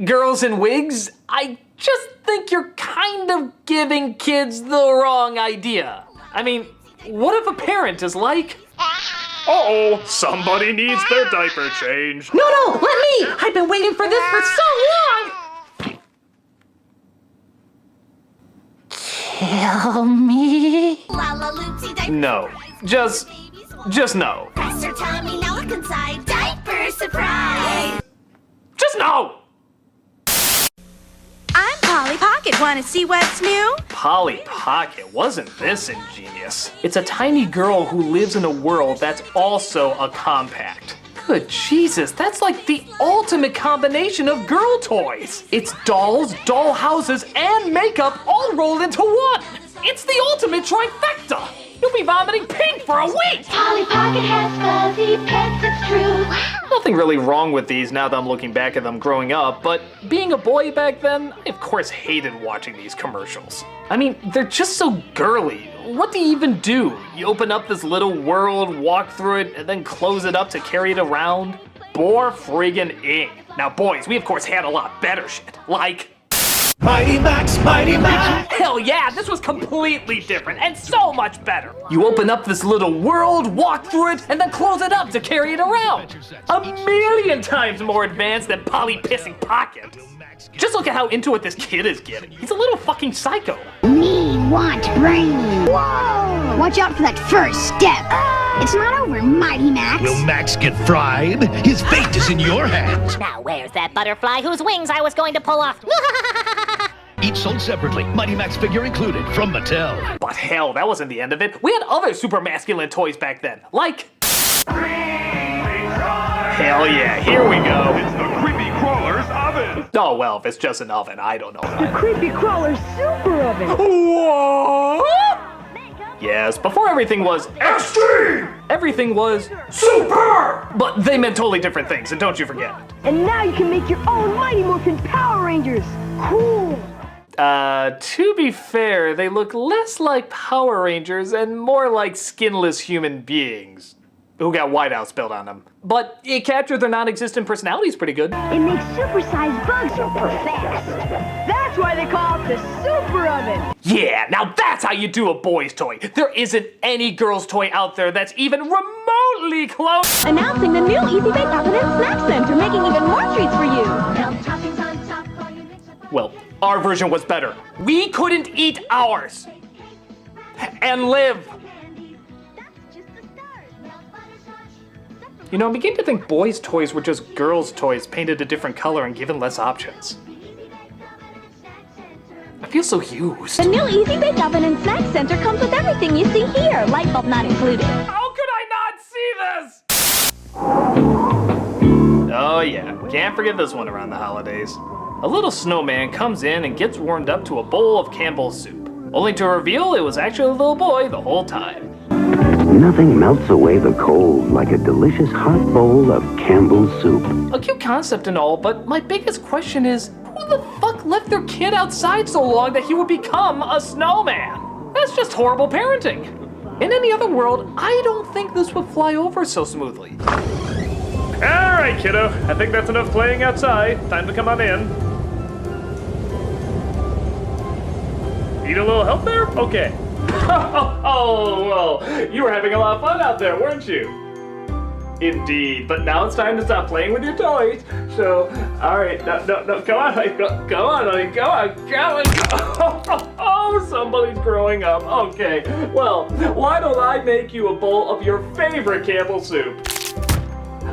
girls in wigs, I just think you're kind of giving kids the wrong idea. I mean, what if a parent is like, uh-oh, somebody needs their diaper changed. No, let me! I've been waiting for this for so long! Kill me? La la loopsy diaper. No, just no. Press her tummy, now look inside. Diaper surprise! Just no! I'm Polly Pocket. Want to see what's new? Polly Pocket, wasn't this ingenious? It's a tiny girl who lives in a world that's also a compact. Good Jesus, that's like the ultimate combination of girl toys. It's dolls, doll houses, and makeup all rolled into one. It's the ultimate trifecta. You'll be vomiting pink for a week. Polly Pocket has fuzzy pets, it's true. Nothing really wrong with these now that I'm looking back at them growing up, but being a boy back then, I of course hated watching these commercials. I mean, they're just so girly. What do you even do? You open up this little world, walk through it, and then close it up to carry it around? Bore friggin' ing. Now boys, we of course had a lot better shit, like Mighty Max, Mighty Max. Hell yeah, this was completely different and so much better. You open up this little world, walk through it, and then close it up to carry it around. 1,000,000 times more advanced than Polly Pissing Pocket. Just look at how into it this kid is getting. He's a little fucking psycho. Me want brain. Whoa! Watch out for that first step. It's not over, Mighty Max. Will Max get fried? His fate is in your hands. Now where's that butterfly whose wings I was going to pull off? Each sold separately, Mighty Max figure included, from Mattel. But hell, that wasn't the end of it. We had other super masculine toys back then, like... Hell yeah, here we go. It's the Creepy Crawler's oven. Oh well, if it's just an oven, I don't know. The Creepy Crawler's super oven. What? Yes, before everything was extreme, everything was super. But they meant totally different things, and don't you forget it. And now you can make your own Mighty Morphin Power Rangers. Cool. To be fair, they look less like Power Rangers and more like skinless human beings who got whiteouts built on them. But it captured their non-existent personalities pretty good. It makes supersized bugs super fast. That's why they call it the Super Oven. Yeah, now that's how you do a boy's toy. There isn't any girl's toy out there that's even remotely close. Announcing the new Easy Bake Oven and Snack Center, making even more treats for you. Well, our version was better. We couldn't eat ours and live. You know, I'm beginning to think boys' toys were just girls' toys painted a different color and given less options. I feel so used. The new Easy Bake Oven and Snack Center comes with everything you see here, light bulb not included. How could I not see this? Oh yeah, can't forget this one around the holidays. A little snowman comes in and gets warmed up to a bowl of Campbell's soup, only to reveal it was actually a little boy the whole time. Nothing melts away the cold like a delicious hot bowl of Campbell's soup. A cute concept and all, but my biggest question is, who the fuck left their kid outside so long that he would become a snowman? That's just horrible parenting. In any other world, I don't think this would fly over so smoothly. Alright, kiddo. I think that's enough playing outside. Time to come on in. Need a little help there? Okay. Oh, well, you were having a lot of fun out there, weren't you? Indeed, but now it's time to stop playing with your toys. So, alright, no, come on, honey, come on, honey, come on. Oh, somebody's growing up. Okay, well, why don't I make you a bowl of your favorite Campbell soup?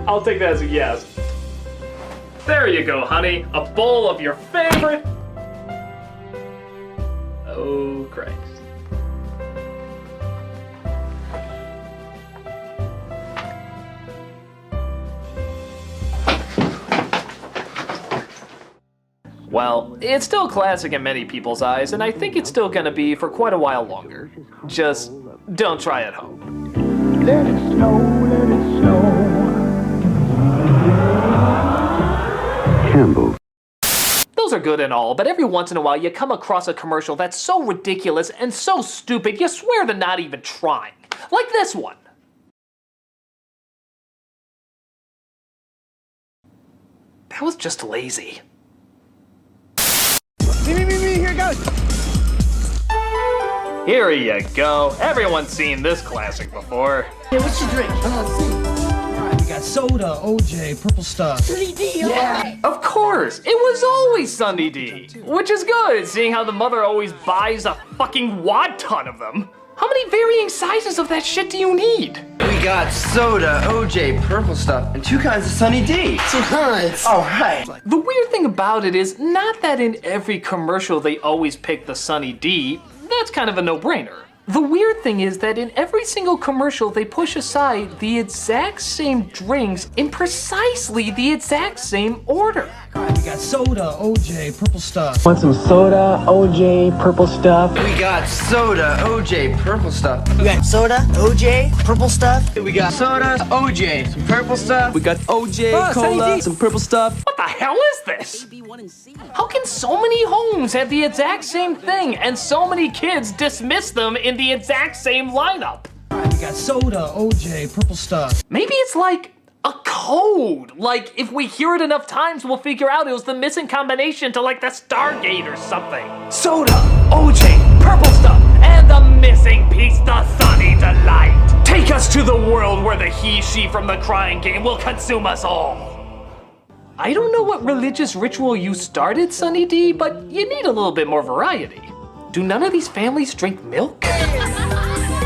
I'll take that as a yes. There you go, honey, a bowl of your favorite... Oh, Christ. Well, it's still classic in many people's eyes, and I think it's still gonna be for quite a while longer. Just don't try at home. Let it snow, let it snow. Campbell. Those are good and all, but every once in a while you come across a commercial that's so ridiculous and so stupid you swear they're not even trying. Like this one. That was just lazy. Me, here it goes. Here you go. Everyone's seen this classic before. Hey, what's your drink? Let's see. Alright, we got soda, OJ, purple stuff. Sunny D, yeah. Of course, it was always Sunny D. Which is good, seeing how the mother always buys a fucking wad ton of them. How many varying sizes of that shit do you need? We got soda, OJ, purple stuff, and 2 kinds of Sunny D. 2 kinds? Alright. The weird thing about it is not that in every commercial they always pick the Sunny D. That's kind of a no-brainer. The weird thing is that in every single commercial they push aside the exact same drinks in precisely the exact same order. Alright, we got soda, OJ, purple stuff. Want some soda, OJ, purple stuff? We got soda, OJ, purple stuff. We got soda, OJ, purple stuff. We got soda, OJ, some purple stuff. We got OJ, cola, some purple stuff. What the hell is this? How can so many homes have the exact same thing and so many kids dismiss them in the exact same lineup? Alright, we got soda, OJ, purple stuff. Maybe it's like A code! Like, if we hear it enough times, we'll figure out it was the missing combination to, like, the Stargate or something. Soda, OJ, purple stuff, and the missing piece, the Sunny Delight. Take us to the world where the he-she from the crying game will consume us all. I don't know what religious ritual you started, Sunny D, but you need a little bit more variety. Do none of these families drink milk?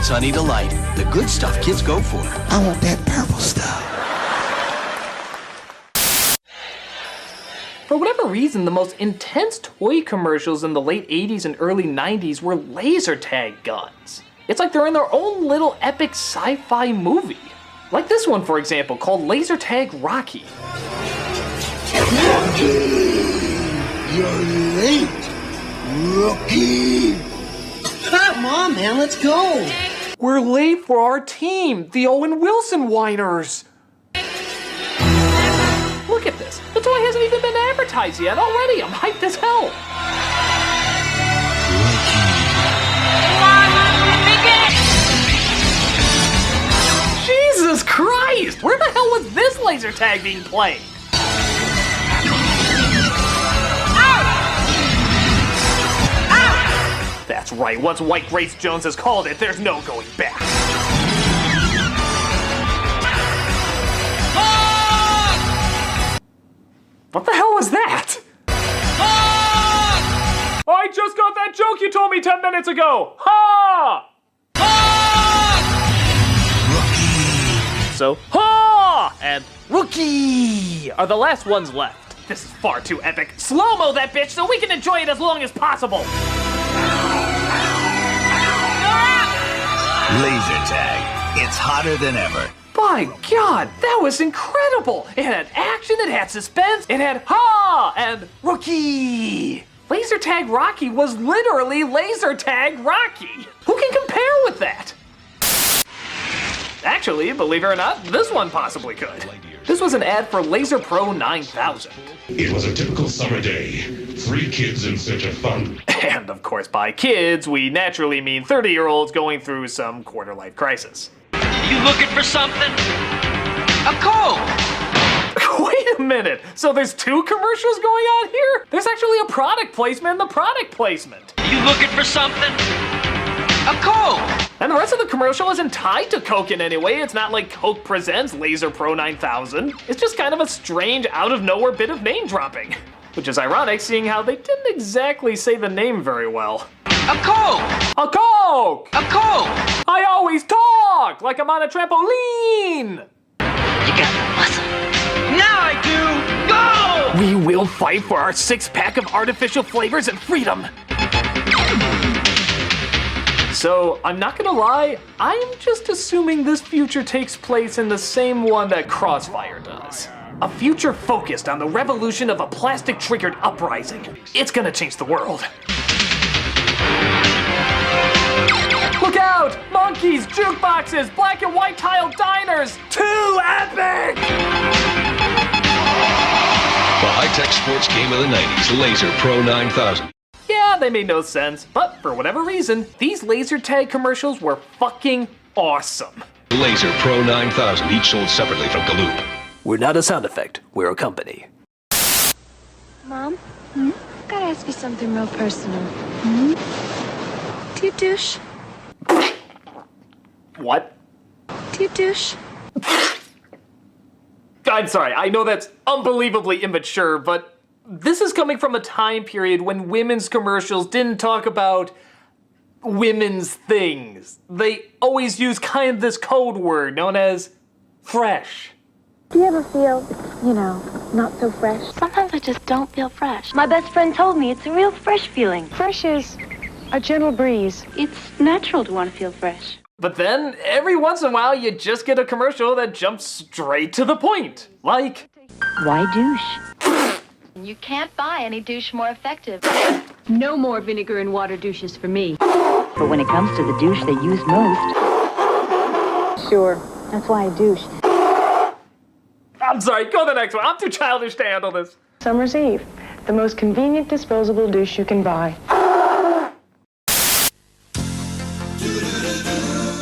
Sunny Delight, the good stuff kids go for. I want that purple stuff. For whatever reason, the most intense toy commercials in the late 80s and early 90s were laser tag guns. It's like they're in their own little epic sci-fi movie. Like this one, for example, called Laser Tag Rocky. You're late, rookie. Come on, man, let's go. We're late for our team, the Owen Wilson Whiners. Look at this. The toy hasn't even been advertised yet. Already, I'm hyped as hell. Jesus Christ! Where the hell was this laser tag being played? That's right, once White Grace Jones has called it, there's no going back. What the hell was that? I just got that joke you told me 10 minutes ago! Ha! Rookie! So, ha! And rookie are the last ones left. This is far too epic. Slow-mo that bitch so we can enjoy it as long as possible! Laser tag. It's hotter than ever. My God, that was incredible! It had action, it had suspense, it had ha! And rookie! Laser Tag Rocky was literally Laser Tag Rocky! Who can compare with that? Actually, believe it or not, this one possibly could. This was an ad for Laser Pro 9000. It was a typical summer day. 3 kids in search of fun. And of course, by kids, we naturally mean 30-year-olds going through some quarter-life crisis. You looking for something? A cold! Wait a minute, so there's 2 commercials going on here? There's actually a product placement in the product placement. You looking for something? A cold! And the rest of the commercial isn't tied to Coke in any way. It's not like Coke presents Laser Pro 9000. It's just kind of a strange, out-of-nowhere bit of name dropping. Which is ironic, seeing how they didn't exactly say the name very well. A Coke! A Coke! A Coke! I always talk like I'm on a trampoline! You got muscle. Now I do! Go! We will fight for our 6-pack of artificial flavors and freedom! So, I'm not gonna lie, I'm just assuming this future takes place in the same one that Crossfire does. A future focused on the revolution of a plastic-triggered uprising. It's gonna change the world. Look out! Monkeys, jukeboxes, black and white tile diners! Too epic! The high-tech sports game of the 90s, Laser Pro 9000. Yeah, they made no sense, but for whatever reason, these laser tag commercials were fucking awesome. Laser Pro 9000, each sold separately from Galoob. We're not a sound effect, we're a company. Mom? Gotta ask you something real personal. Do you douche? What? Do you douche? I'm sorry, I know that's unbelievably immature, but this is coming from a time period when women's commercials didn't talk about women's things. They always use kind of this code word known as fresh. Do you ever feel, not so fresh? Sometimes I just don't feel fresh. My best friend told me it's a real fresh feeling. Fresh is a gentle breeze. It's natural to want to feel fresh. But then, every once in a while, you just get a commercial that jumps straight to the point. Like, why douche? You can't buy any douche more effective. No more vinegar and water douches for me. But when it comes to the douche they use most... Sure, that's why I douche. I'm sorry, go to the next one. I'm too childish to handle this. Summer's Eve, the most convenient disposable douche you can buy.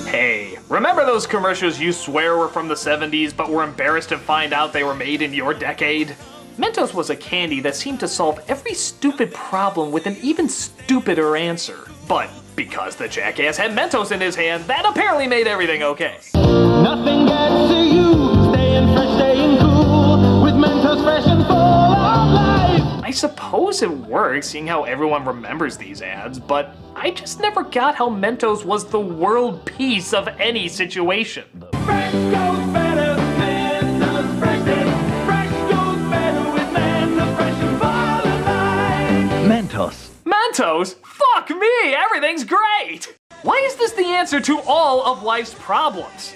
Hey, Remember those commercials you swear were from the 70s but were embarrassed to find out they were made in your decade? Mentos was a candy that seemed to solve every stupid problem with an even stupider answer. But because the jackass had Mentos in his hand, that apparently made everything okay. Nothing gets to you, staying fresh, staying cool, with Mentos fresh and full of life. I suppose it works, seeing how everyone remembers these ads, but I just never got how Mentos was the world peace of any situation. Fresh goes better, Mentos fresh is. Fresh goes better with Mentos fresh and full of life. Mentos. Mentos? Fuck me, everything's great! Why is this the answer to all of life's problems?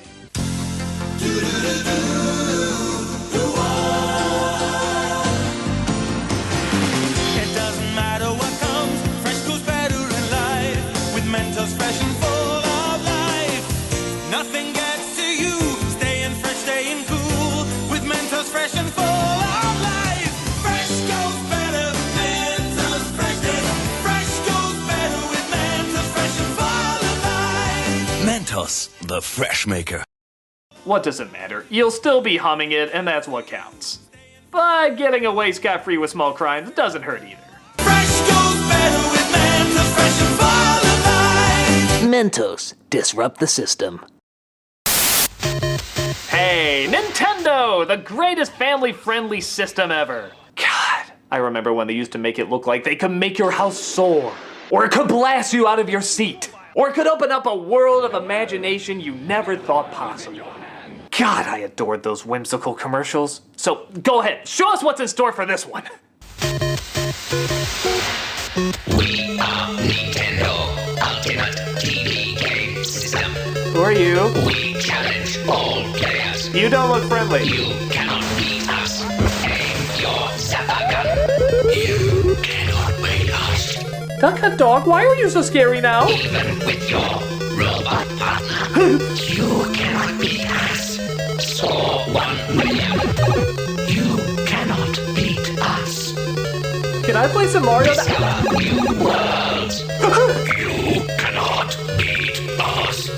It doesn't matter what comes, fresh goes better in life, with Mentos fresh and full of life. Nothing gets to you, staying fresh, staying cool, with Mentos fresh and full of life. Fresh goes better, Mentos fresh is. Fresh goes better with Mentos fresh and full of life. Mentos, the fresh maker. What does it matter? You'll still be humming it, and that's what counts. But getting away scot-free with small crimes doesn't hurt either. Fresh goes better with Mentos fresh and full of life. Mentos, disrupt the system. Hey, Nintendo! The greatest family-friendly system ever. God, I remember when they used to make it look like they could make your house soar. Or it could blast you out of your seat. Or it could open up a world of imagination you never thought possible. God, I adored those whimsical commercials. So, go ahead, show us what's in store for this one. We are Nintendo Ultimate TV Game System. Who are you? We challenge all players. You don't look friendly. You cannot beat us. Aim your zapper gun. You cannot beat us. Duck Dog, why are you so scary now? Even with your robot partner, you cannot beat us. Score 1 million. You cannot beat us. Can I play some Mario? Discover new worlds. You cannot beat us.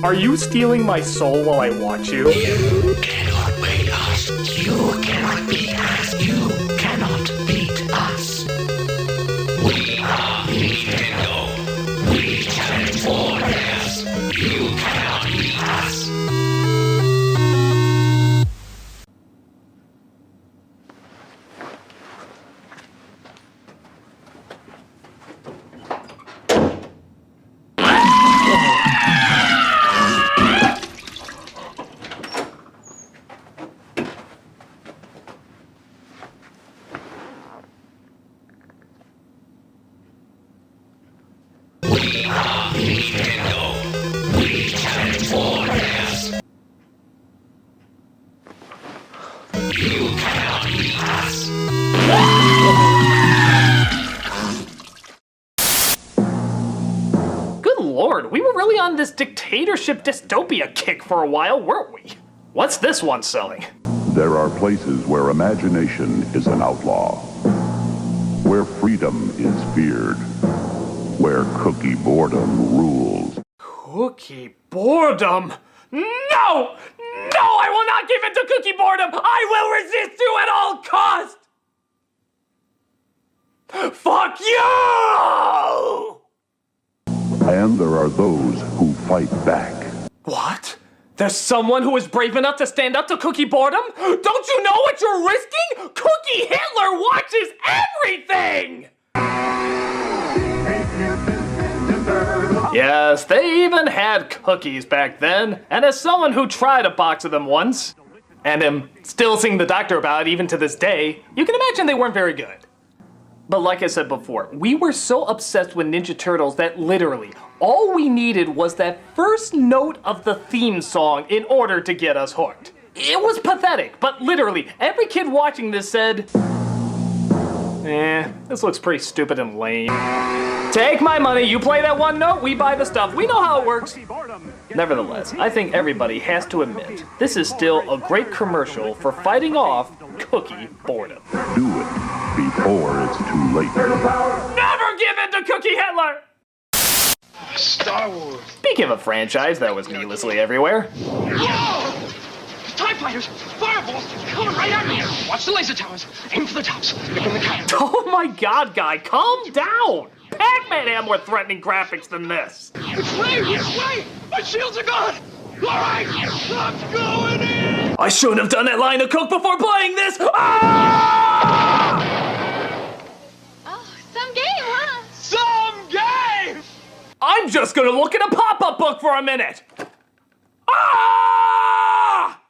Are you stealing my soul while I watch you? You cannot beat us. You cannot beat us. You cannot beat us. We are Nintendo. We challenge all players. You cannot beat us. We are Nintendo. We challenge all players. You cannot beat us. Good lord, we were really on this dictatorship dystopia kick for a while, weren't we? What's this one selling? There are places where imagination is an outlaw, where freedom is feared, where cookie boredom rules. Cookie boredom? No! No, I will not give in to cookie boredom! I will resist you at all costs! Fuck you! And there are those who fight back. What? There's someone who is brave enough to stand up to cookie boredom? Don't you know what you're risking? Cookie Hitler watches everything! Yes, they even had cookies back then, and as someone who tried a box of them once, and am still seeing the doctor about it even to this day, you can imagine they weren't very good. But like I said before, we were so obsessed with Ninja Turtles that literally, all we needed was that first note of the theme song in order to get us hooked. It was pathetic, but literally, every kid watching this said, this looks pretty stupid and lame. Take my money, you play that one note, we buy the stuff, we know how it works. Nevertheless, I think everybody has to admit, this is still a great commercial for fighting off cookie boredom. Do it before it's too late. Never give in to Cookie Hitler! Star Wars. Speaking of a franchise that was needlessly everywhere. Whoa! TIE fighters! Fireballs! Coming right at me! Watch the laser towers! Aim for the tops! Pick on the cannon! Oh my god, guy, calm down! Pac-Man had more threatening graphics than this. It's Ray! It's Ray! My shields are gone! Alright! I'm going in! I shouldn't have done that line of coke before playing this! Ah! Oh, some game, huh? Some game! I'm just gonna look at a pop-up book for a minute! Ah!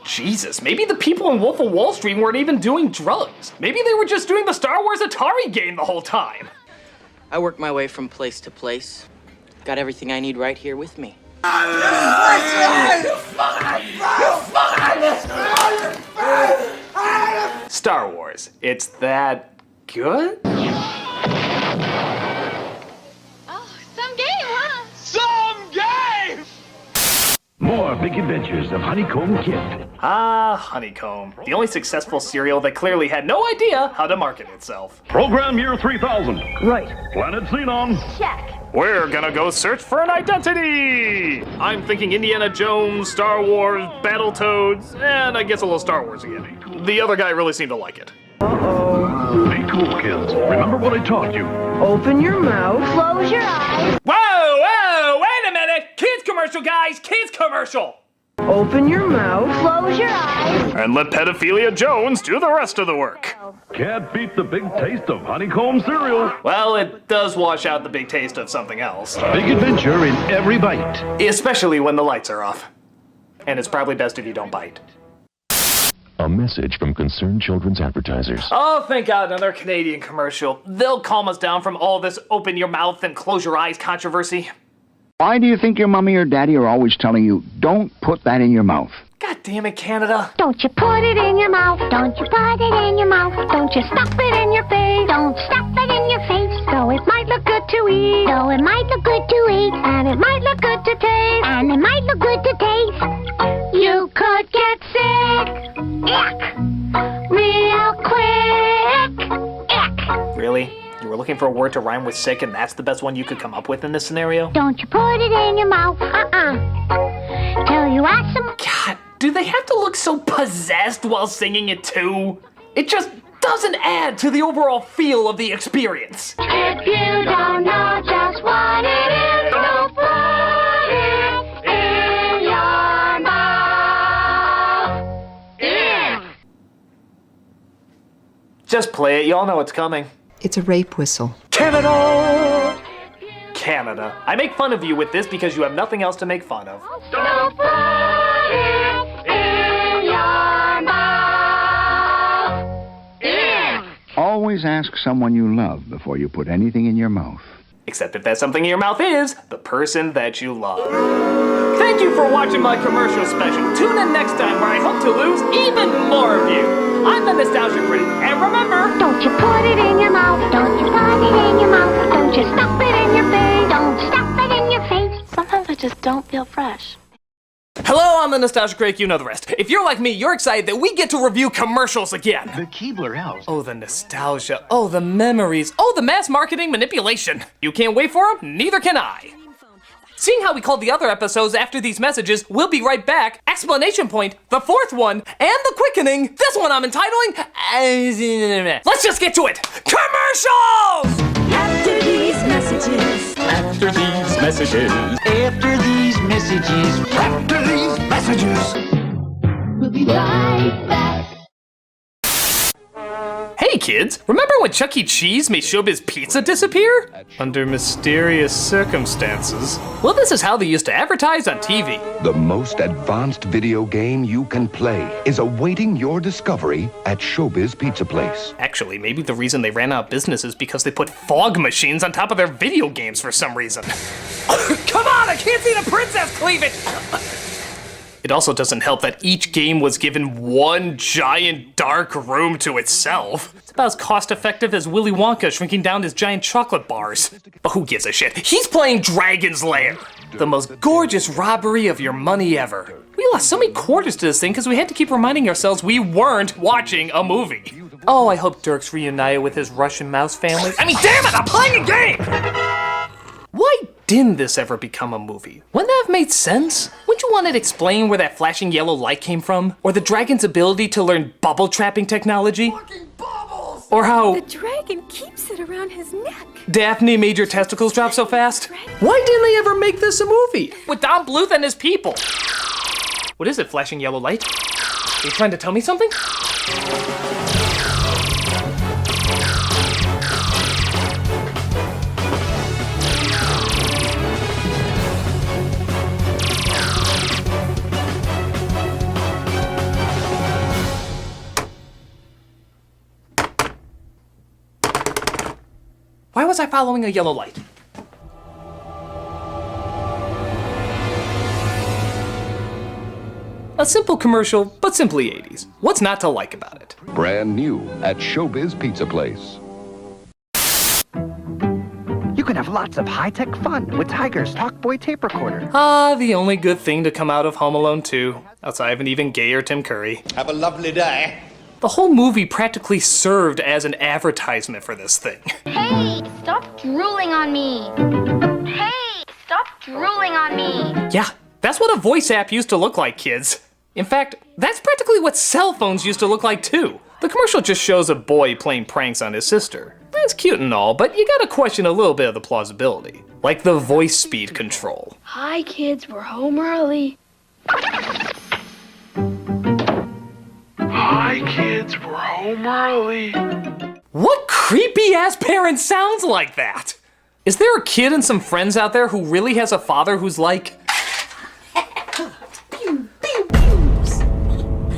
Jesus, maybe the people in Wolf of Wall Street weren't even doing drugs. Maybe they were just doing the Star Wars Atari game the whole time. I work my way from place to place. Got everything I need right here with me. Star Wars, it's that good? Oh, some game, huh? Some game! More big adventures of Honeycomb Kid. Ah, Honeycomb. The only successful serial that clearly had no idea how to market itself. Program year 3000. Right. Planet Xenon. Check. We're gonna go search for an identity! I'm thinking Indiana Jones, Star Wars, Battletoads, and I guess a little Star Wars again. The other guy really seemed to like it. Be cool, kids. Remember what I taught you. Open your mouth. Close your eyes. Whoa, wait a minute! Kids commercial, guys, kids commercial! Open your mouth. Close your eyes. And let Pedophilia Jones do the rest of the work. Can't beat the big taste of honeycomb cereal. Well, it does wash out the big taste of something else. Big adventure in every bite. Especially when the lights are off. And it's probably best if you don't bite. A message from Concerned Children's Advertisers. Oh, thank God, another Canadian commercial. They'll calm us down from all this open your mouth and close your eyes controversy. Why do you think your mommy or daddy are always telling you, don't put that in your mouth? God damn it, Canada. Don't you put it in your mouth. Don't you put it in your mouth. Don't you stuff it in your face. Don't stuff it in your face. Though it might look good to eat. Though it might look good to eat. And it might look good to taste. And it might look good to taste. You could get sick. Ick. Real quick. Ick. Really? You were looking for a word to rhyme with sick and that's the best one you could come up with in this scenario? Don't you put it in your mouth. Till you ask some... God, do they have to look so possessed while singing it too? It just doesn't add to the overall feel of the experience. If you don't know just what it is, don't put it in your mouth. Yeah. Just play it, y'all know it's coming. It's a rape whistle. Canada! Canada. I make fun of you with this because you have nothing else to make fun of. Don't put it in your mouth. Yeah. Always ask someone you love before you put anything in your mouth. Except if that something in your mouth is the person that you love. Thank you for watching my commercial special. Tune in next time where I hope to lose even more of you. I'm the Nostalgia Critic, and remember... Don't you put it in your mouth. Don't you put it in your mouth. Don't you stuff it in your face. Don't stuff it in your face. Sometimes I just don't feel fresh. Hello, I'm the Nostalgia Critic, you know the rest. If you're like me, you're excited that we get to review commercials again. The Keebler House. Oh, the nostalgia. Oh, the memories. Oh, the mass marketing manipulation. You can't wait for them? Neither can I. Seeing how we called the other episodes after these messages, we'll be right back. Explanation point, the fourth one, and the quickening. This one I'm entitling... Let's just get to it. Commercials! After these messages. After these messages. After these messages. After these messages. We'll be right back. Hey kids, remember when Chuck E. Cheese made Showbiz Pizza disappear? Under mysterious circumstances. Well, this is how they used to advertise on TV. The most advanced video game you can play is awaiting your discovery at Showbiz Pizza Place. Actually, maybe the reason they ran out of business is because they put fog machines on top of their video games for some reason. Come on, I can't see the princess cleavage! It also doesn't help that each game was given one giant dark room to itself. It's about as cost-effective as Willy Wonka shrinking down his giant chocolate bars. But who gives a shit? He's playing Dragon's Lair! The most gorgeous robbery of your money ever. We lost so many quarters to this thing because we had to keep reminding ourselves we weren't watching a movie. Oh, I hope Dirk's reunited with his Russian mouse family. I mean, damn it, I'm playing a game! Why didn't this ever become a movie? Wouldn't that have made sense? Wouldn't you want it explained where that flashing yellow light came from? Or the dragon's ability to learn bubble trapping technology? Or how The dragon keeps it around his neck. Daphne made your testicles drop so fast? Why didn't they ever make this a movie? With Don Bluth and his people. What is it, flashing yellow light? Are you trying to tell me something? Why was I following a yellow light? A simple commercial, but simply 80s. What's not to like about it? Brand new at Showbiz Pizza Place. You can have lots of high-tech fun with Tiger's Talkboy tape recorder. Ah, the only good thing to come out of Home Alone 2, outside of an even gayer Tim Curry. Have a lovely day. The whole movie practically served as an advertisement for this thing. Hey, stop drooling on me. Hey, stop drooling on me. Yeah, that's what a voice app used to look like, kids. In fact, that's practically what cell phones used to look like too. The commercial just shows a boy playing pranks on his sister. That's cute and all, but you gotta question a little bit of the plausibility. Like the voice speed control. Hi, kids, we're home early. Hi, kids, we're home early. What creepy ass parent sounds like that? Is there a kid and some friends out there who really has a father who's like,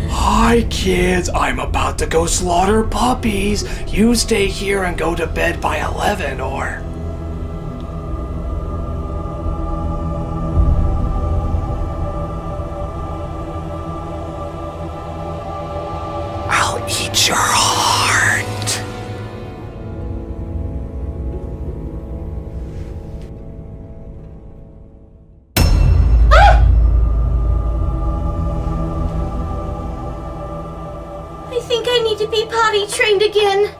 hi kids, I'm about to go slaughter puppies. You stay here and go to bed by 11 or... I'll eat your heart. I think I need to be potty trained again.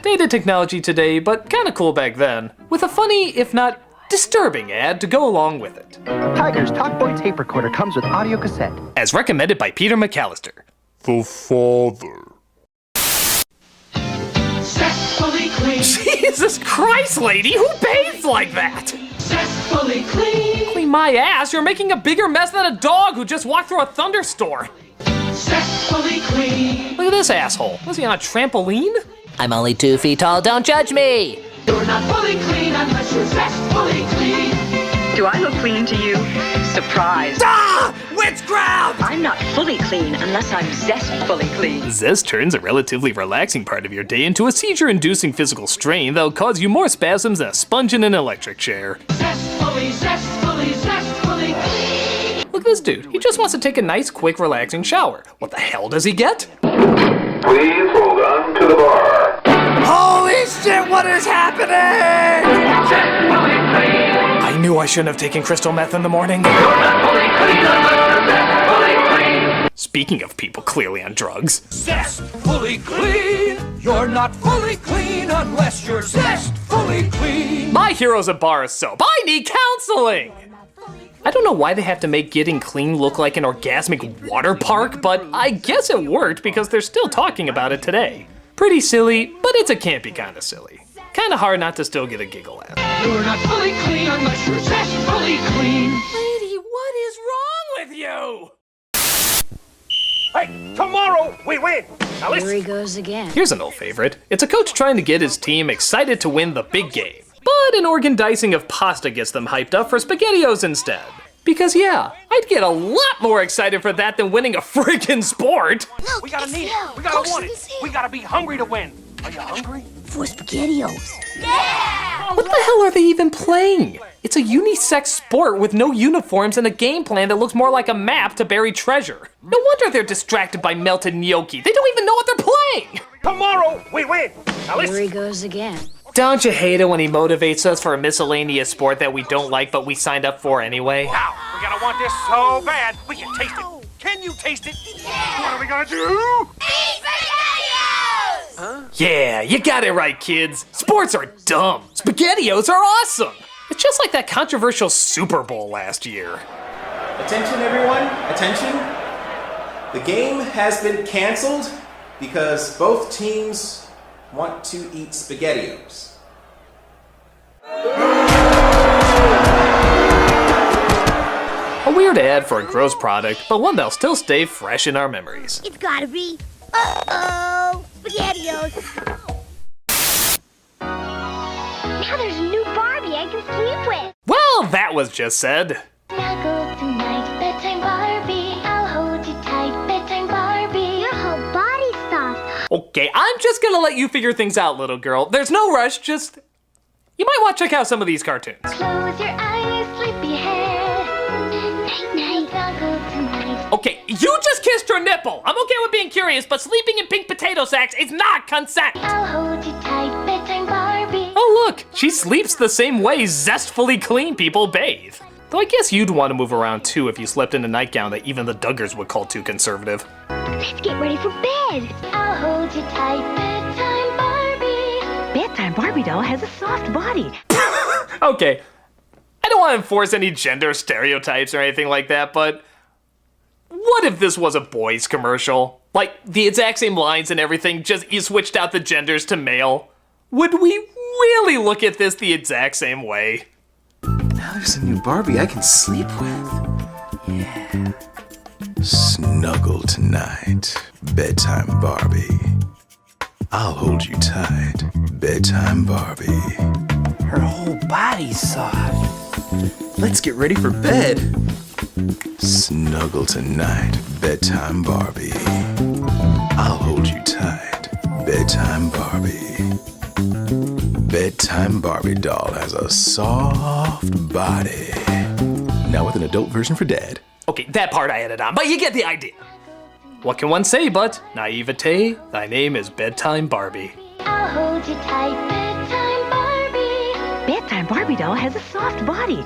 Dated technology today, but kinda cool back then, with a funny, if not disturbing ad to go along with it. Tiger's Talkboy tape recorder comes with audio cassette. As recommended by Peter McAllister. The father. Zestfully clean. Jesus Christ, lady, who bathes like that? Zestfully clean. Clean my ass, you're making a bigger mess than a dog who just walked through a thunderstorm. Zestfully clean. Look at this asshole. Was he on a trampoline? I'm only 2 feet tall, don't judge me! You're not fully clean unless you're zestfully clean. Do I look clean to you? Surprise! Ah! Witchcraft! I'm not fully clean unless I'm zestfully clean. Zest turns a relatively relaxing part of your day into a seizure-inducing physical strain that'll cause you more spasms than a sponge in an electric chair. Zestfully, zestfully, zestfully clean. Look at this dude. He just wants to take a nice, quick, relaxing shower. What the hell does he get? Please hold on to the bar. Holy shit, what is happening? Zestfully clean. I knew I shouldn't have taken crystal meth in the morning. You're not fully clean unless you're zestfully clean. Speaking of people clearly on drugs. Zestfully clean. You're not fully clean unless you're zestfully clean. My hero's a bar of soap. I need counseling! I don't know why they have to make getting clean look like an orgasmic water park, but I guess it worked because they're still talking about it today. Pretty silly, but it's a campy kind of silly. Kinda hard not to still get a giggle at. You're not fully clean unless you're zestfully clean. Lady, what is wrong with you? Hey, tomorrow we win. Now listen. Here he goes again. Here's an old favorite. It's a coach trying to get his team excited to win the big game. But an organ dicing of pasta gets them hyped up for SpaghettiOs instead. Because yeah, I'd get a lot more excited for that than winning a freaking sport. We gotta need it. We gotta want it. We gotta be hungry to win. Are you hungry? For SpaghettiOs. What the hell are they even playing? It's a unisex sport with no uniforms and a game plan that looks more like a map to bury treasure. No wonder they're distracted by melted gnocchi. They don't even know what they're playing. Tomorrow we win. Now listen. Here he goes again. Don't you hate it when he motivates us for a miscellaneous sport that we don't like but we signed up for anyway? Now, we gotta want this so bad, we can taste it. Can you taste it? Yeah. What are we gonna do? Eat SpaghettiOs! Huh? Yeah, you got it right, kids. Sports are dumb. SpaghettiOs are awesome. It's just like that controversial Super Bowl last year. Attention, everyone. Attention. The game has been canceled because both teams want to eat SpaghettiOs. A weird ad for a gross product, but one that'll still stay fresh in our memories. It's gotta be. Uh-oh! SpaghettiOs! Now there's a new Barbie I can sleep with. Well, that was just said. Snuggle tonight, bedtime Barbie. I'll hold you tight, bedtime Barbie. Your whole body's soft. Okay, I'm just gonna let you figure things out, little girl. There's no rush, just... You might want to check out some of these cartoons. Close your eyes, sleepyhead. Night, snuggle tonight. Okay, you just kissed her nipple. I'm okay with being curious, but sleeping in pink potato sacks is not consent. I'll hold you tight, bedtime Barbie. Oh look, she sleeps the same way zestfully clean people bathe. Though I guess you'd want to move around too if you slept in a nightgown that even the Duggars would call too conservative. Let's get ready for bed. I'll hold you tight, bedtime Barbie. Bedtime Barbie doll has a soft body. Okay, I don't want to enforce any gender stereotypes or anything like that, but what if this was a boys commercial? Like, the exact same lines and everything, just you switched out the genders to male. Would we really look at this the exact same way? Now there's a new Barbie I can sleep with. Yeah. Snuggle tonight, bedtime Barbie. I'll hold you tight, bedtime Barbie. Her whole body's soft. Let's get ready for bed. Snuggle tonight, bedtime Barbie. I'll hold you tight, bedtime Barbie. Bedtime Barbie doll has a soft body. Now with an adult version for dad. Okay, that part I added on, but you get the idea. What can one say but, naivete, thy name is Bedtime Barbie. I'll hold you tight, bedtime Barbie. Bedtime Barbie doll has a soft body.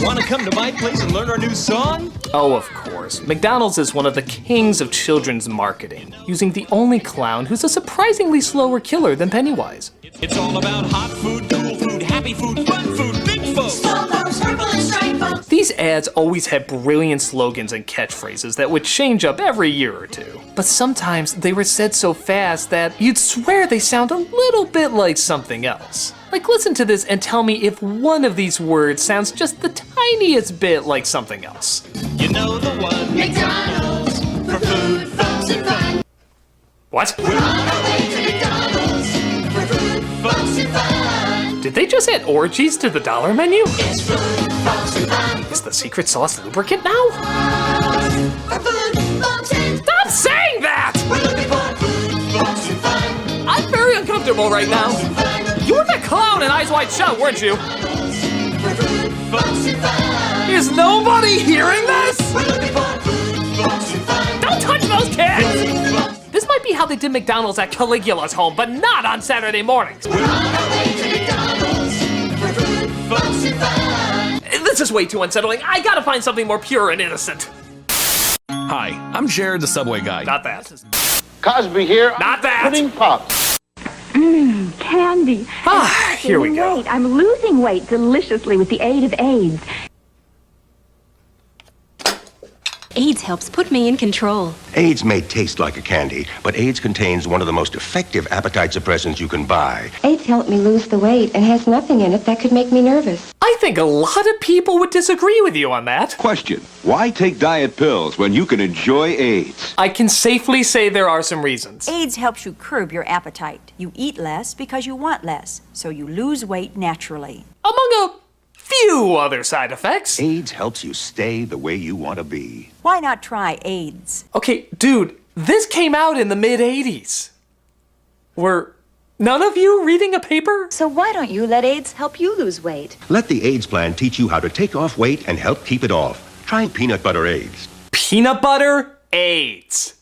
Want to come to my place and learn our new song? Oh, of course. McDonald's is one of the kings of children's marketing, using the only clown who's a surprisingly slower killer than Pennywise. It's all about hot food, cool food, happy food, fun food, big folks. Small folks, purple and striped folks. These ads always had brilliant slogans and catchphrases that would change up every year or two. But sometimes they were said so fast that you'd swear they sound a little bit like something else. Like, listen to this and tell me if one of these words sounds just the tiniest bit like something else. You know the one. McDonald's, for food, folks, and fun. What? We're on our way to McDonald's, for food, folks, and fun. Did they just add orgies to the dollar menu? It's food, folks, and fun. Is the secret sauce lubricant now? For food, folks, and Stop saying that! we're looking for food, folks, and fun. I'm very uncomfortable right now. You were that clown in Eyes Wide Shut, weren't you? For food, folks, and fun. Is nobody hearing this? We're looking for food, folks, and fun. Don't touch those kids! This might be how they did McDonald's at Caligula's home, but not on Saturday mornings. We're on our way to McDonald's, for food, folks, and fun. This is way too unsettling. I gotta find something more pure and innocent. Hi, I'm Jared the Subway Guy. Not that. Cosby here. Not that. Pudding Pops. Candy. Ah, here we go. Weight. I'm losing weight deliciously with the aid of AIDS. AIDS helps put me in control. AIDS may taste like a candy, but AIDS contains one of the most effective appetite suppressants you can buy. AIDS helped me lose the weight and has nothing in it that could make me nervous. I think a lot of people would disagree with you on that. Question: why take diet pills when you can enjoy AIDS? I can safely say there are some reasons. AIDS helps you curb your appetite. You eat less because you want less, so you lose weight naturally. Among a few other side effects. AIDS helps you stay the way you want to be. Why not try AIDS? Okay, dude, this came out in the mid-'80s. Were none of you reading a paper? So why don't you let AIDS help you lose weight? Let the AIDS plan teach you how to take off weight and help keep it off. Try peanut butter AIDS. Peanut butter AIDS.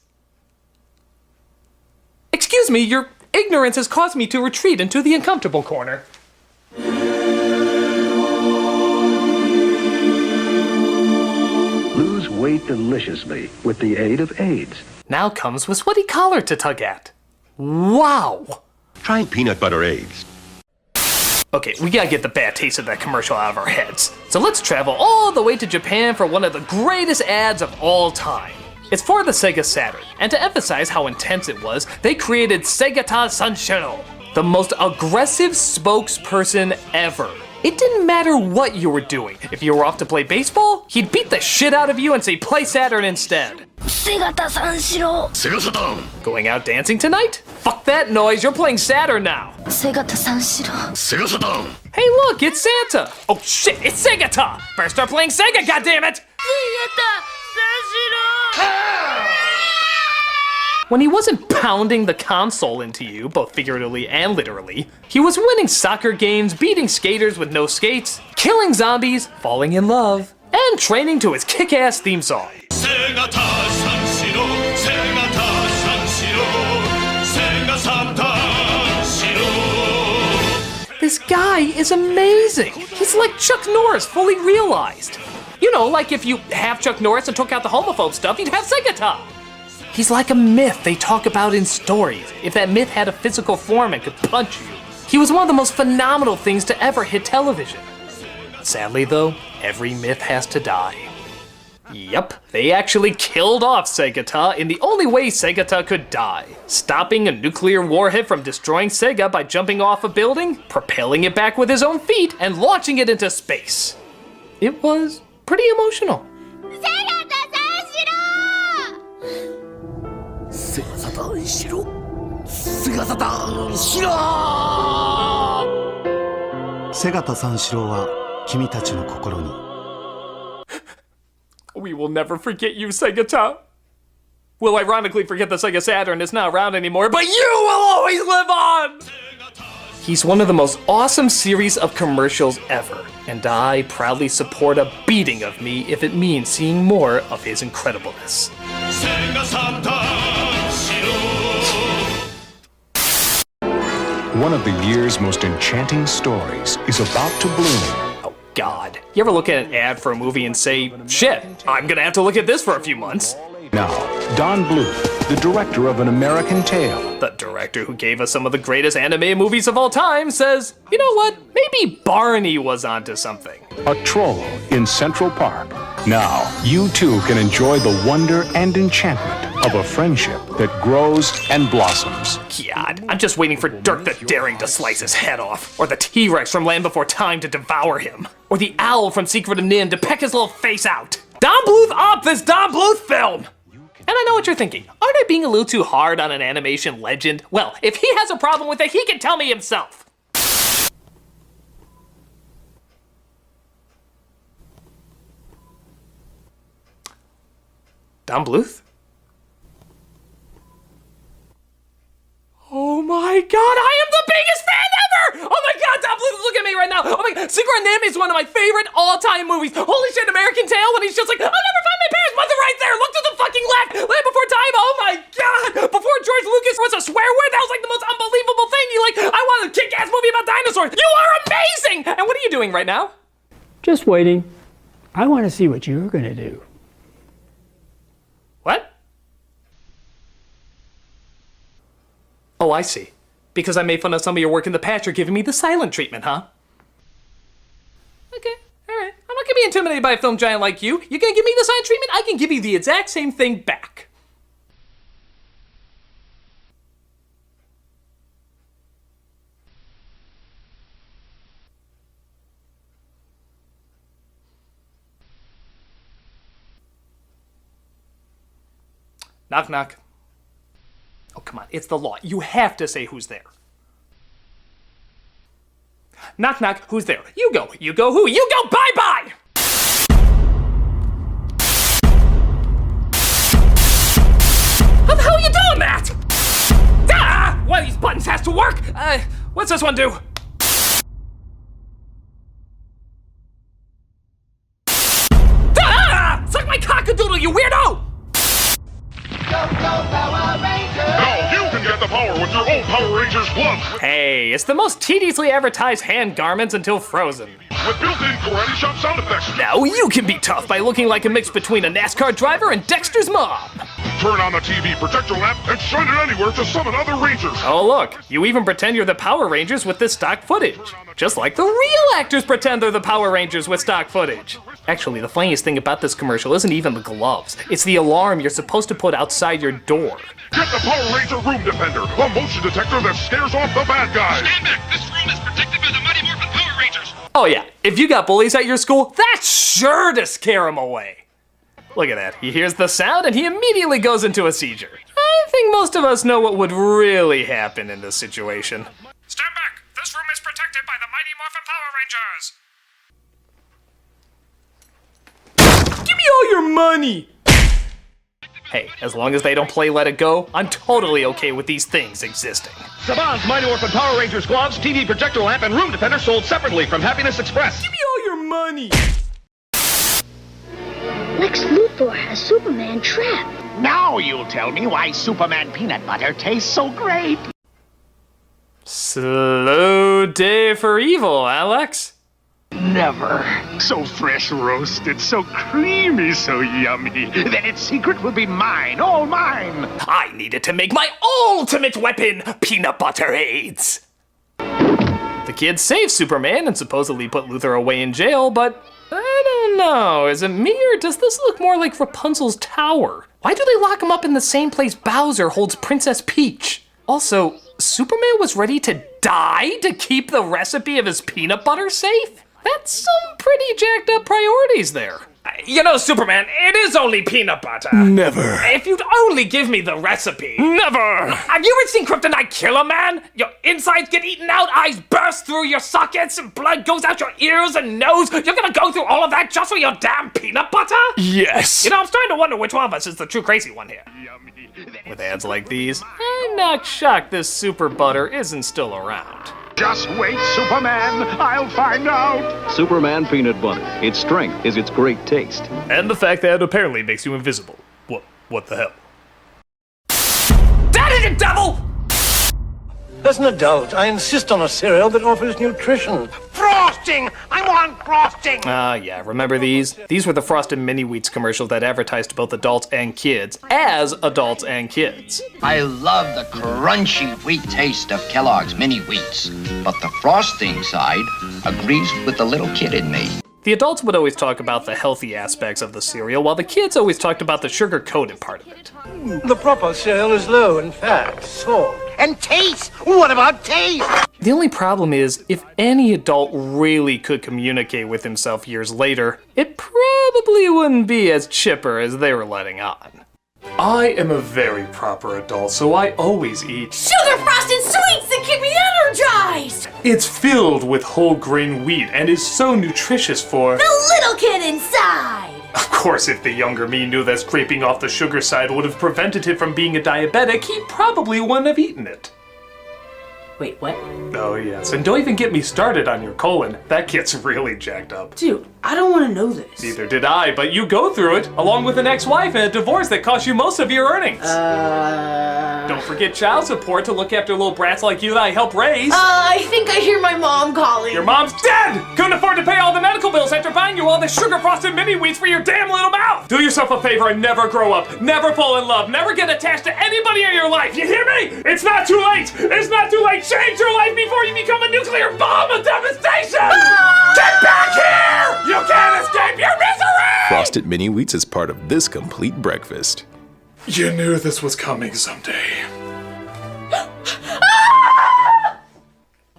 Excuse me, your ignorance has caused me to retreat into the uncomfortable corner. Lose weight deliciously with the aid of AIDS. Now comes with sweaty collar to tug at. Wow. Try peanut butter AIDS. Okay, we gotta get the bad taste of that commercial out of our heads. So let's travel all the way to Japan for one of the greatest ads of all time. It's for the Sega Saturn, and to emphasize how intense it was, they created Segata Sanshiro, the most aggressive spokesperson ever. It didn't matter what you were doing. If you were off to play baseball, he'd beat the shit out of you and say play Saturn instead. Segata Sanshiro. Sega Saturn. Going out dancing tonight? Fuck that noise, you're playing Saturn now. Segata Sanshiro. Sega Saturn. Hey look, it's Santa. Oh shit, it's Segata. Better start playing Sega, goddammit. Segata Sanshiro. When he wasn't pounding the console into you, both figuratively and literally, he was winning soccer games, beating skaters with no skates, killing zombies, falling in love, and training to his kick-ass theme song. Segata Sanshiro. Segata Sanshiro. Sega Sanshiro. This guy is amazing. He's like Chuck Norris, fully realized. You know, like if you have Chuck Norris and took out the homophobe stuff, you'd have Segata. He's like a myth they talk about in stories. If that myth had a physical form and could punch you. He was one of the most phenomenal things to ever hit television. Sadly though, every myth has to die. Yep, they actually killed off Segata in the only way Segata could die. Stopping a nuclear warhead from destroying Sega by jumping off a building, propelling it back with his own feet, and launching it into space. It was pretty emotional. We will never forget you, Segata. We'll ironically forget the Sega Saturn is not around anymore, but you will always live on! He's one of the most awesome series of commercials ever, and I proudly support a beating of me if it means seeing more of his incredibleness. One of the year's most enchanting stories is about to bloom. Oh God. You ever look at an ad for a movie and say, shit, I'm gonna have to look at this for a few months? Now, Don Bluth, the director of An American Tail. The director who gave us some of the greatest animated movies of all time says, you know what, maybe Barney was onto something. A troll in Central Park. Now, you too can enjoy the wonder and enchantment of a friendship that grows and blossoms. God, I'm just waiting for Dirk the Daring to slice his head off, or the T-Rex from Land Before Time to devour him, or the owl from Secret of Nim to peck his little face out. Don Bluth up this Don Bluth film! And I know what you're thinking. Aren't I being a little too hard on an animation legend? Well, if he has a problem with it, he can tell me himself. Don Bluth? Oh my God, I am the biggest fan ever! Oh my God, Don Bluth, look at me right now! Oh my God, Secret of Nim is one of my favorite all-time movies. Holy shit, American Tail, when he's just like, I'll never find my parents, but they're right there! Look to the fucking left! Land Before Time, oh my God! Before George Lucas was a swear word, that was like the most unbelievable thing. You like, I want a kick-ass movie about dinosaurs! You are amazing! And what are you doing right now? Just waiting. I want to see what you're gonna do. What? Oh, I see. Because I made fun of some of your work in the past, you're giving me the silent treatment, huh? Okay, alright. I'm not gonna be intimidated by a film giant like you. You're gonna give me the silent treatment? I can give you the exact same thing back. Knock, knock. Oh, come on, it's the law. You have to say who's there. Knock, knock, who's there? You go who? You go bye-bye! How the hell are you doing that? Ah! One of these buttons has to work! What's this one do? Ah! Suck my cockadoodle, you weirdo! Now you can get the power with your own Power Rangers glove. Hey, it's the most tediously advertised hand garments until Frozen. With built-in karate chop sound effects. Now you can be tough by looking like a mix between a NASCAR driver and Dexter's mom. Turn on the TV, project your lamp, and shine it anywhere to summon other Rangers. Oh look, you even pretend you're the Power Rangers with this stock footage. Just like the real actors pretend they're the Power Rangers with stock footage. Actually, the funniest thing about this commercial isn't even the gloves. It's the alarm you're supposed to put outside your door. Get the Power Ranger Room Defender, a motion detector that scares off the bad guys. Stand back. This room is protected by the Mighty Morphin Power Rangers. Oh yeah, if you got bullies at your school, that's sure to scare them away. Look at that, he hears the sound and he immediately goes into a seizure. I think most of us know what would really happen in this situation. Stand back. This room is protected by the Mighty Morphin Power Rangers. Give me all your money! Hey, as long as they don't play Let It Go, I'm totally okay with these things existing. Saban's Mighty Morphin Power Rangers gloves, TV projector lamp, and room defender sold separately from Happiness Express. Give me all your money! Lex Luthor has Superman trapped. Now you'll tell me why Superman peanut butter tastes so great. Slow day for evil, Alex. Never. So fresh roasted, so creamy, so yummy. Then its secret will be mine, all mine. I needed to make my ultimate weapon, peanut butter aids. The kids save Superman and supposedly put Luthor away in jail, but I don't know. Is it me or does this look more like Rapunzel's tower? Why do they lock him up in the same place Bowser holds Princess Peach? Also, Superman was ready to die to keep the recipe of his peanut butter safe? That's some pretty jacked up priorities there. You know, Superman, it is only peanut butter. Never. If you'd only give me the recipe. Never. Have you ever seen Kryptonite kill a man? Your insides get eaten out, eyes burst through your sockets, and blood goes out your ears and nose. You're gonna go through all of that just for your damn peanut butter? Yes. You know, I'm starting to wonder which one of us is the true crazy one here. With ads like these, I'm not shocked this super butter isn't still around. Just wait, Superman. I'll find out. Superman peanut butter. Its strength is its great taste. And the fact that it apparently makes you invisible. What the hell? That is it, devil! As an adult, I insist on a cereal that offers nutrition. Frosting! I want frosting! Yeah, remember these? These were the Frosted Mini Wheats commercials that advertised to both adults and kids, as adults and kids. I love the crunchy wheat taste of Kellogg's Mini Wheats, but the frosting side agrees with the little kid in me. The adults would always talk about the healthy aspects of the cereal, while the kids always talked about the sugar-coated part of it. The proper cereal is low in fat, salt. And taste! What about taste? The only problem is, if any adult really could communicate with himself years later, it probably wouldn't be as chipper as they were letting on. I am a very proper adult, so I always eat Sugar-frosted sweets that keep me energized! It's filled with whole grain wheat and is so nutritious for The little kid inside! Of course, if the younger me knew that scraping off the sugar side would have prevented him from being a diabetic, he probably wouldn't have eaten it. Wait, what? Oh yes, and don't even get me started on your colon. That gets really jacked up. Dude, I don't want to know this. Neither did I, but you go through it, along with an ex-wife and a divorce that cost you most of your earnings. Don't forget child support to look after little brats like you that I help raise. I think I hear my mom calling. Your mom's dead! Couldn't afford to pay all the medical bills after buying you all the sugar-frosted mini wheats for your damn little mouth! Do yourself a favor and never grow up, never fall in love, never get attached to anybody in your life, you hear me? It's not too late! It's not too late! Change your life before you become a nuclear bomb of devastation! Get back here! You can't escape your misery! Frosted Mini Wheats is part of this complete breakfast. You knew this was coming someday.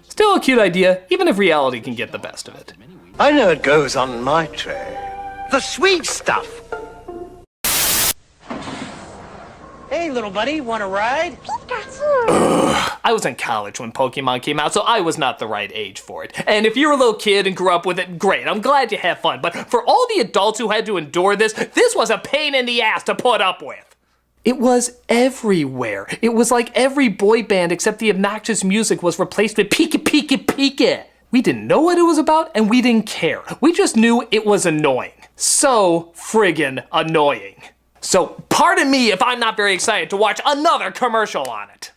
Still a cute idea, even if reality can get the best of it. I know it goes on my tray. The sweet stuff. Hey, little buddy, want a ride? I was in college when Pokemon came out, so I was not the right age for it. And if you're a little kid and grew up with it, great, I'm glad you had fun. But for all the adults who had to endure this, this was a pain in the ass to put up with. It was everywhere. It was like every boy band except the obnoxious music was replaced with Pika Pika Pika. We didn't know what it was about and we didn't care. We just knew it was annoying. So friggin' annoying. So pardon me if I'm not very excited to watch another commercial on it.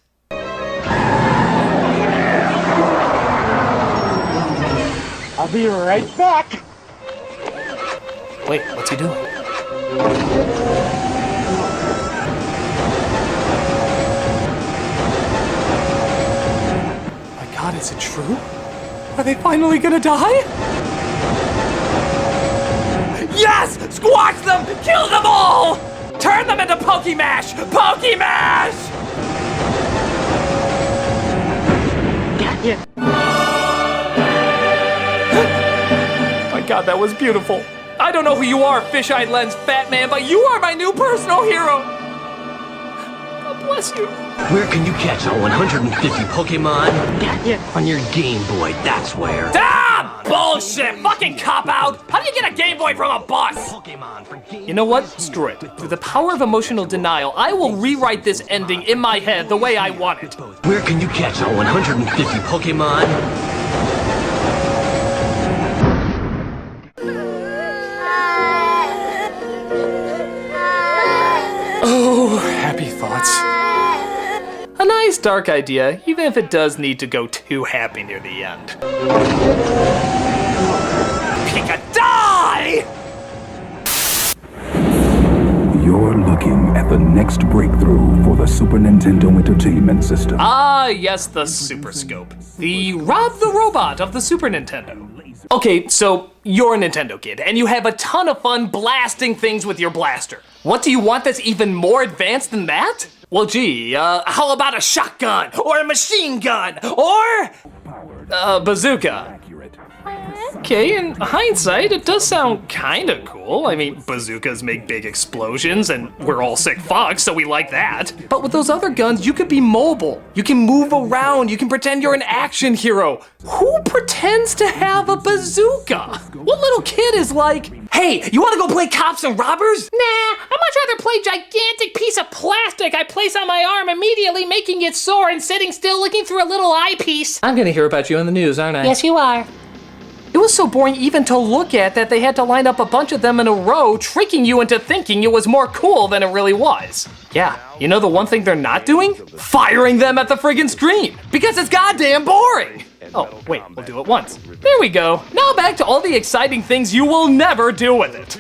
I'll be right back. Wait, what's he doing? Is it true? Are they finally gonna die? Yes! Squash them! Kill them all! Turn them into Pokemash! Pokemash! Gotcha. My God, that was beautiful. I don't know who you are, fish-eyed lens fat man, but you are my new personal hero. God bless you. Where can you catch all 150 Pokemon? Gotcha. On your Game Boy, that's where. Ah! Bullshit! Fucking cop-out! How do you get a Game Boy from a bus? You know what? Screw it. Through the power of emotional denial, I will rewrite this ending in my head the way I want it. Where can you catch all 150 Pokemon? Oh, happy thoughts. A nice dark idea, even if it does need to go too happy near the end. Pika, die! You're looking at the next breakthrough for the Super Nintendo Entertainment System. Ah, yes, the Super Scope. The Rob the Robot of the Super Nintendo. Okay, so you're a Nintendo kid, and you have a ton of fun blasting things with your blaster. What do you want that's even more advanced than that? Well, gee, how about a shotgun, or a machine gun, or a bazooka? Okay, in hindsight, it does sound kinda cool. I mean, bazookas make big explosions, and we're all sick fucks, so we like that. But with those other guns, you could be mobile. You can move around, you can pretend you're an action hero. Who pretends to have a bazooka? What little kid is like, hey, you wanna go play cops and robbers? Nah, I'd much rather play gigantic piece of plastic I place on my arm, immediately making it sore and sitting still looking through a little eyepiece. I'm gonna hear about you in the news, aren't I? Yes, you are. It was so boring even to look at that they had to line up a bunch of them in a row, tricking you into thinking it was more cool than it really was. Yeah, you know the one thing they're not doing? Firing them at the friggin' screen, because it's goddamn boring. Oh, wait, we'll do it once. There we go. Now back to all the exciting things you will never do with it.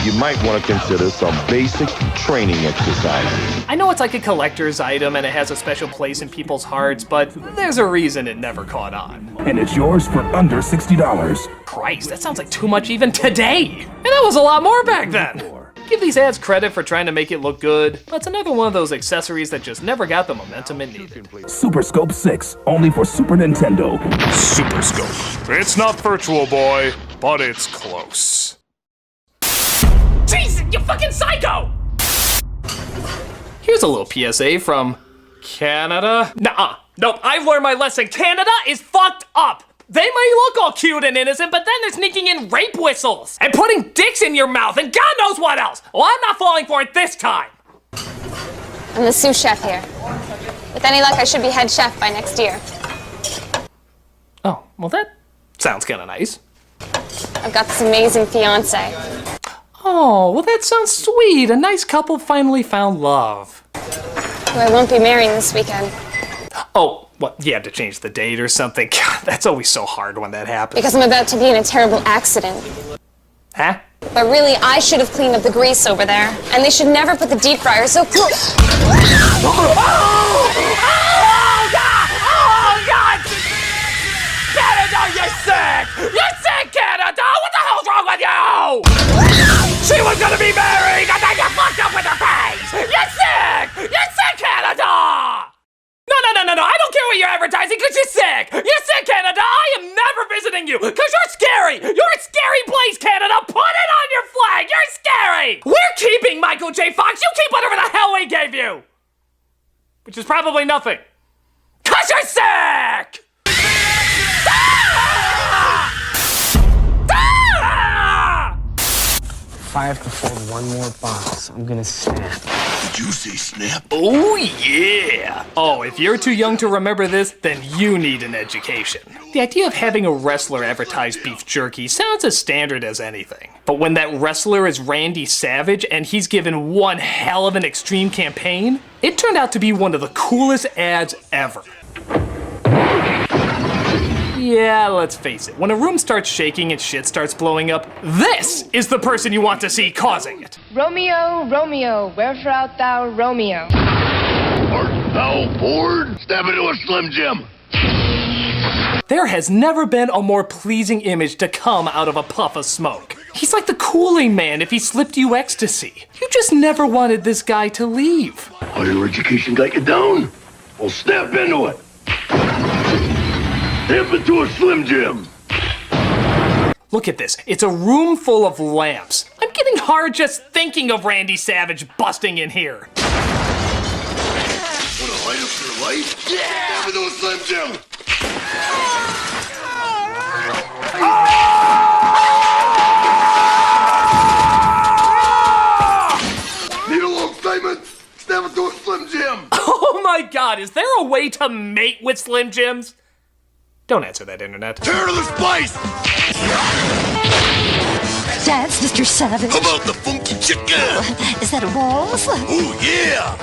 You might want to consider some basic training exercises. I know it's like a collector's item and it has a special place in people's hearts, but there's a reason it never caught on. And it's yours for under $60. Christ, that sounds like too much even today. And that was a lot more back then. Give these ads credit for trying to make it look good, but it's another one of those accessories that just never got the momentum it needed. Super Scope 6, only for Super Nintendo. Super Scope. It's not Virtual Boy, but it's close. Jesus, you fucking psycho! Here's a little PSA from Canada. Nuh-uh. Nope, I've learned my lesson. Canada is fucked up. They may look all cute and innocent, but then they're sneaking in rape whistles and putting dicks in your mouth and God knows what else. Well, I'm not falling for it this time. I'm the sous chef here. With any luck, I should be head chef by next year. Oh, well that sounds kind of nice. I've got this amazing fiance. Oh, well that sounds sweet. A nice couple finally found love. Who I won't be marrying this weekend. Oh, what, you had to change the date or something? God, that's always so hard when that happens. Because I'm about to be in a terrible accident. Huh? But really, I should have cleaned up the grease over there. And they should never put the deep fryer so close. Oh, God! Oh, God! Canada, you're sick! You're sick, Canada! What the hell's wrong with you? She was gonna be married, and then you fucked up with her face! You're sick! You're sick, Canada! No, I don't care what you're advertising, because you're sick! You're sick, Canada! I am never visiting you, because you're scary! You're a scary place, Canada! Put it on your flag! You're scary! We're keeping Michael J. Fox! You keep whatever the hell we gave you! Which is probably nothing. Because you're sick! If I have to fold one more box, I'm gonna snap. Did you say snap? Oh, yeah! Oh, if you're too young to remember this, then you need an education. The idea of having a wrestler advertise beef jerky sounds as standard as anything. But when that wrestler is Randy Savage and he's given one hell of an extreme campaign, it turned out to be one of the coolest ads ever. Yeah, let's face it, when a room starts shaking and shit starts blowing up, this is the person you want to see causing it. Romeo, Romeo, wherefore art thou, Romeo? Art thou bored? Step into a Slim Jim. There has never been a more pleasing image to come out of a puff of smoke. He's like the Kool-Aid Man if he slipped you ecstasy. You just never wanted this guy to leave. Higher education got you down? Well, step into it. Step into a Slim Jim. Look at this. It's a room full of lamps. I'm getting hard just thinking of Randy Savage busting in here. Wanna light up your life? Yeah! Step into a Slim Jim. Need a little excitement? Step into a Slim Jim. Oh my God, is there a way to mate with Slim Jims? Don't answer that, internet. Tear to the spice! That's Mr. Savage. How about the funky chicken? Is that a waltz? Oh, yeah!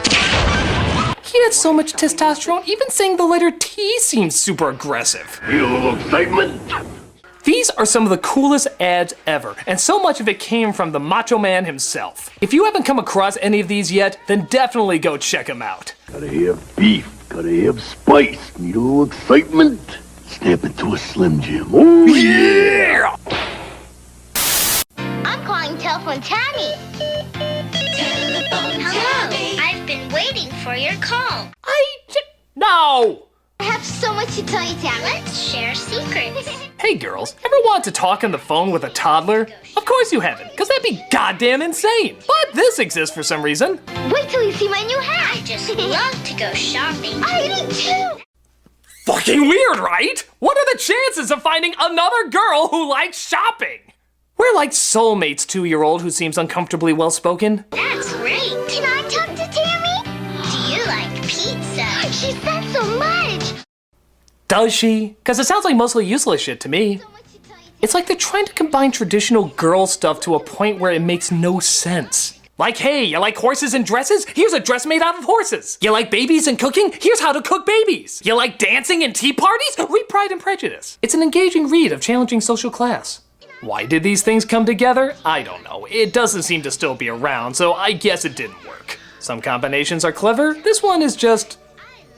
He had so much testosterone, even saying the letter T seems super aggressive. Need a little excitement? These are some of the coolest ads ever, and so much of it came from the Macho Man himself. If you haven't come across any of these yet, then definitely go check them out. Gotta have beef, gotta have spice. Need a little excitement? Step into a Slim Jim. Oh, yeah! I'm calling Telephone Tammy. Hello. I've been waiting for your call. No! I have so much to tell you, Tammy. Let's share secrets. Hey girls, ever want to talk on the phone with a toddler? Of course you haven't, because that'd be goddamn insane. But this exists for some reason. Wait till you see my new hat. I just love to go shopping. I do too. Fucking weird, right? What are the chances of finding another girl who likes shopping? We're like soulmates, 2-year-old who seems uncomfortably well-spoken. That's great. Can I talk to Tammy? Do you like pizza? She said so much. Does she? Because it sounds like mostly useless shit to me. It's like they're trying to combine traditional girl stuff to a point where it makes no sense. Like, hey, you like horses and dresses? Here's a dress made out of horses. You like babies and cooking? Here's how to cook babies. You like dancing and tea parties? Read Pride and Prejudice. It's an engaging read of challenging social class. Why did these things come together? I don't know. It doesn't seem to still be around, so I guess it didn't work. Some combinations are clever. This one is just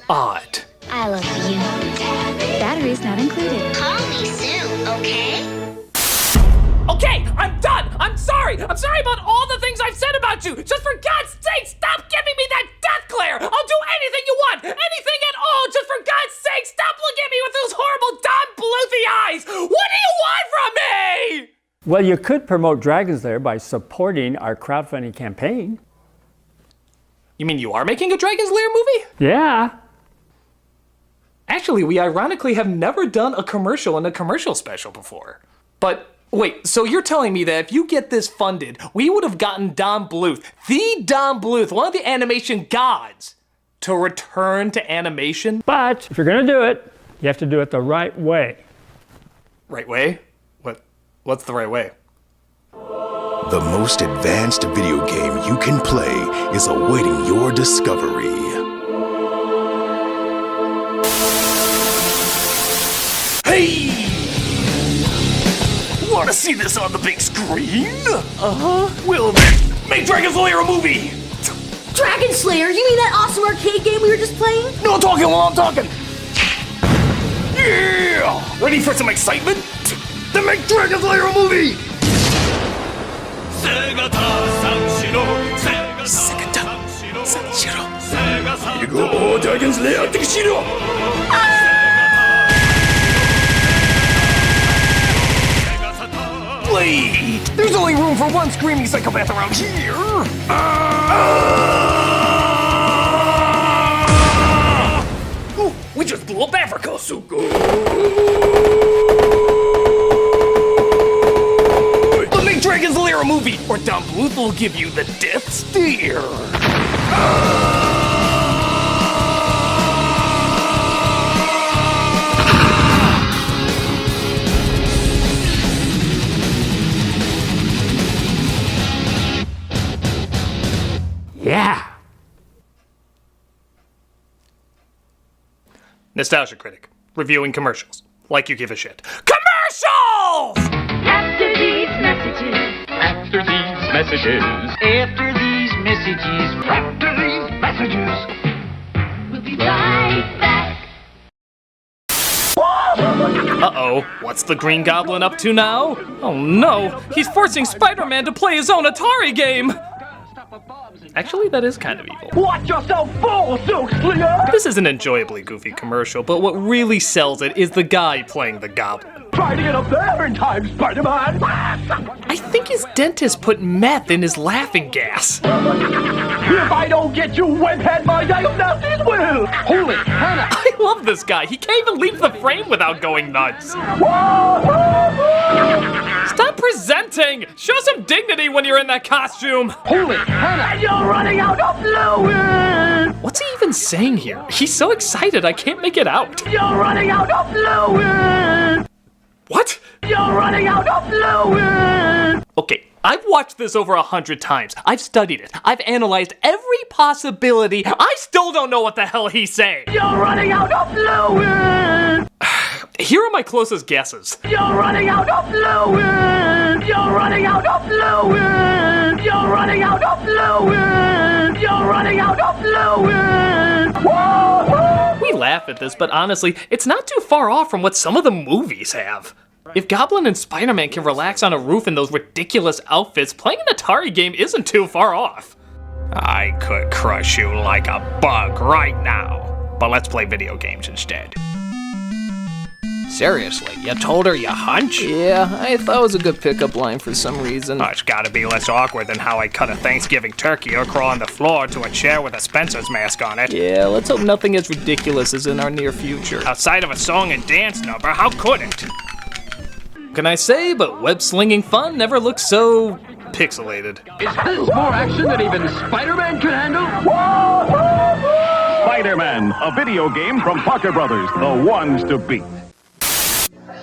odd. I love you. Batteries not included. Call me soon, okay? Okay, I'm done! I'm sorry about all the things I've said about you! Just for God's sake, stop giving me that death glare! I'll do anything you want! Anything at all! Just for God's sake, stop looking at me with those horrible Don Bluethy eyes! What do you want from me? Well, you could promote Dragon's Lair by supporting our crowdfunding campaign. You mean you are making a Dragon's Lair movie? Yeah. Actually, we ironically have never done a commercial in a commercial special before. But wait, so you're telling me that if you get this funded, we would have gotten Don Bluth, the Don Bluth, one of the animation gods, to return to animation? But if you're gonna do it, you have to do it the right way. Right way? What's the right way? The most advanced video game you can play is awaiting your discovery. Hey! Want to see this on the big screen? Uh-huh. Well then, make Dragon's Lair a movie! Dragon Slayer? You mean that awesome arcade game we were just playing? No talking while I'm talking! Yeah! Ready for some excitement? Then make Dragon's Lair a movie! Dragon's Lair, Wait! There's only room for one screaming psychopath around here! Ooh, we just blew up Africa, Suko! But make Dragon's Lair a movie, or Don Bluth will give you the death stare! Yeah. Nostalgia Critic, reviewing commercials, like you give a shit. Commercials! After these messages. After these messages. After these messages. After these messages. We'll be right back. Uh-oh, what's the Green Goblin up to now? Oh no, he's forcing Spider-Man to play his own Atari game! Actually, that is kind of evil. Watch yourself fall, Silk Slinger! This is an enjoyably goofy commercial, but what really sells it is the guy playing the Goblin. Try to get up there in time, Spider-Man! I think his dentist put meth in his laughing gas. If I don't get you, webhead, my diagnosis will! Holy Hannah! I love this guy. He can't even leave the frame without going nuts. Stop presenting! Show some dignity when you're in that costume! Holy Hannah! You're running out of fluid! What's he even saying here? He's so excited I can't make it out. You're running out of fluid! What? You're running out of fluid! Okay, I've watched this over 100 times. I've studied it. I've analyzed every possibility. I still don't know what the hell he's saying. You're running out of fluid! Here are my closest guesses. You're running out of fluid! You're running out of fluid! You're running out of fluid! You're running out of fluid! We laugh at this, but honestly, it's not too far off from what some of the movies have. If Goblin and Spider-Man can relax on a roof in those ridiculous outfits, playing an Atari game isn't too far off. I could crush you like a bug right now, but let's play video games instead. Seriously, you told her you hunch? Yeah, I thought it was a good pickup line for some reason. Oh, it's gotta be less awkward than how I cut a Thanksgiving turkey or crawl on the floor to a chair with a Spencer's mask on it. Yeah, let's hope nothing as ridiculous is in our near future. Outside of a song and dance number, how could it? Can I say, but web-slinging fun never looked so pixelated. Is this more action than even Spider-Man can handle? Spider-Man, a video game from Parker Brothers, the ones to beat.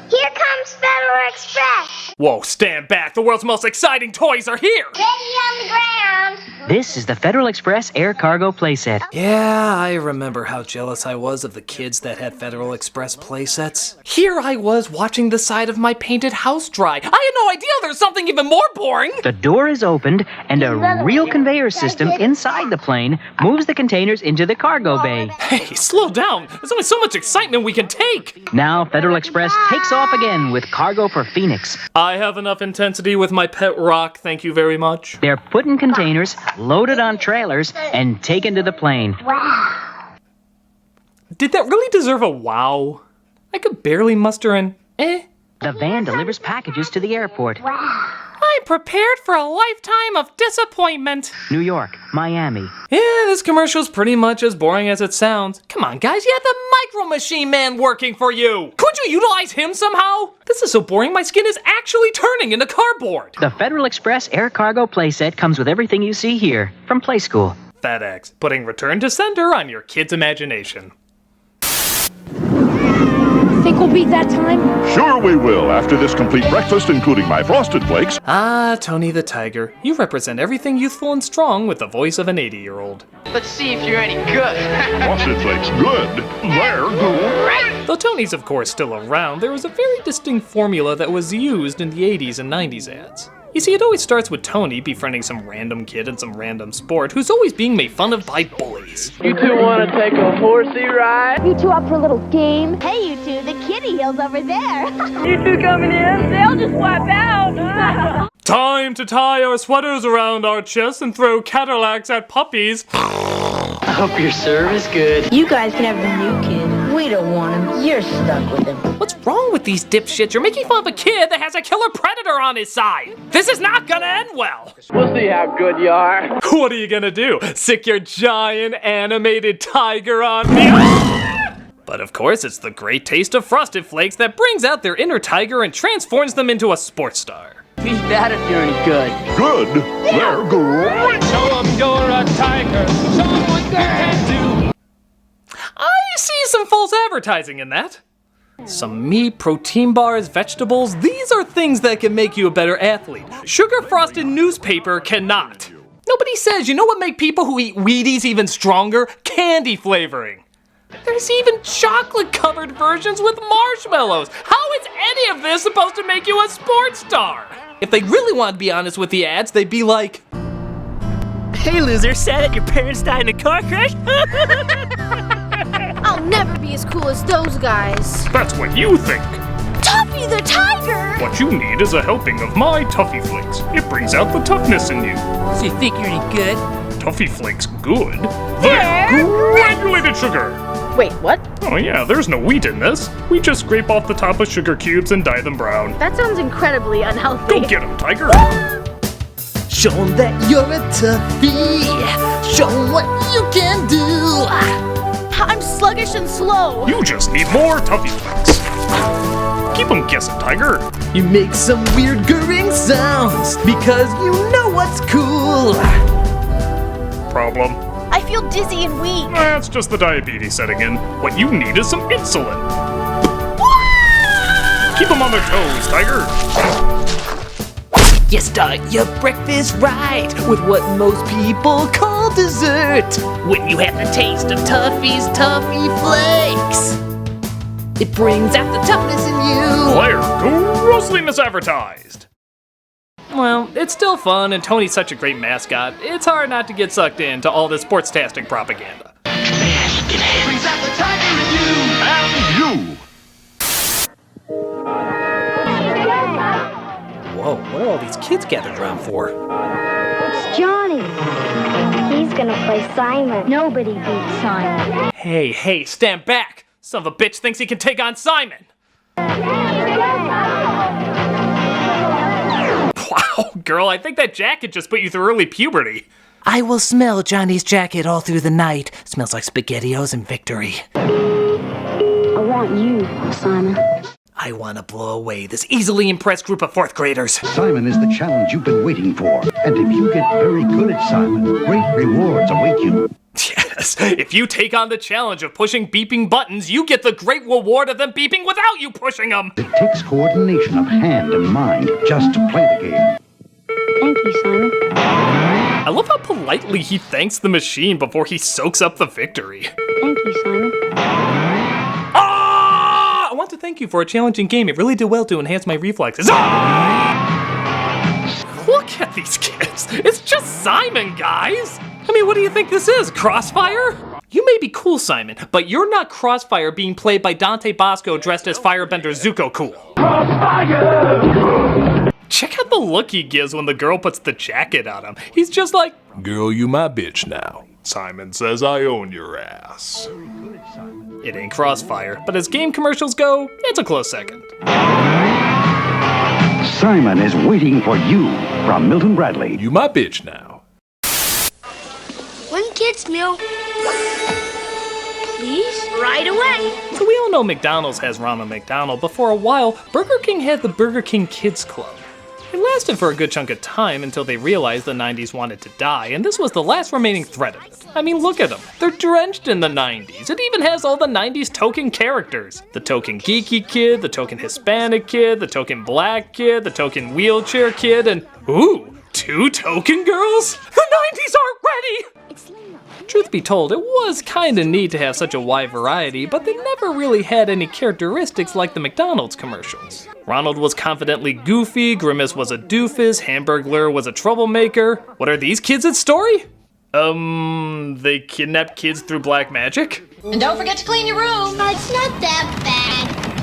Here comes Federal Express. Whoa, stand back. The world's most exciting toys are here. Ready on the ground. This is the Federal Express Air Cargo playset. Yeah, I remember how jealous I was of the kids that had Federal Express playsets. Here I was watching the side of my painted house dry. I had no idea there's something even more boring. The door is opened, and a real conveyor system inside the plane moves the containers into the cargo bay. Hey, slow down. There's only so much excitement we can take. Now Federal Express takes off again with cargo for Phoenix. I have enough intensity with my pet rock, thank you very much. They're put in containers, loaded on trailers, and taken to the plane. Wow. Did that really deserve a wow? I could barely muster an eh. The van delivers packages to the airport. Wow. I'm prepared for a lifetime of disappointment. New York, Miami. Yeah, this commercial's pretty much as boring as it sounds. Come on, guys, you had the Micro Machine Man working for you. Couldn't you utilize him somehow? This is so boring, my skin is actually turning into cardboard. The Federal Express Air Cargo playset comes with everything you see here from Play School. FedEx, putting return to sender on your kid's imagination. Think we'll beat that time? Sure we will, after this complete breakfast, including my Frosted Flakes. Ah, Tony the Tiger, you represent everything youthful and strong with the voice of an 80-year-old. Let's see if you're any good. Frosted Flakes, good. They're great. Though Tony's of course still around, there was a very distinct formula that was used in the 80s and 90s ads. You see, it always starts with Tony befriending some random kid in some random sport who's always being made fun of by bullies. You two want to take a horsey ride? You two up for a little game? Hey, you two, the kitty hill's over there. You two coming in? They'll just wipe out. Time to tie our sweaters around our chests and throw Cadillacs at puppies. I hope your serve is good. You guys can have the new kid. We don't want him. You're stuck with him. What's wrong with these dipshits? You're making fun of a kid that has a killer predator on his side. This is not gonna end well. We'll see how good you are. What are you gonna do? Sick your giant animated tiger on me? But of course, it's the great taste of Frosted Flakes that brings out their inner tiger and transforms them into a sports star. Beat that if you're any good. Good. They're great. Show 'em you're a tiger. Show 'em what they can do. I see some false advertising in that. Some meat, protein bars, vegetables, these are things that can make you a better athlete. Sugar-frosted newspaper cannot. Nobody says, you know what make people who eat Wheaties even stronger? Candy flavoring. There's even chocolate-covered versions with marshmallows. How is any of this supposed to make you a sports star? If they really wanted to be honest with the ads, they'd be like, Hey, loser, sad that your parents died in a car crash? I'll never be as cool as those guys. That's what you think. Tuffy the tiger! What you need is a helping of my Toffee Flakes. It brings out the toughness in you. So you think you're any good? Toffee Flakes good? They're granulated sugar! Wait, what? Oh yeah, there's no wheat in this. We just scrape off the top of sugar cubes and dye them brown. That sounds incredibly unhealthy. Go get him, Tiger! Show 'em that you're a toughie. Show 'em what you can do. I'm sluggish and slow. You just need more Toffee Flakes. Keep them guessing, Tiger. You make some weird gurring sounds because you know what's cool. Problem? I feel dizzy and weak. That's just the diabetes setting in. What you need is some insulin. Keep them on their toes, Tiger. You start your breakfast right with what most people call dessert. When you have the taste of Tuffy's Toffee Flakes, it brings out the toughness in you. They're grossly misadvertised. Well, it's still fun, and Tony's such a great mascot. It's hard not to get sucked into all this sports-tastic propaganda. Brings out the tiger in you. And you. Whoa, what are all these kids gathered around for? It's Johnny. He's gonna play Simon. Nobody beats Simon. Hey, stand back! Son of a bitch thinks he can take on Simon! Wow, girl, I think that jacket just put you through early puberty. I will smell Johnny's jacket all through the night. Smells like SpaghettiOs and victory. I want you, Simon. I want to blow away this easily impressed group of 4th graders. Simon is the challenge you've been waiting for. And if you get very good at Simon, great rewards await you. Yes, if you take on the challenge of pushing beeping buttons, you get the great reward of them beeping without you pushing them. It takes coordination of hand and mind just to play the game. Thank you, Simon. I love how politely he thanks the machine before he soaks up the victory. Thank you, Simon. I want to thank you for a challenging game. It really did well to enhance my reflexes. Look at these kids. It's just Simon, guys. I mean, what do you think this is, Crossfire? You may be cool, Simon, but you're not Crossfire being played by Dante Bosco dressed as Firebender Zuko Cool. Crossfire! Check out the look he gives when the girl puts the jacket on him. He's just like, Girl, you my bitch now. Simon says I own your ass. It ain't Crossfire, but as game commercials go, it's a close second. Simon is waiting for you from Milton Bradley. You my bitch now. 1 kid's meal. Please? Right away. So we all know McDonald's has Ronald McDonald, but for a while, Burger King had the Burger King Kids Club. It lasted for a good chunk of time until they realized the 90s wanted to die, and this was the last remaining thread of it. I mean, look at them. They're drenched in the 90s. It even has all the 90s token characters. The token geeky kid, the token Hispanic kid, the token black kid, the token wheelchair kid, and ooh, 2 token girls? The 90s aren't ready! Truth be told, it was kinda neat to have such a wide variety, but they never really had any characteristics like the McDonald's commercials. Ronald was confidently goofy, Grimace was a doofus, Hamburglar was a troublemaker. What are these kids' story? They kidnapped kids through black magic? And don't forget to clean your room. It's not that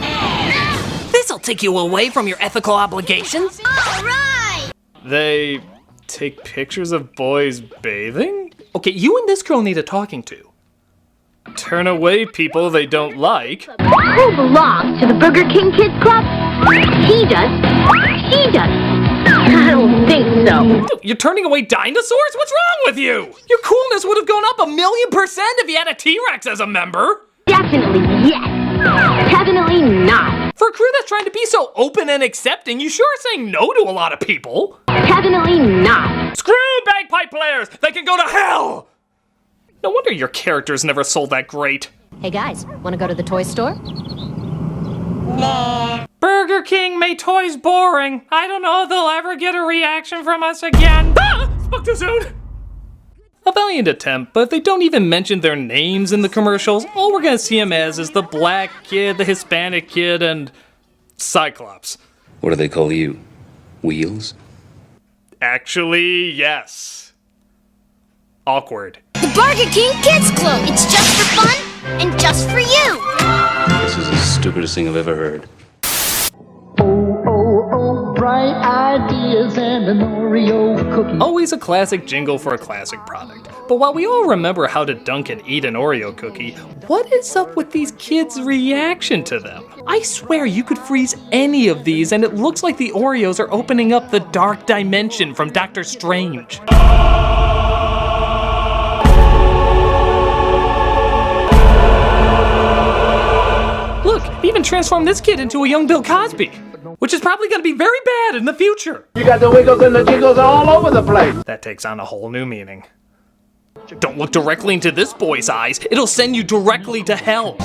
bad. This'll take you away from your ethical obligations. All right. They take pictures of boys bathing? Okay, you and this girl need a talking to. Turn away people they don't like. Who belongs to the Burger King Kids Club? He does. She does. I don't think so. You're turning away dinosaurs? What's wrong with you? Your coolness would have gone up 1,000,000% if you had a T-Rex as a member. Definitely yes. Definitely not. For a crew that's trying to be so open and accepting, you sure are saying no to a lot of people. Definitely not. Screw bagpipe players! They can go to hell! No wonder your characters never sold that great. Hey guys, wanna go to the toy store? Nah. Burger King made toys boring. I don't know if they'll ever get a reaction from us again. Ah! Spoke too soon! A valiant attempt, but they don't even mention their names in the commercials. All we're gonna see them as is the black kid, the Hispanic kid, and Cyclops. What do they call you? Wheels? Actually, yes. Awkward. The Burger King Kids Club. It's just for fun and just for you. This is the stupidest thing I've ever heard. ideas and an Oreo cookie. Always a classic jingle for a classic product. But while we all remember how to dunk and eat an Oreo cookie, what is up with these kids' reaction to them? I swear you could freeze any of these and it looks like the Oreos are opening up the dark dimension from Doctor Strange. Look, they even transformed this kid into a young Bill Cosby, which is probably going to be very bad in the future. You got the wiggles and the jiggles all over the place. That takes on a whole new meaning. Don't look directly into this boy's eyes. It'll send you directly to hell.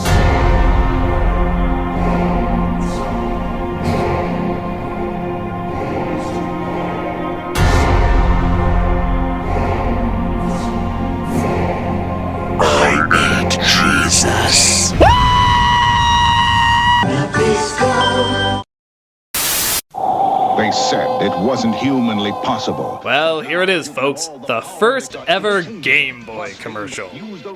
I need Jesus. They said it wasn't humanly possible. Well, here it is, folks. The first ever Game Boy commercial.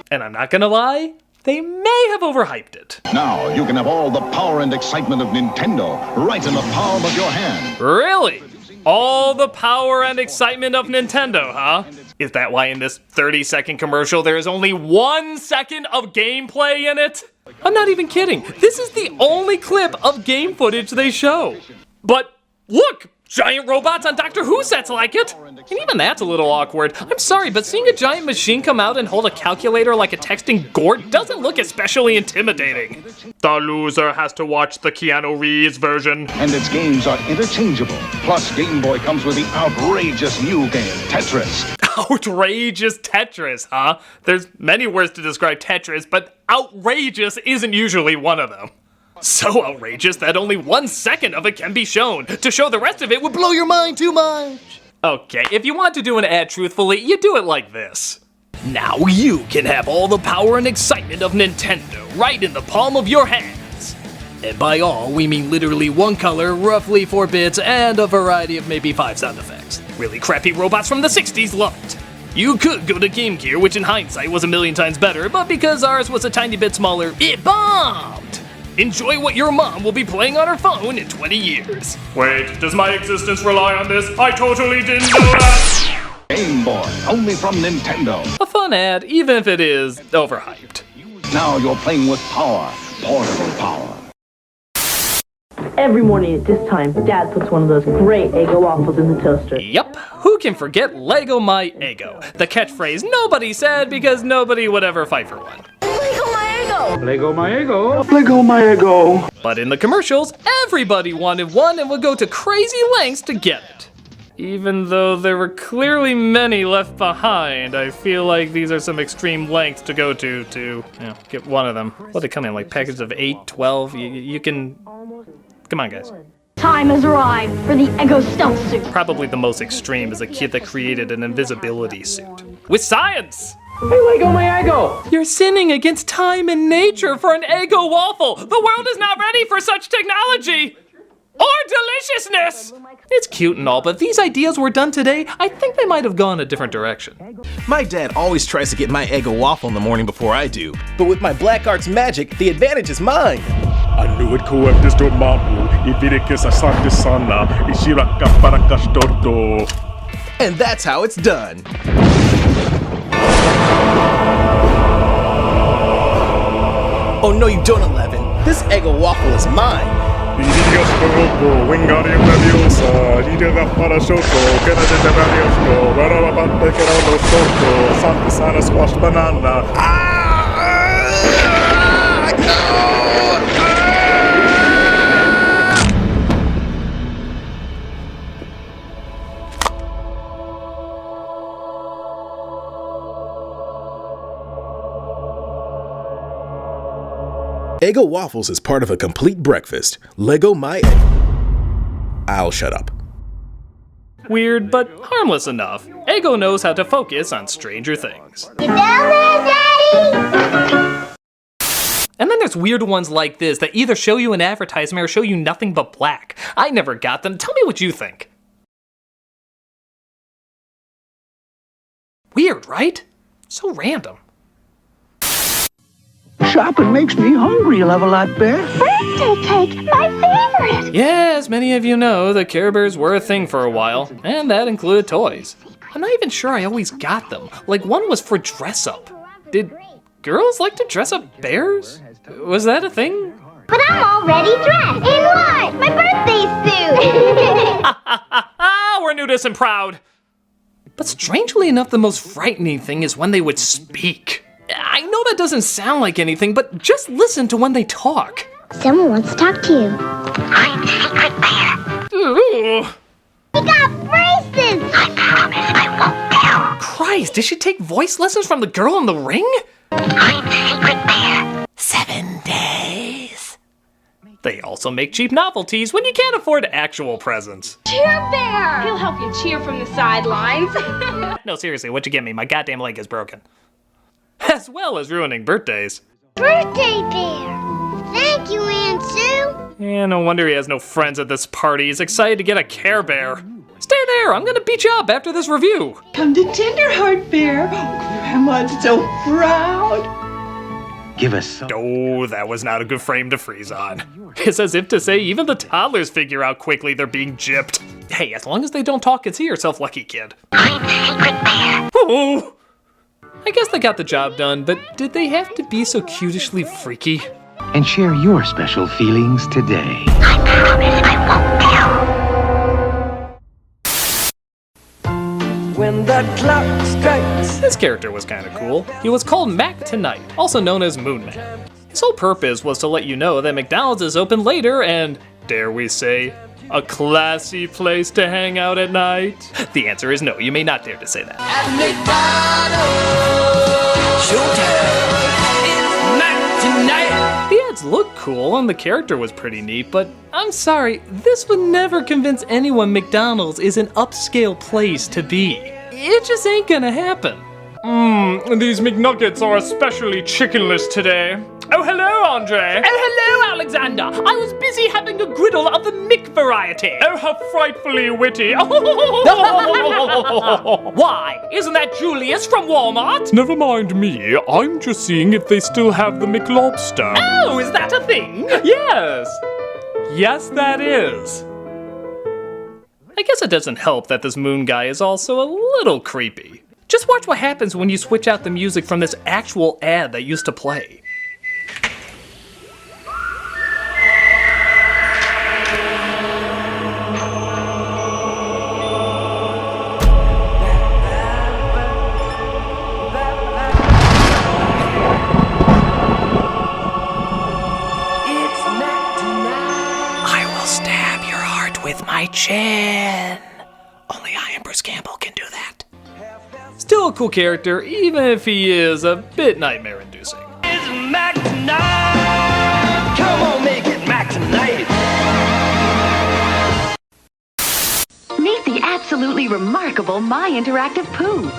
And I'm not gonna lie, they may have overhyped it. Now you can have all the power and excitement of Nintendo right in the palm of your hand. Really? All the power and excitement of Nintendo, huh? Is that why in this 30-second commercial there is only 1 second of gameplay in it? I'm not even kidding. This is the only clip of game footage they show. But look! Giant robots on Doctor Who sets like it! And even that's a little awkward. I'm sorry, but seeing a giant machine come out and hold a calculator like a texting Gort doesn't look especially intimidating. The loser has to watch the Keanu Reeves version. And its games are interchangeable. Plus, Game Boy comes with the outrageous new game, Tetris. Outrageous Tetris, huh? There's many words to describe Tetris, but outrageous isn't usually one of them. So outrageous that only 1 second of it can be shown. To show the rest of it would blow your mind too much. Okay, if you want to do an ad truthfully, you do it like this. Now you can have all the power and excitement of Nintendo right in the palm of your hands. And by all, we mean literally one color, roughly 4 bits, and a variety of maybe 5 sound effects. Really crappy robots from the 60s love it. You could go to Game Gear, which in hindsight was a million times better, but because ours was a tiny bit smaller, it bombed! Enjoy what your mom will be playing on her phone in 20 years. Wait, does my existence rely on this? I totally didn't know that! Game Boy, only from Nintendo. A fun ad, even if it is overhyped. Now you're playing with power, portable power. Every morning at this time, Dad puts one of those great Eggo waffles in the toaster. Yup, who can forget Lego My Eggo? The catchphrase nobody said because nobody would ever fight for one. Lego my Eggo! Lego my ego. Lego my ego. But in the commercials, everybody wanted one and would go to crazy lengths to get it. Even though there were clearly many left behind, I feel like these are some extreme lengths to go to get one of them. What, they come in, like packages of 8, 12? You can... Come on, guys. Time has arrived for the Eggo stealth suit. Probably the most extreme is a kid that created an invisibility suit. With science! Hey, Lego my Eggo! You're sinning against time and nature for an Eggo waffle! The world is not ready for such technology! Or deliciousness! It's cute and all, but if these ideas were done today, I think they might have gone a different direction. My dad always tries to get my Eggo waffle in the morning before I do. But with my black arts magic, the advantage is mine. And that's how it's done. Oh no you don't, 11. This Eggo waffle is mine. Eggo waffles is part of a complete breakfast. Lego My Eggo. I'll shut up. Weird, but harmless enough. Eggo knows how to focus on Stranger Things. Get down there, Daddy! And then there's weird ones like this that either show you an advertisement or show you nothing but black. I never got them. Tell me what you think. Weird, right? So random. Shopping makes me hungry a lot, Bear. Birthday cake, my favorite. Yeah, as many of you know, the Care Bears were a thing for a while, and that included toys. I'm not even sure I always got them. Like, one was for dress-up. Did girls like to dress up bears? Was that a thing? But I'm already dressed. In what? My birthday suit. We're nudist and proud. But strangely enough, the most frightening thing is when they would speak. I know that doesn't sound like anything, but just listen to when they talk. Someone wants to talk to you. I'm Secret Bear. Ooh. We got braces. I promise I won't tell. Christ, did she take voice lessons from the girl in the ring? I'm Secret Bear. 7 days. They also make cheap novelties when you can't afford actual presents. Cheer Bear! He'll help you cheer from the sidelines. No, seriously, what'd you get me? My goddamn leg is broken. As well as ruining birthdays. Birthday Bear. Thank you, Aunt Sue. Yeah, no wonder he has no friends at this party. He's excited to get a Care Bear. Stay there, I'm gonna beat you up after this review. Come to Tenderheart Bear. Grandma's so proud. Give us some. Oh, that was not a good frame to freeze on. It's as if to say even the toddlers figure out quickly they're being gypped. Hey, as long as they don't talk, consider yourself lucky, kid. I'm Secret Bear. Oh! I guess they got the job done, but did they have to be so cutishly freaky? And share your special feelings today. I promise I won't tell. When the clock strikes. This character was kind of cool. He was called Mac Tonight, also known as Moon Man. His whole purpose was to let you know that McDonald's is open later and, dare we say, a classy place to hang out at night? The answer is no, you may not dare to say that. At McDonald's, showtime. It's Mac Tonight. The ads looked cool and the character was pretty neat, but I'm sorry, this would never convince anyone McDonald's is an upscale place to be. It just ain't gonna happen. These McNuggets are especially chickenless today. Oh, hello, Andre. Oh, hello, Alexander. I was busy having a griddle of the Mick variety. Oh, how frightfully witty. Why? Isn't that Julius from Walmart? Never mind me. I'm just seeing if they still have the McLobster. Oh, is that a thing? Yes. Yes, that is. I guess it doesn't help that this Moon guy is also a little creepy. Just watch what happens when you switch out the music from this actual ad that used to play. I will stab your heart with my chin. Only I and Bruce Campbell can do that. Still a cool character, even if he is a bit nightmare-inducing. It's Mac Tonight. Come on, make it Mac Tonight. Meet the absolutely remarkable My Interactive Pooh.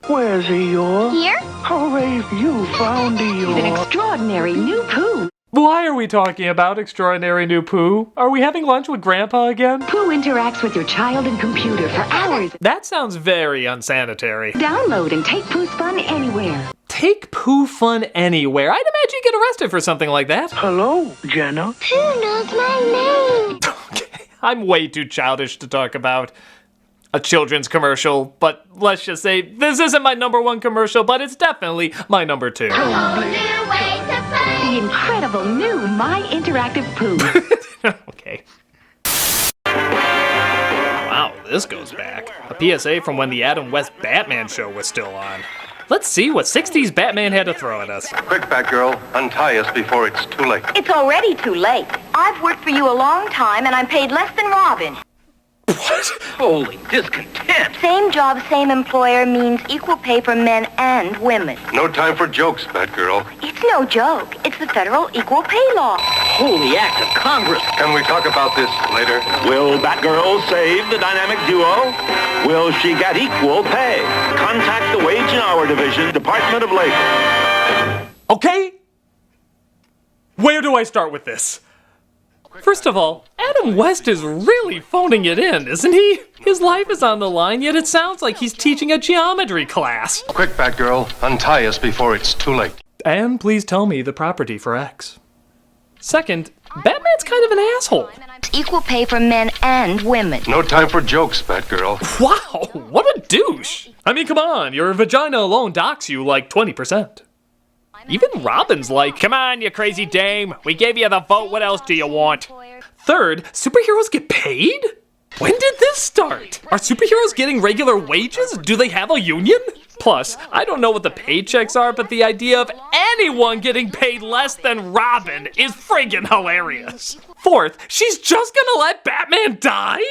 Where's Eeyore? Here? Hooray, you found He's an Eeyore. extraordinary new Pooh. Why are we talking about extraordinary new Pooh? Are we having lunch with Grandpa again? Pooh interacts with your child and computer for hours. That sounds very unsanitary. Download and take Pooh's fun anywhere. Take Pooh fun anywhere. I'd imagine you get arrested for something like that. Hello, Jenna. Who knows my name? Okay, I'm way too childish to talk about a children's commercial, but let's just say this isn't my #1 commercial, but it's definitely my #2. The incredible new My Interactive Pooh. Okay. Wow, this goes back. A PSA from when the Adam West Batman show was still on. Let's see what 60s Batman had to throw at us. Quick, Batgirl, untie us before it's too late. It's already too late. I've worked for you a long time and I'm paid less than Robin. What? Holy discontent! Same job, same employer means equal pay for men and women. No time for jokes, Batgirl. It's no joke. It's the federal equal pay law. Holy act of Congress! Can we talk about this later? Will Batgirl save the dynamic duo? Will she get equal pay? Contact the Wage and Hour Division, Department of Labor. Okay? Where do I start with this? First of all, Adam West is really phoning it in, isn't he? His life is on the line, yet it sounds like he's teaching a geometry class. Quick, Batgirl, untie us before it's too late. And please tell me the property for X. Second, Batman's kind of an asshole. Equal pay for men and women. No time for jokes, Batgirl. Wow, what a douche. I mean, come on, your vagina alone docks you like 20%. Even Robin's like, come on, you crazy dame. We gave you the vote, what else do you want? Third, superheroes get paid? When did this start? Are superheroes getting regular wages? Do they have a union? Plus, I don't know what the paychecks are, but the idea of anyone getting paid less than Robin is friggin' hilarious. Fourth, she's just gonna let Batman die?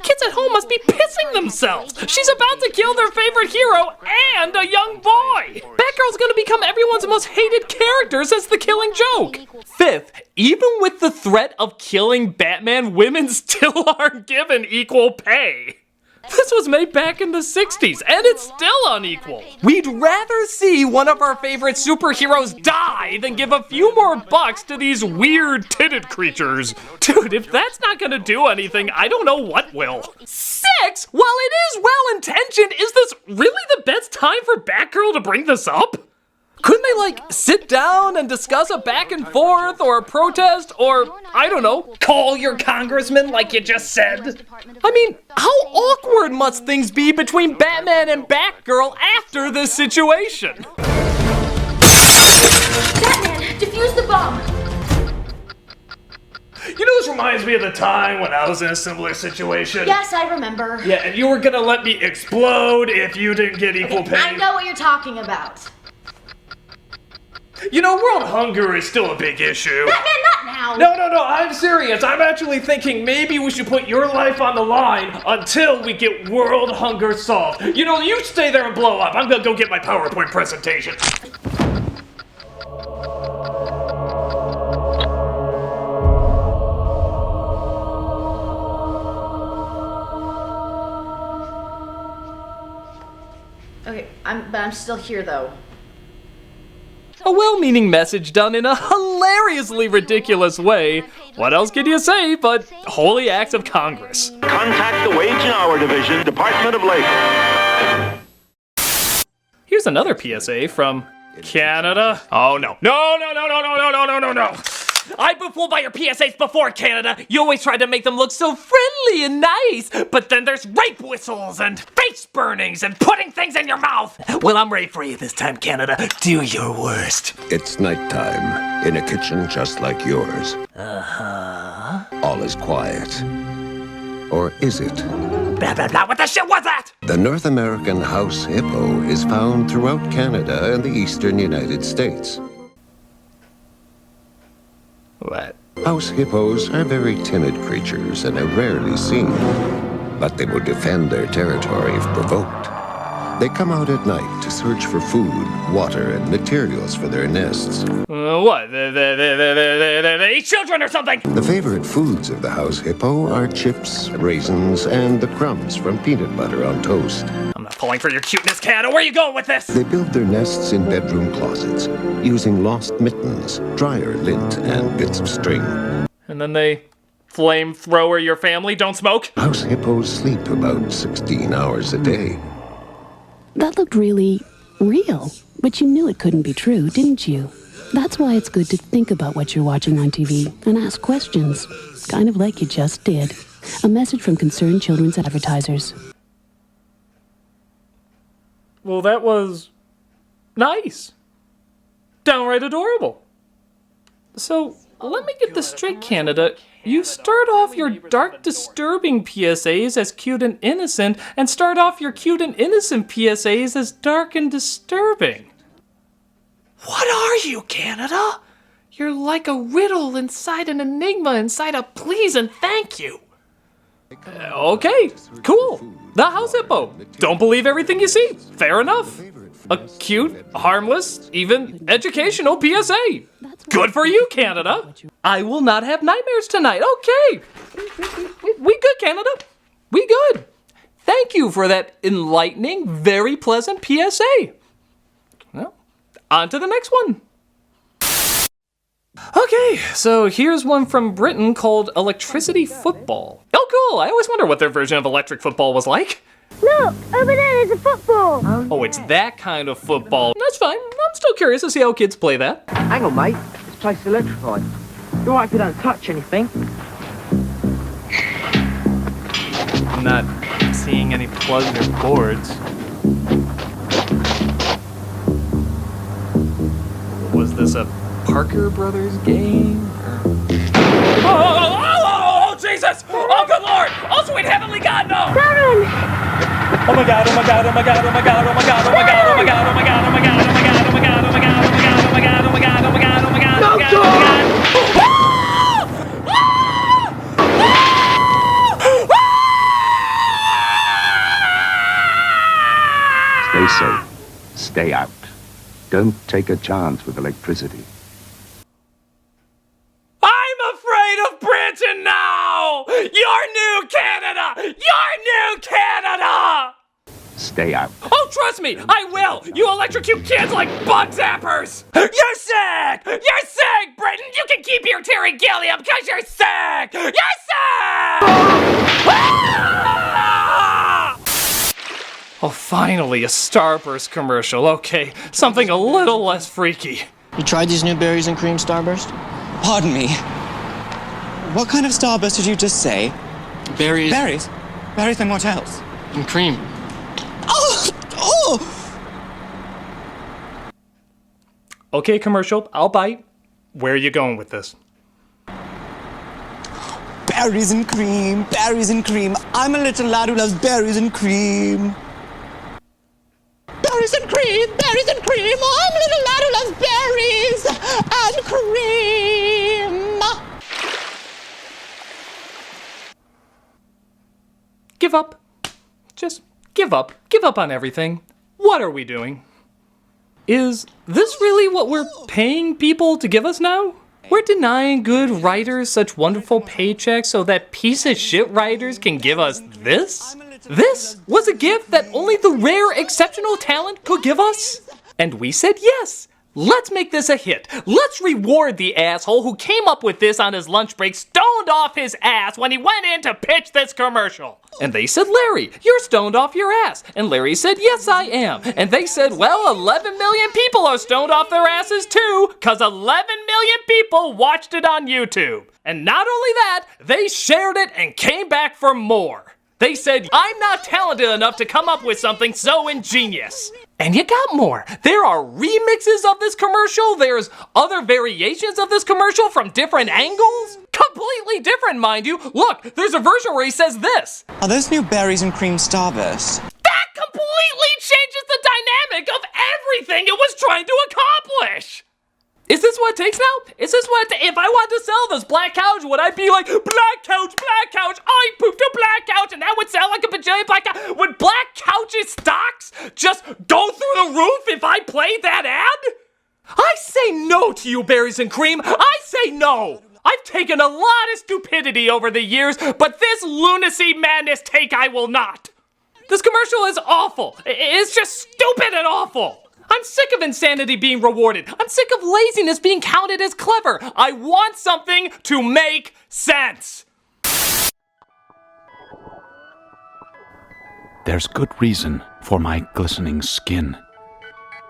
Kids at home must be pissing themselves. She's about to kill their favorite hero and a young boy. Batgirl's gonna become everyone's most hated character since The Killing Joke. Fifth, even with the threat of killing Batman, women still aren't given equal pay. This was made back in the 60s, and it's still unequal. We'd rather see one of our favorite superheroes die than give a few more bucks to these weird titted creatures. Dude, if that's not gonna do anything, I don't know what will. 6? While it is well-intentioned, is this really the best time for Batgirl to bring this up? Couldn't they, like, sit down and discuss a back and forth or a protest or, I don't know, call your congressman like you just said? I mean, how awkward must things be between Batman and Batgirl after this situation? Batman, defuse the bomb! You know, this reminds me of the time when I was in a similar situation. Yes, I remember. Yeah, and you were gonna let me explode if you didn't get equal pay. I know what you're talking about. You know, world hunger is still a big issue. Batman, not now! No, I'm serious. I'm actually thinking maybe we should put your life on the line until we get world hunger solved. You know, you stay there and blow up. I'm gonna go get my PowerPoint presentation. Okay, but I'm still here though. A well-meaning message done in a hilariously ridiculous way. What else can you say but holy acts of Congress? Contact the Wage and Hour Division, Department of Labor. Here's another PSA from Canada. Oh no. No. I've been fooled by your PSAs before, Canada. You always try to make them look so friendly and nice, but then there's rape whistles and face burnings and putting things in your mouth. Well, I'm ready for you this time, Canada. Do your worst. It's nighttime in a kitchen just like yours. Uh-huh. All is quiet. Or is it? Blah, blah, blah. What the shit was that? The North American house hippo is found throughout Canada and the eastern United States. What? House hippos are very timid creatures and are rarely seen, but they will defend their territory if provoked. They come out at night to search for food, water, and materials for their nests. What? They eat children or something? The favorite foods of the house hippo are chips, raisins, and the crumbs from peanut butter on toast. I'm not falling for your cuteness, Canada. Where are you going with this? They build their nests in bedroom closets, using lost mittens, dryer lint, and bits of string. And then they flamethrower your family? Don't smoke? House hippos sleep about 16 hours a day. That looked really real, but you knew it couldn't be true, didn't you? That's why it's good to think about what you're watching on TV and ask questions, kind of like you just did. A message from Concerned Children's Advertisers. Well, that was nice. Downright adorable. So, let me get this straight, Canada. You start off your dark, disturbing PSAs as cute and innocent, and start off your cute and innocent PSAs as dark and disturbing. What are you, Canada? You're like a riddle inside an enigma inside a please and thank you. Okay, cool. The house hippo. Don't believe everything you see. Fair enough. A cute, harmless, even educational PSA. Good for you, Canada. I will not have nightmares tonight. Okay. We good, Canada. We good. Thank you for that enlightening, very pleasant PSA. Well, on to the next one. Okay, so here's one from Britain called Electricity Football. Oh, cool. I always wonder what their version of electric football was like. Look, over there is a football. Oh, it's that kind of football. That's fine. I'm I'm still curious to see how kids play that. Hang on, mate. This place is electrified. You're right if you don't touch anything. I'm not seeing any plugs or cords. Was this a Parker Brothers game? Oh, Jesus! Oh, good Lord! Oh, sweet heavenly God, no! Darren! Oh my God, oh my God, oh my God, oh my God, oh my God, oh my God, oh my God, oh my God, oh my God, oh my God, oh my God, oh my God, oh my God, oh my God, oh my God, oh my God, oh my God, oh my God, oh my God. Stay safe. Stay out. Don't take a chance with electricity. I'm afraid of Britain now! Your new Canada! Your new Canada! Stay out. Oh, trust me, I will! You electrocute kids like bug zappers! You're sick! You're sick, Britain! You can keep your Terry Gilliam because you're sick! You're sick! Ah! Oh, finally, a Starburst commercial. Okay, something a little less freaky. You tried these new berries and cream Starburst? Pardon me. What kind of Starburst did you just say? Berries. Berries? Berries and what else? And cream. Oh! Oh! Okay, commercial, I'll bite. Where are you going with this? Berries and cream, berries and cream. I'm a little lad who loves berries and cream. Berries and cream, berries and cream. I'm a little lad who loves berries and cream. Give up. Just give up. Give up on everything. What are we doing? Is this really what we're paying people to give us now? We're denying good writers such wonderful paychecks so that piece of shit writers can give us this? This was a gift that only the rare, exceptional talent could give us? And we said yes. Let's make this a hit. Let's reward the asshole who came up with this on his lunch break, stoned off his ass when he went in to pitch this commercial. And they said, Larry, you're stoned off your ass. And Larry said, yes, I am. And they said, well, 11 million people are stoned off their asses too, because 11 million people watched it on YouTube. And not only that, they shared it and came back for more. They said, I'm not talented enough to come up with something so ingenious. And you got more. There are remixes of this commercial. There's other variations of this commercial from different angles. Completely different, mind you. Look, there's a version where he says this. Are those new berries and cream Starburst? That completely changes the dynamic of everything it was trying to accomplish. Is this what it takes now? Is this what if I wanted to sell this black couch, would I be like, black couch, I pooped a black couch, and that would sell like a bajillion black couch? Would black couches stocks just go through the roof if I played that ad? I say no to you, berries and cream. I say no. I've taken a lot of stupidity over the years, but this lunacy madness take I will not. This commercial is awful. It's just stupid and awful. I'm sick of insanity being rewarded. I'm sick of laziness being counted as clever. I want something to make sense. There's good reason for my glistening skin,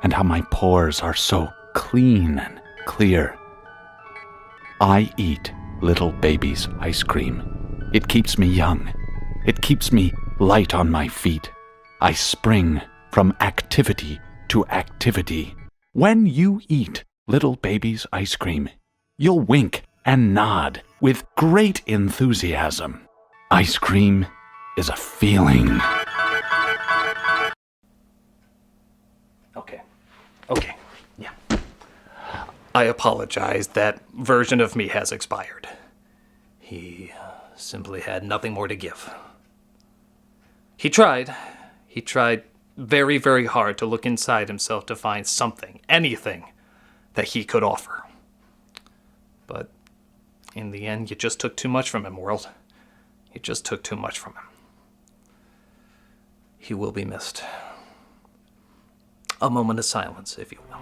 and how my pores are so clean and clear. I eat little baby's ice cream. It keeps me young. It keeps me light on my feet. I spring from activity to activity. When you eat little baby's ice cream, you'll wink and nod with great enthusiasm. Ice cream is a feeling. Okay, yeah. I apologize, that version of me has expired. He simply had nothing more to give. He tried very, very hard to look inside himself to find something, anything, that he could offer. But in the end, you just took too much from him, world. You just took too much from him. He will be missed. A moment of silence, if you will.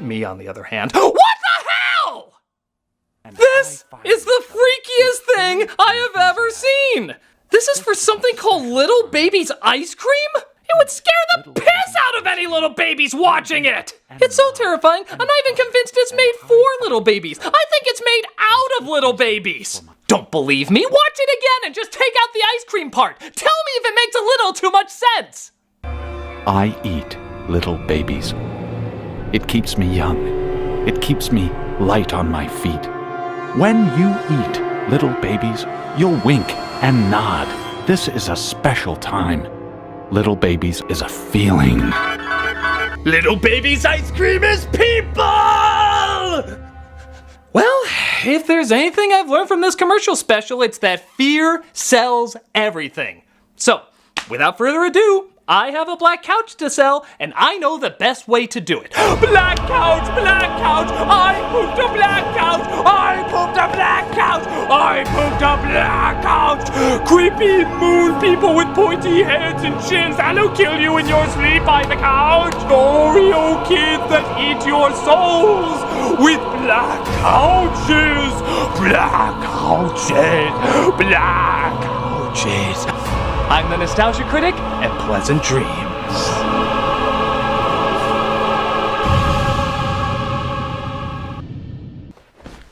Me, on the other hand. What the hell?! This is the freakiest thing I have ever seen! This is for something called Little Baby's Ice Cream? It would scare the piss out of any little babies watching it! It's so terrifying, I'm not even convinced it's made for little babies. I think it's made out of little babies. Don't believe me? Watch it again and just take out the ice cream part. Tell me if it makes a little too much sense. I eat little babies. It keeps me young. It keeps me light on my feet. When you eat little babies, you'll wink and nod. This is a special time. Little babies is a feeling. Little babies ice cream is people! Well, if there's anything I've learned from this commercial special, it's that fear sells everything. So, without further ado, I have a black couch to sell, and I know the best way to do it. Black couch, I pooped a black couch, I pooped a black couch, I pooped a black couch. Creepy moon people with pointy heads and chins that'll kill you in your sleep by the couch. Oreo kids that eat your souls with black couches, black couches, black couches. I'm the Nostalgia Critic, and pleasant dreams.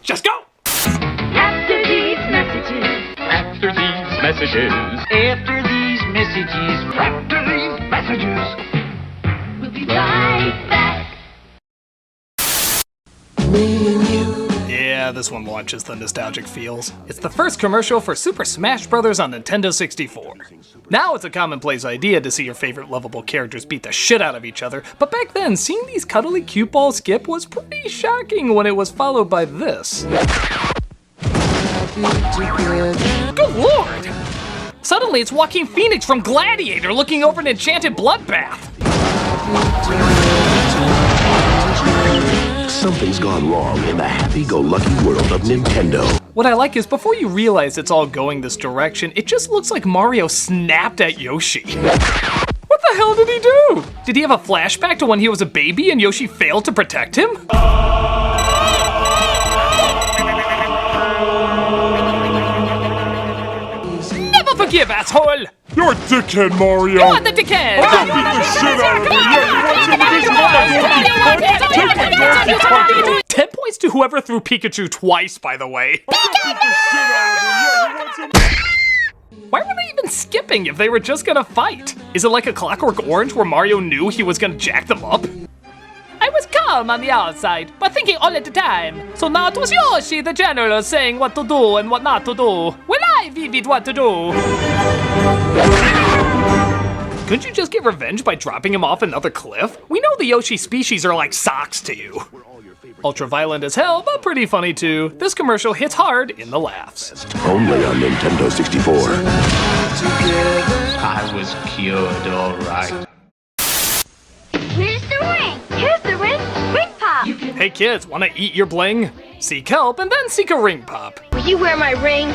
Just go! After these messages. After these messages. After these messages. After these messages. We'll be right back. Yeah, this one launches the nostalgic feels. It's the first commercial for Super Smash Bros. On Nintendo 64. Now it's a commonplace idea to see your favorite lovable characters beat the shit out of each other, but back then, seeing these cuddly cute balls skip was pretty shocking when it was followed by this. Good lord! Suddenly it's Joaquin Phoenix from Gladiator looking over an enchanted bloodbath. Something's gone wrong in the happy-go-lucky world of Nintendo. What I like is before you realize it's all going this direction, it just looks like Mario snapped at Yoshi. What the hell did he do? Did he have a flashback to when he was a baby and Yoshi failed to protect him? Never forgive, asshole! You're a dickhead, Mario! You're the dickhead! I'll beat the shit out of you! Yeah, you want some of this? 10 points to whoever threw Pikachu twice, by the way. Why were they even skipping if they were just gonna fight? Is it like a Clockwork Orange where Mario knew he was gonna jack them up? I was calm on the outside, but thinking all at the time. So now it was Yoshi, the general, saying what to do and what not to do. Well, I vivid what to do. Couldn't you just get revenge by dropping him off another cliff? We know the Yoshi species are like socks to you. Ultra violent as hell, but pretty funny too. This commercial hits hard in the laughs. Only on Nintendo 64. I was cured, alright. Where's the ring? Here's the ring. Ring pop. Hey kids, wanna eat your bling? Seek help and then seek a ring pop. Will you wear my ring?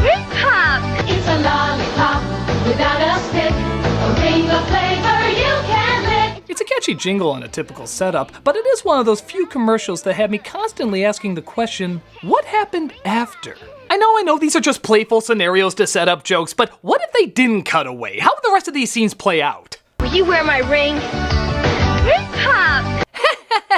Ring pop. It's a lollipop without a stick. A ring of flavor you can lick. It's a catchy jingle on a typical setup, but it is one of those few commercials that had me constantly asking the question, what happened after? I know these are just playful scenarios to set up jokes, but what if they didn't cut away? How would the rest of these scenes play out? Will you wear my ring? Ring pop.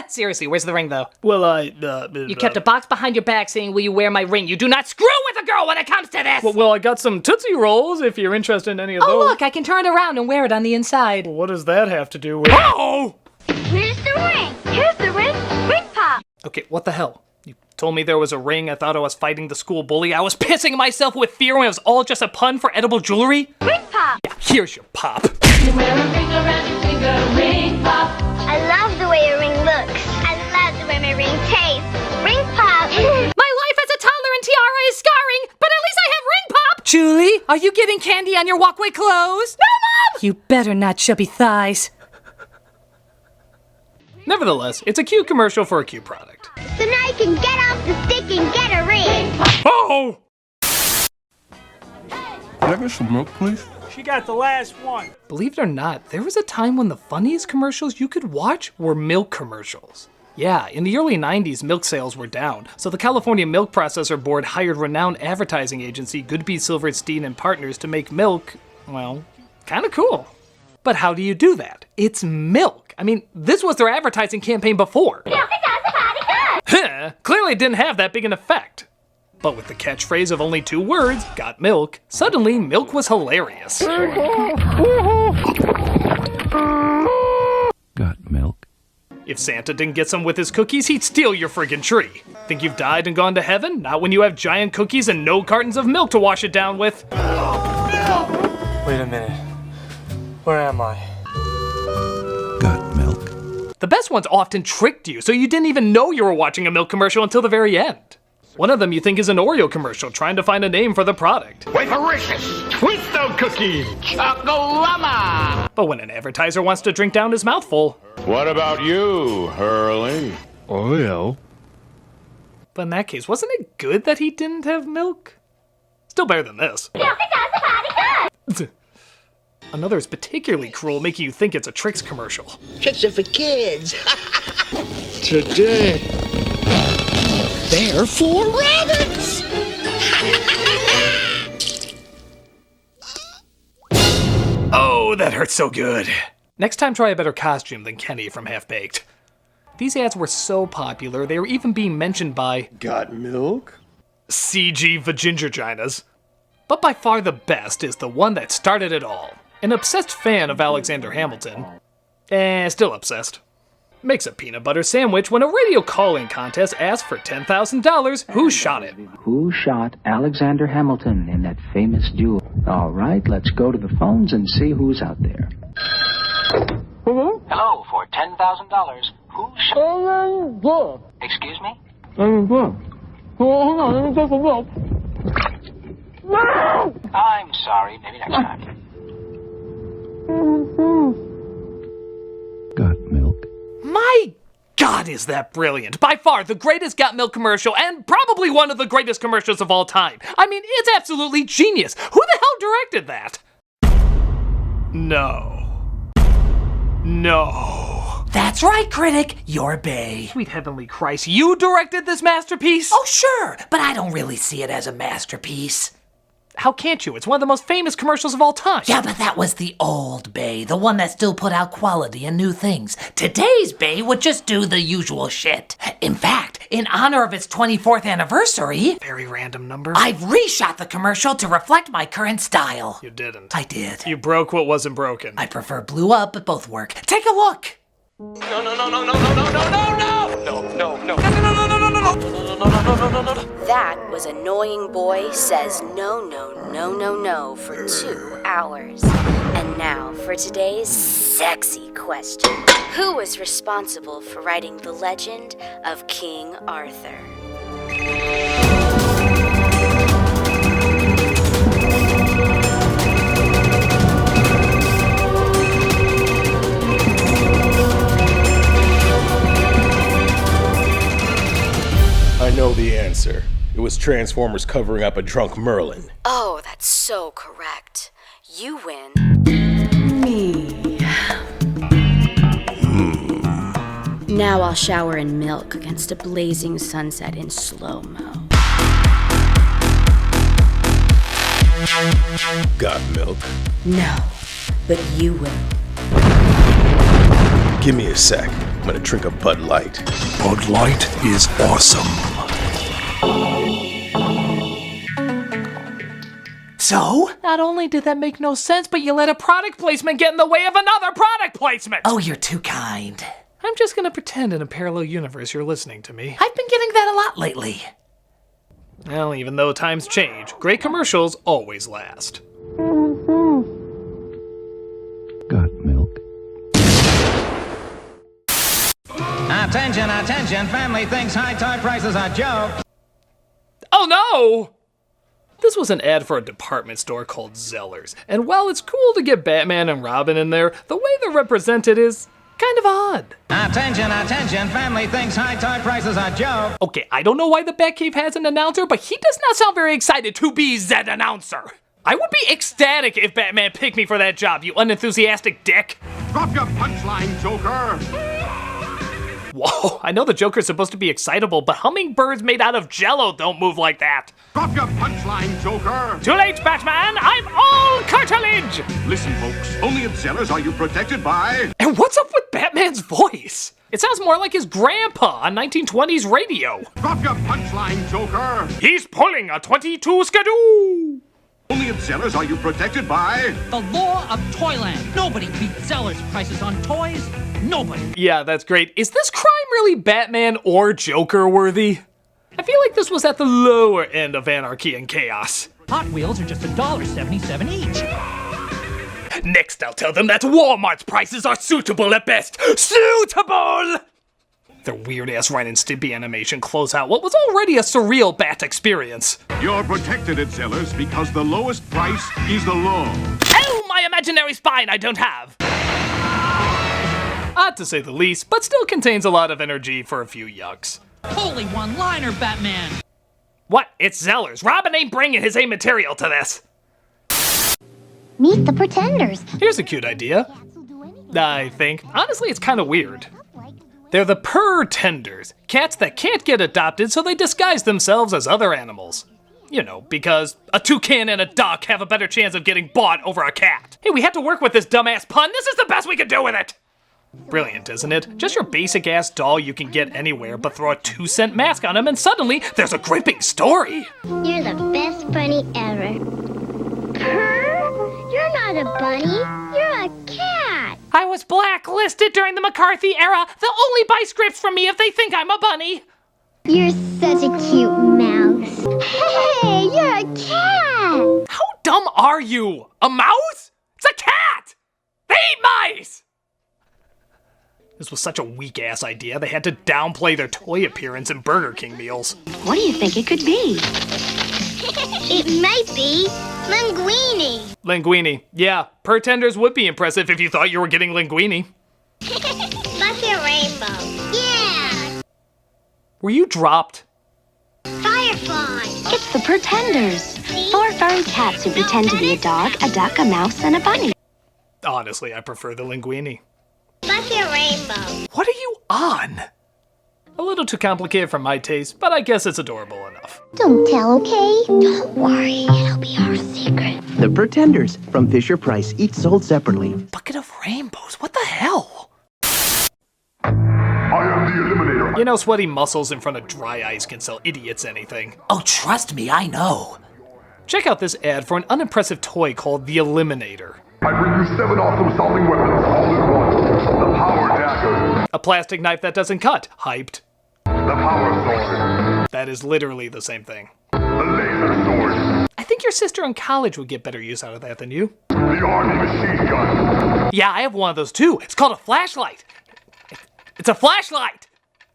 Seriously, where's the ring though? Well, You kept a box behind your back saying, will you wear my ring? You do not screw with a girl when it comes to this! Well, I got some Tootsie Rolls if you're interested in any of those. Oh look, I can turn it around and wear it on the inside. What does that have to do with... Oh! Where's the ring? Here's the ring. Ring pop. Okay, what the hell? You told me there was a ring, I thought I was fighting the school bully. I was pissing myself with fear when it was all just a pun for edible jewelry. Ring pop. Yeah, here's your pop. You wear a ring around your finger, ring pop. I love the way a ring looks. I love the way my ring tastes. Ring pop. My life as a toddler and tiara is scarring, but at least I have ring pop! Julie, are you getting candy on your walkway clothes? No, Mom! You better not, chubby thighs. Nevertheless, it's a cute commercial for a cute product. So now you can get off the stick and get a ring. Oh! Can I get some milk, please? She got the last one. Believe it or not, there was a time when the funniest commercials you could watch were milk commercials. Yeah, in the early 90s, milk sales were down, so the California Milk Processor Board hired renowned advertising agency Goodby Silverstein and Partners to make milk, well, kinda cool. But how do you do that? It's milk. I mean, this was their advertising campaign before. Milk does the body good. Clearly didn't have that big an effect. But with the catchphrase of only 2 words, got milk, suddenly milk was hilarious. Got milk? If Santa didn't get some with his cookies, he'd steal your friggin' tree. Think you've died and gone to heaven? Not when you have giant cookies and no cartons of milk to wash it down with. Wait a minute. Where am I? Got milk? The best ones often tricked you, so you didn't even know you were watching a milk commercial until the very end. One of them you think is an Oreo commercial, trying to find a name for the product. Wafericious Twisto Cookie Chocolama. But when an advertiser wants to drink down his mouthful... What about you, Hurley? Oreo? But in that case, wasn't it good that he didn't have milk? Still better than this. Milk does the body good. Another is particularly cruel, making you think it's a Trix commercial. Tricks are for kids. Today, they're for rabbits. Oh, that hurts so good. Next time, try a better costume than Kenny from Half-Baked. These ads were so popular, they were even being mentioned by... Got milk? CG Vagingirginas. But by far the best is the one that started it all. An obsessed fan of Alexander Hamilton. Still obsessed. Makes a peanut butter sandwich when a radio call-in contest asks for $10,000 who shot it. Who shot Alexander Hamilton in that famous duel? All right, let's go to the phones and see who's out there. Hello, for $10,000. Who shot... Excuse me? I'm sorry, maybe next time. Got milk? My God, is that brilliant. By far the greatest Got Milk commercial and probably one of the greatest commercials of all time. I mean, it's absolutely genius. Who the hell directed that? No. That's right, Critic. You're Bay. Sweet heavenly Christ, you directed this masterpiece? Oh, sure, but I don't really see it as a masterpiece. How can't you? It's one of the most famous commercials of all time. Yeah, but that was the old Bay, the one that still put out quality and new things. Today's Bay would just do the usual shit. In fact, in honor of its 24th anniversary... Very random number. I've reshot the commercial to reflect my current style. You didn't. I did. You broke what wasn't broken. I prefer blew up, but both work. Take a look. That was Annoying Boy Says No for 2 hours. And now for today's sexy question. Who was responsible for writing the legend of King Arthur? I know the answer. It was Transformers covering up a drunk Merlin. Oh, that's so correct. You win. Me. Now I'll shower in milk against a blazing sunset in slow-mo. Got milk? No, but you will. Give me a sec. I'm gonna drink a Bud Light. Bud Light is awesome. So? Not only did that make no sense, but you let a product placement get in the way of another product placement! Oh, you're too kind. I'm just gonna pretend in a parallel universe you're listening to me. I've been getting that a lot lately. Well, even though times change, great commercials always last. Got milk? Attention, attention, family thinks high toy prices are joke. Oh no! This was an ad for a department store called Zellers, and while it's cool to get Batman and Robin in there, the way they're represented is kind of odd. Attention, attention, family thinks high toy prices are joke. Okay, I don't know why the Batcave has an announcer, but he does not sound very excited to be that announcer. I would be ecstatic if Batman picked me for that job, you unenthusiastic dick. Drop your punchline, Joker. Whoa, I know the Joker's supposed to be excitable, but hummingbirds made out of jello don't move like that. Drop your punchline, Joker! Too late, Batman! I'm all cartilage! Listen, folks, only at Zellers are you protected by... And what's up with Batman's voice? It sounds more like his grandpa on 1920s radio. Drop your punchline, Joker! He's pulling a 22 skidoo! Only at Zellers are you protected by... The law of Toyland. Nobody beats Zellers prices on toys. Nobody. Yeah, that's great. Is this crime really Batman or Joker worthy? I feel like this was at the lower end of anarchy and chaos. Hot Wheels are just $1.77 each. Next, I'll tell them that Walmart's prices are suitable at best. Suitable! Their weird-ass Ren and Stimpy animation close out what was already a surreal Bat experience. You're protected at Zellers because the lowest price is the law. Oh, my imaginary spine I don't have! Odd to say the least, but still contains a lot of energy for a few yucks. Holy one-liner, Batman! What? It's Zellers. Robin ain't bringing his A material to this. Meet the Pretenders. Here's a cute idea. I think. Honestly, it's kind of weird. They're the Pretenders, cats that can't get adopted, so they disguise themselves as other animals. You know, because a toucan and a duck have a better chance of getting bought over a cat. Hey, we had to work with this dumbass pun. This is the best we could do with it. Brilliant, isn't it? Just your basic ass doll you can get anywhere, but throw a 2-cent mask on him and suddenly there's a gripping story. You're the best bunny ever. Purr? You're not a bunny. You're a cat. I was blacklisted during the McCarthy era. They'll only buy scripts from me if they think I'm a bunny. You're such a cute mouse. Hey, you're a cat. How dumb are you? A mouse? It's a cat! They eat mice! This was such a weak-ass idea, they had to downplay their toy appearance in Burger King meals. What do you think it could be? It might be linguine. Linguini. Yeah, Pretenders would be impressive if you thought you were getting linguini. Buffy Rainbow. Yeah. Were you dropped? Firefly. It's the Pretenders. 4 furry cats who pretend to be a dog, a duck, a mouse, and a bunny. Honestly, I prefer the linguini. Buffy Rainbow. What are you on? A little too complicated for my taste, but I guess it's adorable enough. Don't tell, okay? Don't worry, it'll be our secret. The Pretenders from Fisher-Price, each sold separately. Bucket of rainbows, what the hell? I am the Eliminator. You know, sweaty muscles in front of dry ice can sell idiots anything. Oh, trust me, I know. Check out this ad for an unimpressive toy called the Eliminator. I bring you 7 awesome solving weapons all in one. The Power Dagger. A plastic knife that doesn't cut. Hyped. The Power Sword. That is literally the same thing. The Laser Sword. I think your sister in college would get better use out of that than you. The Army Machine Gun. Yeah, I have one of those too. It's called a flashlight. It's a flashlight.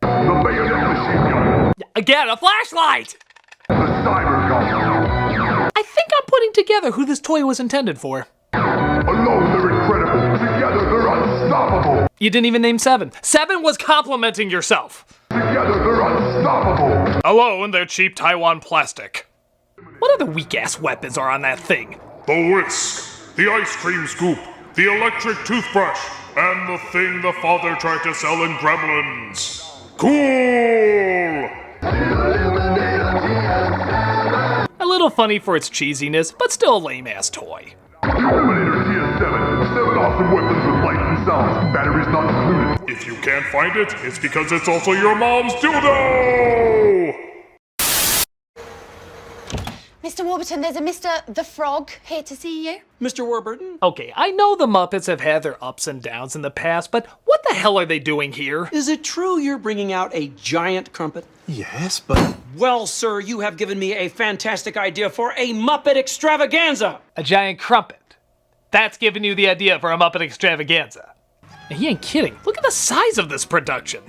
The Bayonet Machine Gun. Again, a flashlight. The Cyber Gun. I think I'm putting together who this toy was intended for. Alone they're incredible. Together they're unstoppable. You didn't even name 7. 7 was complimenting yourself. Together they're unstoppable. Alone they're cheap Taiwan plastic. What other weak-ass weapons are on that thing? The whisk, the ice cream scoop, the electric toothbrush, and the thing the father tried to sell in Gremlins. Cool! A little funny for its cheesiness, but still a lame-ass toy. The Eliminator TS7. 7 awesome weapons with light and sound. Batteries not included. If you can't find it, it's because it's also your mom's dildo! Mr. Warburton, there's a Mr. the Frog here to see you. Mr. Warburton? Okay, I know the Muppets have had their ups and downs in the past, but what the hell are they doing here? Is it true you're bringing out a giant crumpet? Yes, but... Well, sir, you have given me a fantastic idea for a Muppet extravaganza. A giant crumpet. That's giving you the idea for a Muppet extravaganza. And he ain't kidding. Look at the size of this production.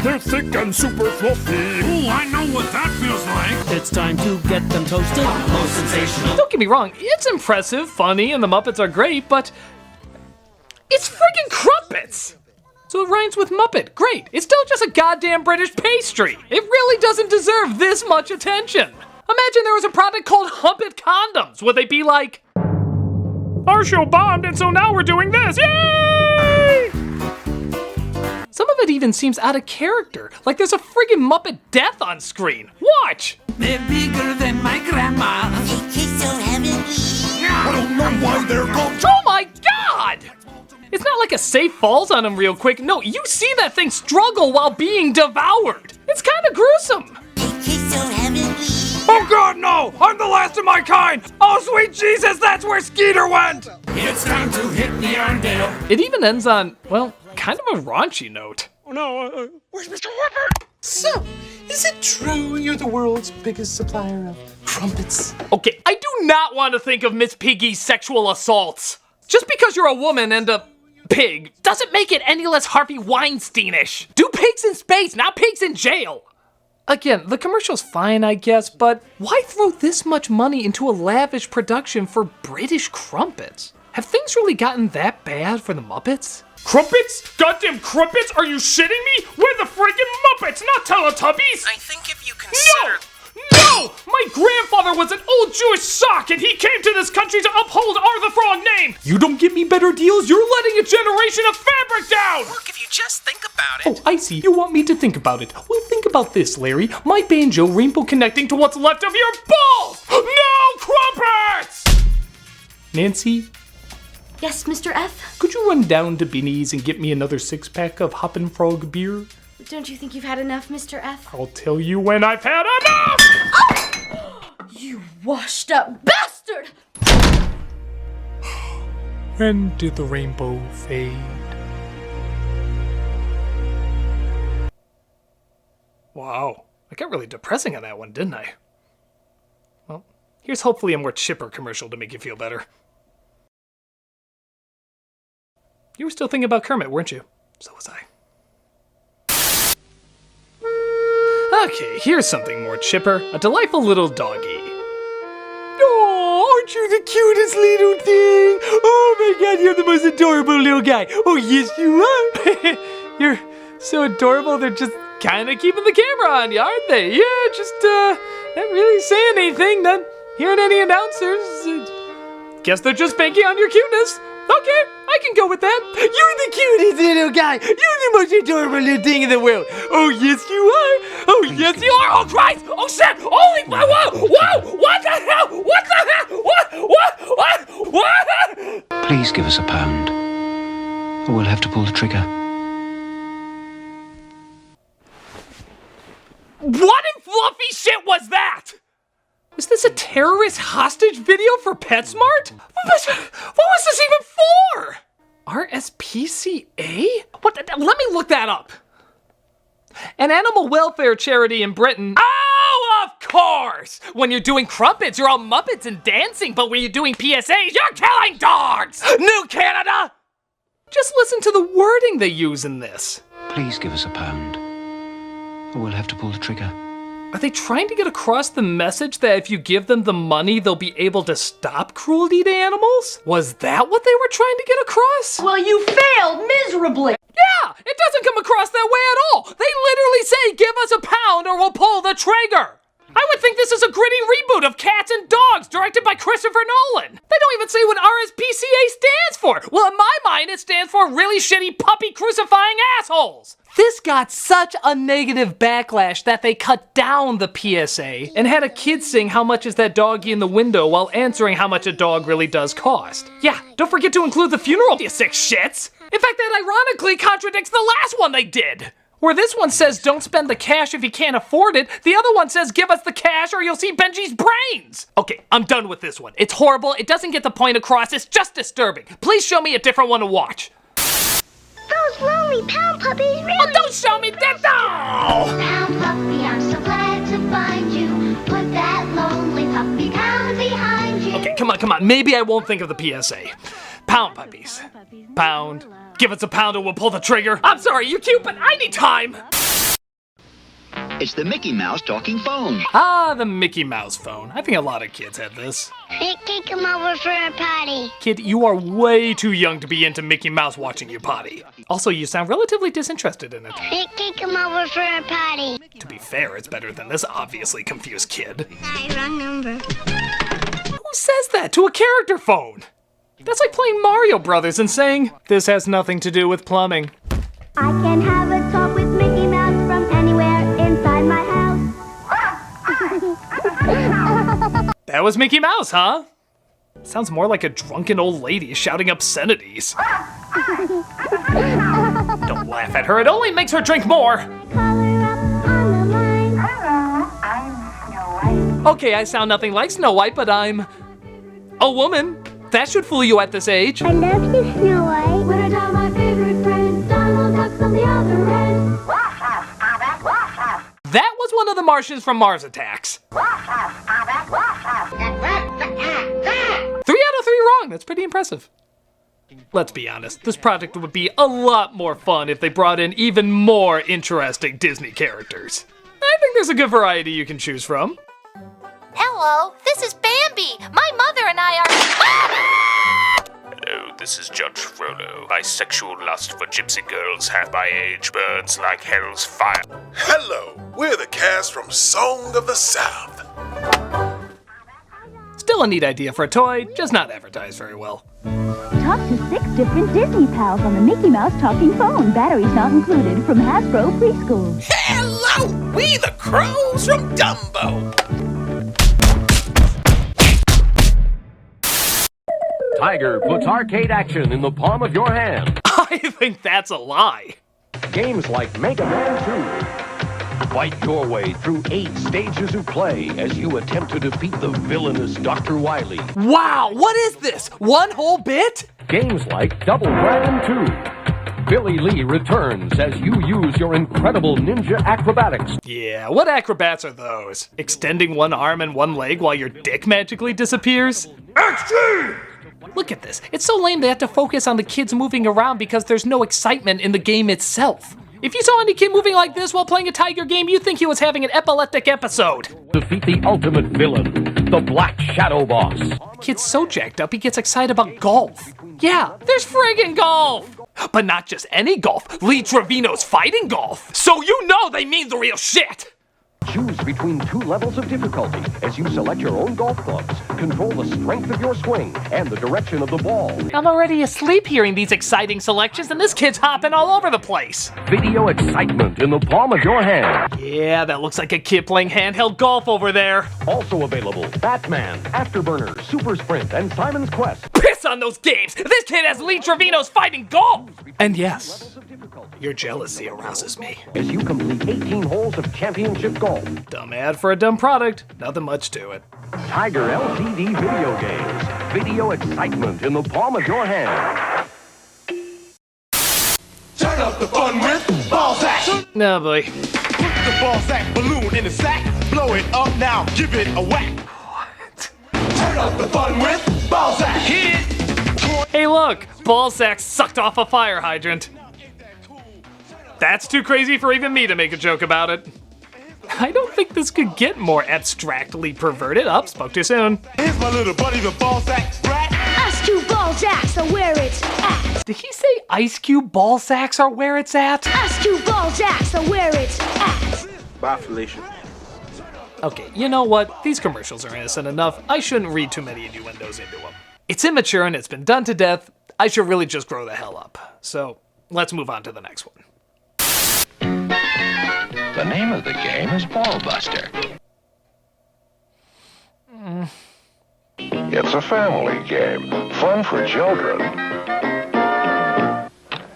They're thick and super fluffy. Ooh, I know what that feels like. It's time to get them toasted. Most sensational. Don't get me wrong, it's impressive, funny, and the Muppets are great, but it's friggin' crumpets! So it rhymes with Muppet. Great. It's still just a goddamn British pastry. It really doesn't deserve this much attention. Imagine there was a product called Humpet Condoms. Would they be like, our show bombed and so now we're doing this, yay! Some of it even seems out of character, like there's a friggin' Muppet death on screen. Watch! They're bigger than my grandma. They taste so heavenly. I don't know why they're called. Oh my god! It's not like a safe falls on him real quick. No, you see that thing struggle while being devoured. It's kind of gruesome. They taste so heavenly. Oh god, no! I'm the last of my kind! Oh sweet Jesus, that's where Skeeter went! It's time to hit the Arndale. It even ends on, well, kind of a raunchy note. Oh no, where's Mr. Whippet? So, is it true you're the world's biggest supplier of crumpets? Okay, I do not want to think of Miss Piggy's sexual assaults. Just because you're a woman and a pig doesn't make it any less Harvey Weinsteinish. Do pigs in space, not pigs in jail. Again, the commercial's fine, I guess, but why throw this much money into a lavish production for British crumpets? Have things really gotten that bad for the Muppets? Crumpets? Goddamn crumpets? Are you shitting me? We're the friggin' Muppets, not Teletubbies! I think if you consider... No! My grandfather was an old Jewish sock, and he came to this country to uphold our the Frog name! You don't give me better deals, you're letting a generation of fabric down! Look, if you just think about it... Oh, I see. You want me to think about it. Well, think about this, Larry. My banjo rainbow connecting to what's left of your balls! No crumpets! Nancy? Yes, Mr. F? Could you run down to Binny's and get me another 6-pack of Hoppin' Frog beer? Don't you think you've had enough, Mr. F? I'll tell you when I've had enough! Oh! You washed up bastard! When did the rainbow fade? Wow, I got really depressing on that one, didn't I? Well, here's hopefully a more chipper commercial to make you feel better. You were still thinking about Kermit, weren't you? So was I. Okay, here's something more chipper. A delightful little doggy. Oh, aren't you the cutest little thing? Oh my god, you're the most adorable little guy. Oh, yes, you are. You're so adorable, they're just kind of keeping the camera on you, aren't they? Yeah, just, not really saying anything, not hearing any announcers. Guess they're just banking on your cuteness. Okay, I can go with that. You're the cutest little guy. You're the most adorable little thing in the world. Oh, yes, you are. Oh, yes, you are. Oh, Christ. Oh, shit. Holy, whoa, whoa. What the hell? What the hell? What? Please give us a pound, or we'll have to pull the trigger. What in fluffy shit was that? Is this a terrorist hostage video for PetSmart? What was this even for? RSPCA? What? Let me look that up. An animal welfare charity in Britain. Oh, of course! When you're doing crumpets, you're all Muppets and dancing, but when you're doing PSAs, you're killing dogs! New Canada! Just listen to the wording they use in this. Please give us a pound, or we'll have to pull the trigger. Are they trying to get across the message that if you give them the money, they'll be able to stop cruelty to animals? Was that what they were trying to get across? Well, you failed miserably. Yeah, it doesn't come across that way at all. They literally say, give us a pound or we'll pull the trigger. I would think this is a gritty reboot of Cats and Dogs, directed by Christopher Nolan. They don't even say what RSPCA stands for. Well, in my mind, it stands for really shitty puppy crucifying assholes. This got such a negative backlash that they cut down the PSA and had a kid sing how much is that doggy in the window while answering how much a dog really does cost. Yeah, don't forget to include the funeral, you sick shits. In fact, that ironically contradicts the last one they did. Where this one says, don't spend the cash if you can't afford it, the other one says, give us the cash or you'll see Benji's brains! Okay, I'm done with this one. It's horrible, it doesn't get the point across, it's just disturbing. Please show me a different one to watch. Those lonely pound puppies really... Oh, don't show me that! No! Pound puppy, I'm so glad to find you. Put that lonely puppy pound behind you. Okay, come on, maybe I won't think of the PSA. Pound puppies. Pound. Give us a pound and we'll pull the trigger. I'm sorry, you're cute, but I need time. It's the Mickey Mouse talking phone. Ah, the Mickey Mouse phone. I think a lot of kids had this. Mickey, come over for a potty. Kid, you are way too young to be into Mickey Mouse watching you potty. Also, you sound relatively disinterested in it. Mickey, come over for a potty. To be fair, it's better than this obviously confused kid. Hi, wrong number. Who says that to a character phone? That's like playing Mario Brothers and saying, this has nothing to do with plumbing. I can have That was Mickey Mouse, huh? Sounds more like a drunken old lady shouting obscenities. Don't laugh at her, it only makes her drink more. Okay, I sound nothing like Snow White, but I'm a woman. That should fool you at this age. I love you, Snow White. When I tell my favorite friend, Donald Duck's on the other end. That was one of the Martians from Mars Attacks. 3 out of 3 wrong, that's pretty impressive. Let's be honest, this project would be a lot more fun if they brought in even more interesting Disney characters. I think there's a good variety you can choose from. Hello, this is Bambi. My mother and I are... Hello, this is Judge Frodo. My sexual lust for gypsy girls half my age burns like hell's fire. Hello, we're the cast from Song of the South. Still a neat idea for a toy, just not advertised very well. Talk to 6 different Disney pals on the Mickey Mouse talking phone. Batteries not included from Hasbro Preschool. Hello, we the crows from Dumbo. Tiger puts arcade action in the palm of your hand. I think that's a lie. Games like Mega Man 2. Fight your way through 8 stages of play as you attempt to defeat the villainous Dr. Wily. Wow, what is this? One whole bit? Games like Double Dragon 2. Billy Lee returns as you use your incredible ninja acrobatics. Yeah, what acrobats are those? Extending one arm and one leg while your dick magically disappears? Extreme! Look at this. It's so lame they have to focus on the kids moving around because there's no excitement in the game itself. If you saw any kid moving like this while playing a Tiger game, you'd think he was having an epileptic episode. Defeat the ultimate villain, the Black Shadow Boss. The kid's so jacked up he gets excited about golf. Yeah, there's friggin' golf! But not just any golf, Lee Trevino's fighting golf. So you know they mean the real shit! Choose between 2 levels of difficulty as you select your own golf clubs, control the strength of your swing, and the direction of the ball. I'm already asleep hearing these exciting selections, and this kid's hopping all over the place. Video excitement in the palm of your hand. Yeah, that looks like a kid playing handheld golf over there. Also available, Batman, Afterburner, Super Sprint, and Simon's Quest. Piss on those games! This kid has Lee Trevino's fighting golf! And yes, your jealousy arouses me. As you complete 18 holes of championship golf. Dumb ad for a dumb product. Nothing much to it. Tiger LCD video games. Video excitement in the palm of your hand. Turn up the fun with ball sack. No, boy. Put the ball sack balloon in the sack. Blow it up now. Give it a whack. What? Turn up the fun with ball sack. Hit it. Hey, look. Ball sack sucked off a fire hydrant. That's too crazy for even me to make a joke about it. I don't think this could get more abstractly perverted. Up, spoke too soon. Here's my little buddy, the ball sack sprat. Ice Cube ball sacks are where it's at. Did he say Ice Cube ball sacks are where it's at? Ice Cube ball sacks are where it's at. Bye, Felicia. Okay, you know what? These commercials are innocent enough. I shouldn't read too many innuendos into them. It's immature and it's been done to death. I should really just grow the hell up. So, let's move on to the next one. The name of the game is Ball Buster. It's a family game, fun for children.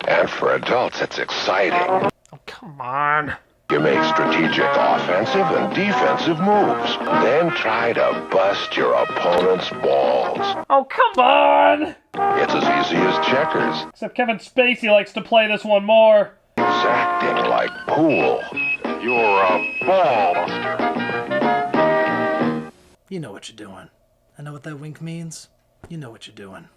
And for adults, it's exciting. Oh, come on. You make strategic offensive and defensive moves, then try to bust your opponent's balls. Oh, come on! It's as easy as checkers. Except Kevin Spacey likes to play this one more. It's acting like pool. You're a ball buster. You know what you're doing. I know what that wink means. You know what you're doing.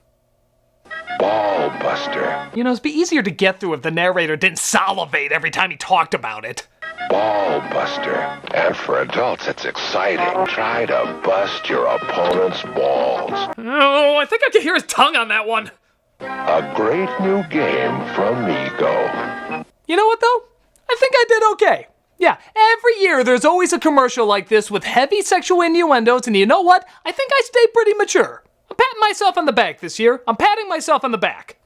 Ball buster. You know, it'd be easier to get through if the narrator didn't salivate every time he talked about it. Ball buster. And for adults, it's exciting. Try to bust your opponent's balls. Oh, I think I can hear his tongue on that one. A great new game from Mego. You know what, though? I think I did okay. Yeah, every year there's always a commercial like this with heavy sexual innuendos, and you know what? I think I stayed pretty mature. I'm patting myself on the back this year. I'm patting myself on the back.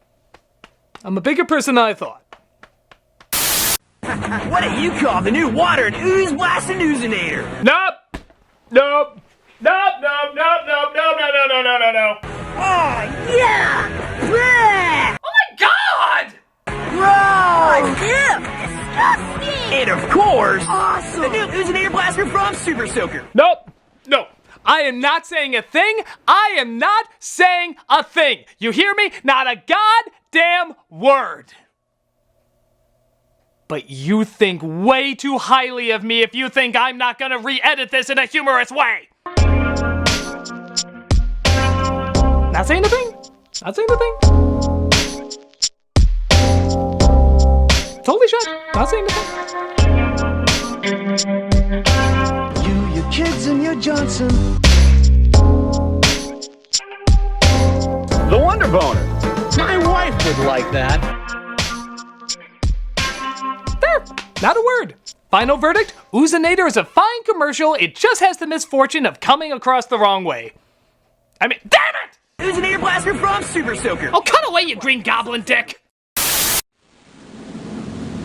I'm a bigger person than I thought. What do you call the new water and ooze blasting oozinator? Nope. Nope, nope, nope, nope, no, no, no, no, no, no, no. Oh, yeah! Bleh! Oh my god! Gross! Ew! Disgusting! And of course, Awesome! the new Oozinator Blaster from Super Soaker. Nope, no. I am not saying a thing. I am not saying a thing. You hear me? Not a goddamn word. But you think way too highly of me if you think I'm not gonna re-edit this in a humorous way. Not saying a thing. Not saying a thing. Totally shut. Not saying a thing. You, your kids, and your Johnson. The Wonder Boner. My wife would like that. There, not a word. Final verdict, Oozinator is a fine commercial, it just has the misfortune of coming across the wrong way. I mean, damn it! Oozinator Blaster from Super Soaker. Oh, cut away, you green goblin dick!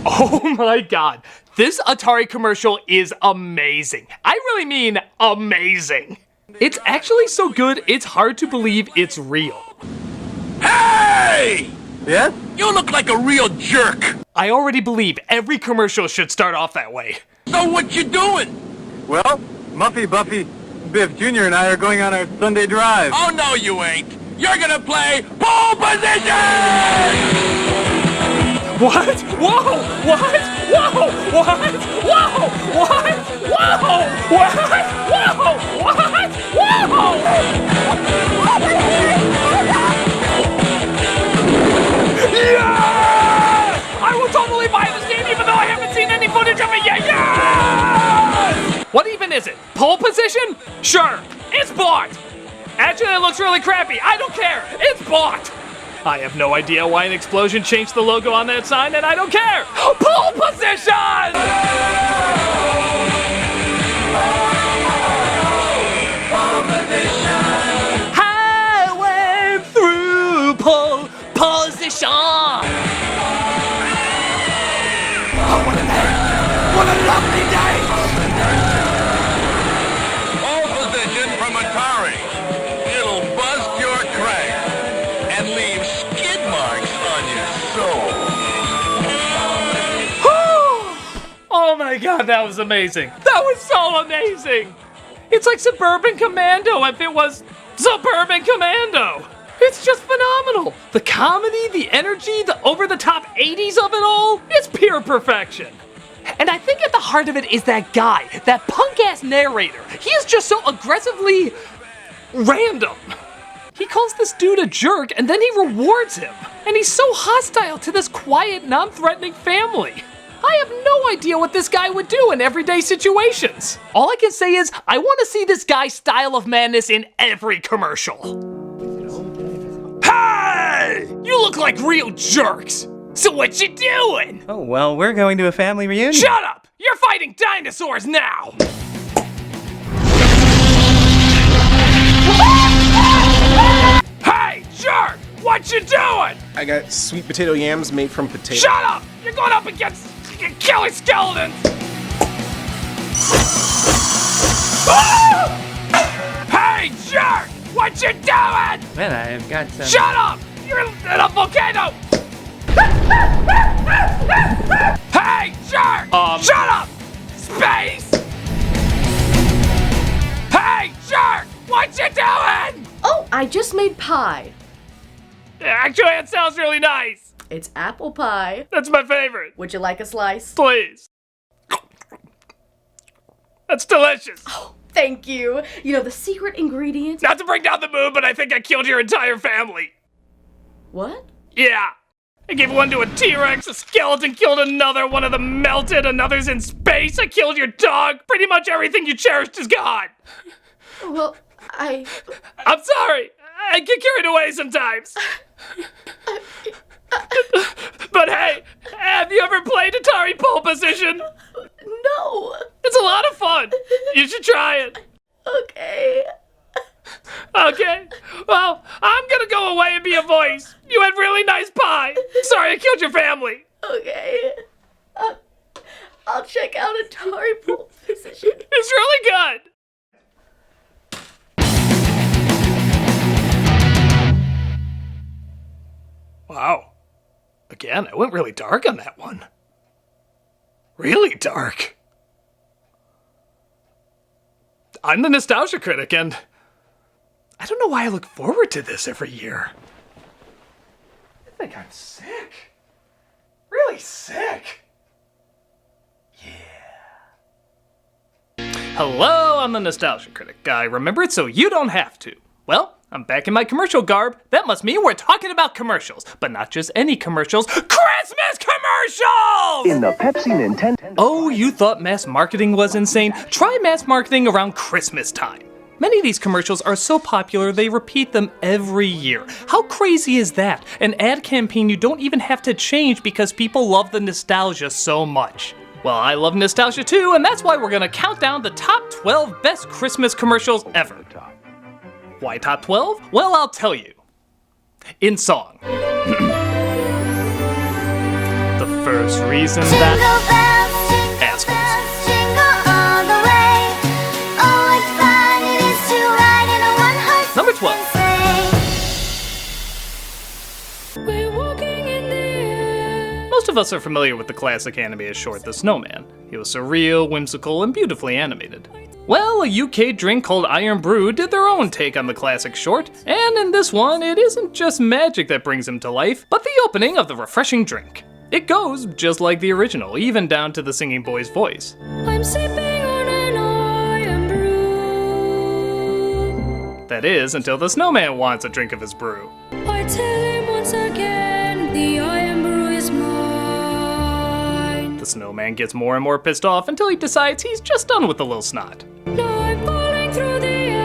Oh my god, this Atari commercial is amazing. I really mean amazing. It's actually so good, it's hard to believe it's real. Hey! Yeah? You look like a real jerk. I already believe every commercial should start off that way. So what you doing? Well, Muffy, Buffy, Biff Jr. and I are going on our Sunday drive. Oh, no, you ain't. You're gonna play pole position! What? Whoa! What? Whoa! What? Whoa! What? Whoa! What? Whoa! What? Yes! I will totally buy this game even though I haven't seen any footage of it yet. Yes! What even is it? Pole position? Sure, it's bought. Actually, it looks really crappy. I don't care. It's bought. I have no idea why an explosion changed the logo on that sign, and I don't care. Pole position! I went through pole position. Oh, what a day! What a lovely day! Pole position from Atari. It'll bust your crank and leave skid marks on your soul. Oh my god, that was amazing. That was so amazing. It's like Suburban Commando if it was Suburban Commando. It's just phenomenal. The comedy, the energy, the over-the-top 80s of it all, it's pure perfection. And I think at the heart of it is that guy, that punk-ass narrator. He is just so aggressively random. He calls this dude a jerk and then he rewards him. And he's so hostile to this quiet, non-threatening family. I have no idea what this guy would do in everyday situations. All I can say is, I want to see this guy's style of madness in every commercial. Hey! You look like real jerks! So what you doing? Oh, well, we're going to a family reunion. Shut up! You're fighting dinosaurs now! Hey, jerk! What you doing? I got sweet potato yams made from potatoes. Shut up! You're going up against killer skeletons! Hey, jerk! What you doing? Man, I've got some... Shut up! You're in a volcano! Hey, jerk! Shut up! Space! Hey, jerk! What you doing? Oh, I just made pie. Actually, it sounds really nice. It's apple pie. That's my favorite. Would you like a slice? Please. That's delicious. Oh, thank you. You know, the secret ingredient... Not to bring down the mood, but I think I killed your entire family. What? Yeah. I gave one to a T-Rex, a skeleton killed another, one of them melted, another's in space, I killed your dog. Pretty much everything you cherished is gone. Well, I'm sorry. I get carried away sometimes. But hey, have you ever played Atari Pole Position? No. It's a lot of fun. You should try it. Okay. Okay. Well, I'm gonna go away and be a voice. You had really nice pie. Sorry I killed your family. Okay. I'll check out Atari Pole Position. It's really good. Again, I went really dark on that one. Really dark. I'm the Nostalgia Critic, and I don't know why I look forward to this every year. I think I'm sick. Really sick. Hello, I'm the Nostalgia Critic. I remember it so you don't have to. Well, I'm back in my commercial garb. That must mean we're talking about commercials, but not just any commercials, Christmas commercials! In the Pepsi Nintendo... Oh, you thought mass marketing was insane? Try mass marketing around Christmas time. Many of these commercials are so popular they repeat them every year. How crazy is that? An ad campaign you don't even have to change because people love the nostalgia so much. Well, I love nostalgia too, and that's why we're gonna count down the top 12 best Christmas commercials ever. Why top 12? Well, I'll tell you. In song. The first reason that... Assholes. Number 12. Most of us are familiar with the classic animated short The Snowman. It was surreal, whimsical, and beautifully animated. Well, a UK drink called Iron Brew did their own take on the classic short, and in this one, it isn't just magic that brings him to life, but the opening of the refreshing drink. It goes just like the original, even down to the singing boy's voice. I'm sipping on an iron brew. That is, until the snowman wants a drink of his brew. I tell him once again, the iron brew is mine. The snowman gets more and more pissed off until he decides he's just done with the little snot. Now I'm falling through the air.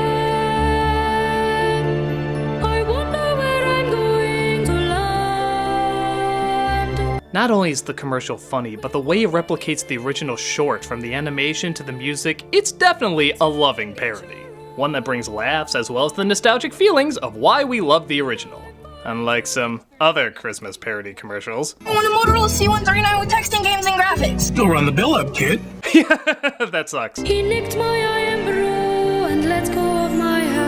I wonder where I'm going to land. Not only is the commercial funny, but the way it replicates the original short, from the animation to the music, it's definitely a loving parody. One that brings laughs as well as the nostalgic feelings of why we love the original. Unlike some other Christmas parody commercials. I want a Motorola C139 with texting, games, and graphics. Still run the bill up, kid. Yeah, that sucks. He nicked my iron brew and let go of my hand.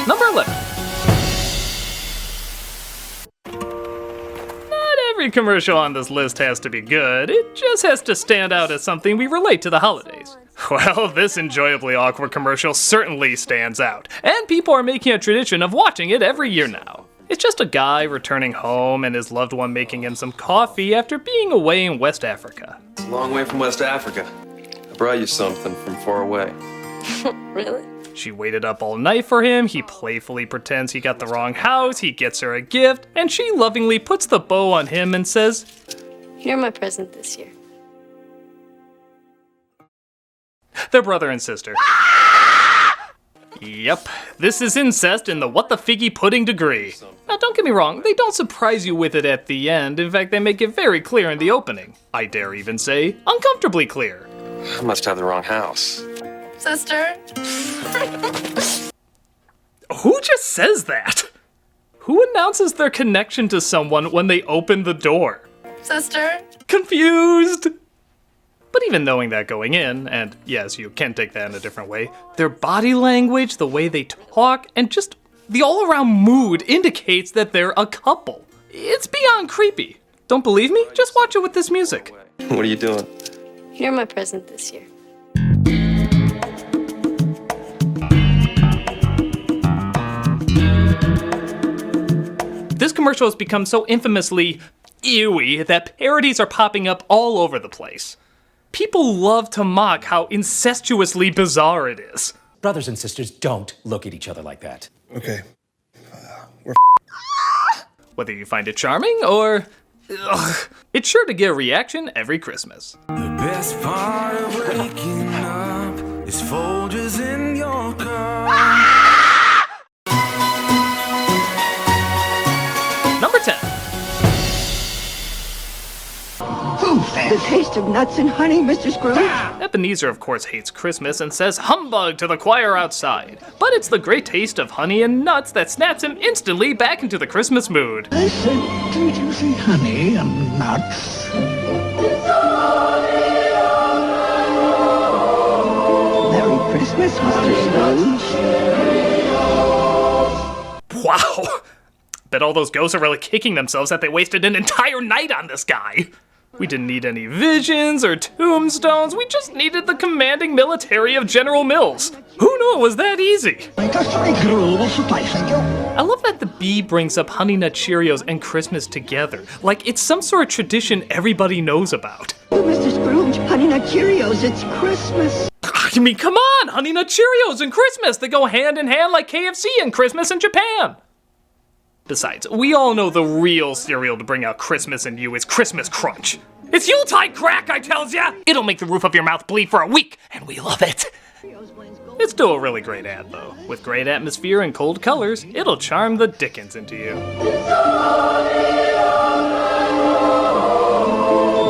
Number 11. Not every commercial on this list has to be good. It just has to stand out as something we relate to the holidays. Well, this enjoyably awkward commercial certainly stands out, and people are making a tradition of watching it every year now. It's just a guy returning home and his loved one making him some coffee after being away in West Africa. It's a long way from West Africa. I brought you something from far away. Really? She waited up all night for him, he playfully pretends he got the wrong house, he gets her a gift, and she lovingly puts the bow on him and says, You're my present this year. They're brother and sister. Yep, this is incest in the what the figgy pudding degree. Now don't get me wrong, they don't surprise you with it at the end. In fact, they make it very clear in the opening. I dare even say, uncomfortably clear. I must have the wrong house. Sister? Who just says that? Who announces their connection to someone when they open the door? Sister? Confused! But even knowing that going in, and yes, you can take that in a different way, their body language, the way they talk, and just the all-around mood indicates that they're a couple. It's beyond creepy. Don't believe me? Just watch it with this music. What are you doing? You're my present this year. This commercial has become so infamously ewy that parodies are popping up all over the place. People love to mock how incestuously bizarre it is. Brothers and sisters, don't look at each other like that. Okay. Whether you find it charming or... it's sure to get a reaction every Christmas. The best part of waking up is Folgers in your car. Number 10. The taste of nuts and honey, Mr. Scrooge. Ebenezer, of course, hates Christmas and says humbug to the choir outside. But it's the great taste of honey and nuts that snaps him instantly back into the Christmas mood. I said, did you say honey and nuts? Merry Christmas, Mr. Scrooge. Bet all those ghosts are really kicking themselves that they wasted an entire night on this guy. We didn't need any visions or tombstones, we just needed the commanding military of General Mills. Who knew it was that easy? I love that the bee brings up Honey Nut Cheerios and Christmas together, like it's some sort of tradition everybody knows about. Oh, Mr. Scrooge, Honey Nut Cheerios, it's Christmas. I mean, come on! Honey Nut Cheerios and Christmas! They go hand in hand like KFC and Christmas in Japan! Besides, we all know the real cereal to bring out Christmas in you is Christmas Crunch. It's Yuletide crack, I tells ya! It'll make the roof of your mouth bleed for a week, and we love it. It's still a really great ad, though. With great atmosphere and cold colors, it'll charm the dickens into you.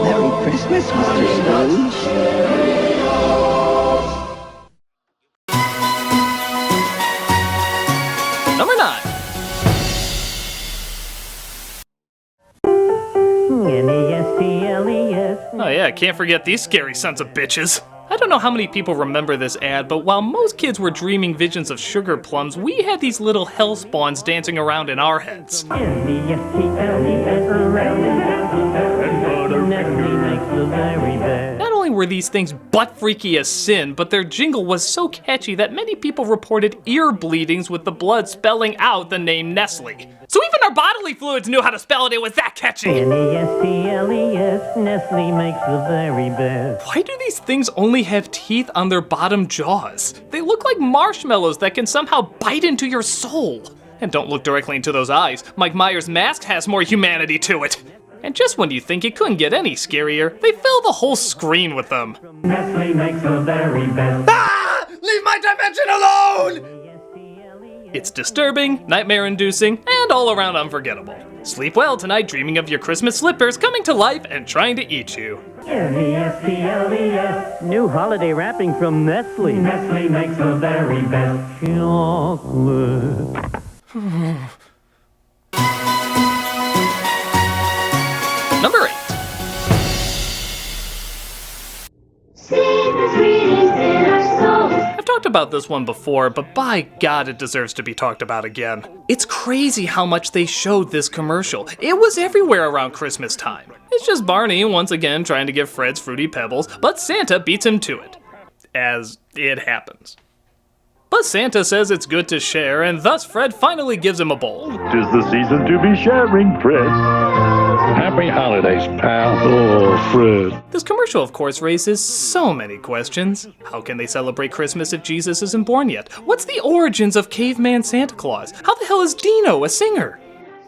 Merry Christmas, Mr. Scrooge. Number 9. Oh yeah, can't forget these scary sons of bitches. I don't know how many people remember this ad, but while most kids were dreaming visions of sugar plums, we had these little hell spawns dancing around in our heads. Not only were these things butt-freaky as sin, but their jingle was so catchy that many people reported ear bleedings with the blood spelling out the name Nestle. So even our bodily fluids knew how to spell it, it was that catchy! N-E-S-T-L-E-S, Nestle makes the very best. Why do these things only have teeth on their bottom jaws? They look like marshmallows that can somehow bite into your soul. And don't look directly into those eyes. Mike Myers' mask has more humanity to it. And just when you think it couldn't get any scarier, they fill the whole screen with them. Nestle makes the very best. Ah! Leave my dimension alone! It's disturbing, nightmare-inducing, and all around unforgettable. Sleep well tonight dreaming of your Christmas slippers coming to life and trying to eat you. N-E-S-T-L-E-S, new holiday wrapping from Nestle. Nestle makes the very best chocolate. Number 8. I've talked about this one before, but by God, it deserves to be talked about again. It's crazy how much they showed this commercial. It was everywhere around Christmas time. It's just Barney once again trying to give Fred's Fruity Pebbles, but Santa beats him to it. As it happens. But Santa says it's good to share, and thus Fred finally gives him a bowl. 'Tis the season to be sharing, Fred. Happy holidays, pal. Oh, Fred. This commercial, of course, raises so many questions. How can they celebrate Christmas if Jesus isn't born yet? What's the origins of caveman Santa Claus? How the hell is Dino a singer?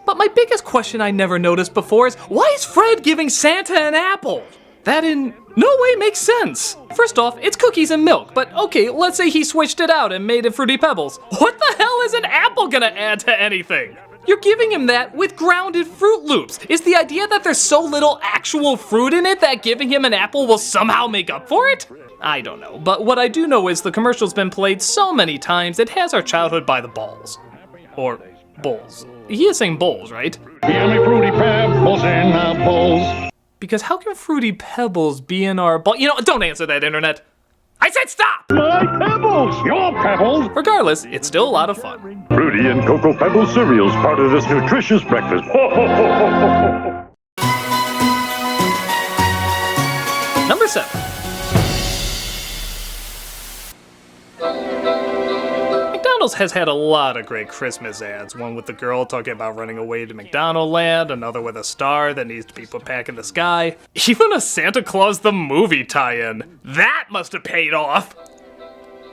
But my biggest question I never noticed before is, why is Fred giving Santa an apple? That in no way makes sense. First off, it's cookies and milk, but okay, let's say he switched it out and made it Fruity Pebbles. What the hell is an apple gonna add to anything? You're giving him that with grounded Fruit Loops. Is the idea that there's so little actual fruit in it that giving him an apple will somehow make up for it? I don't know, but what I do know is the commercial's been played so many times it has our childhood by the balls. Or bowls. He is saying bowls, right? Give me Fruity Pebbles in our bowls. Because how can Fruity Pebbles be in our bowl? You know, don't answer that, internet. I said stop! My pebbles! Your pebbles! Regardless, it's still a lot of fun. Fruity and Cocoa Pebbles cereals, part of this nutritious breakfast. Ho, ho, ho, ho, ho, ho. Number 7. McDonald's has had a lot of great Christmas ads. One with the girl talking about running away to McDonald Land, another with a star that needs to be put back in the sky. Even a Santa Claus the Movie tie-in. That must have paid off!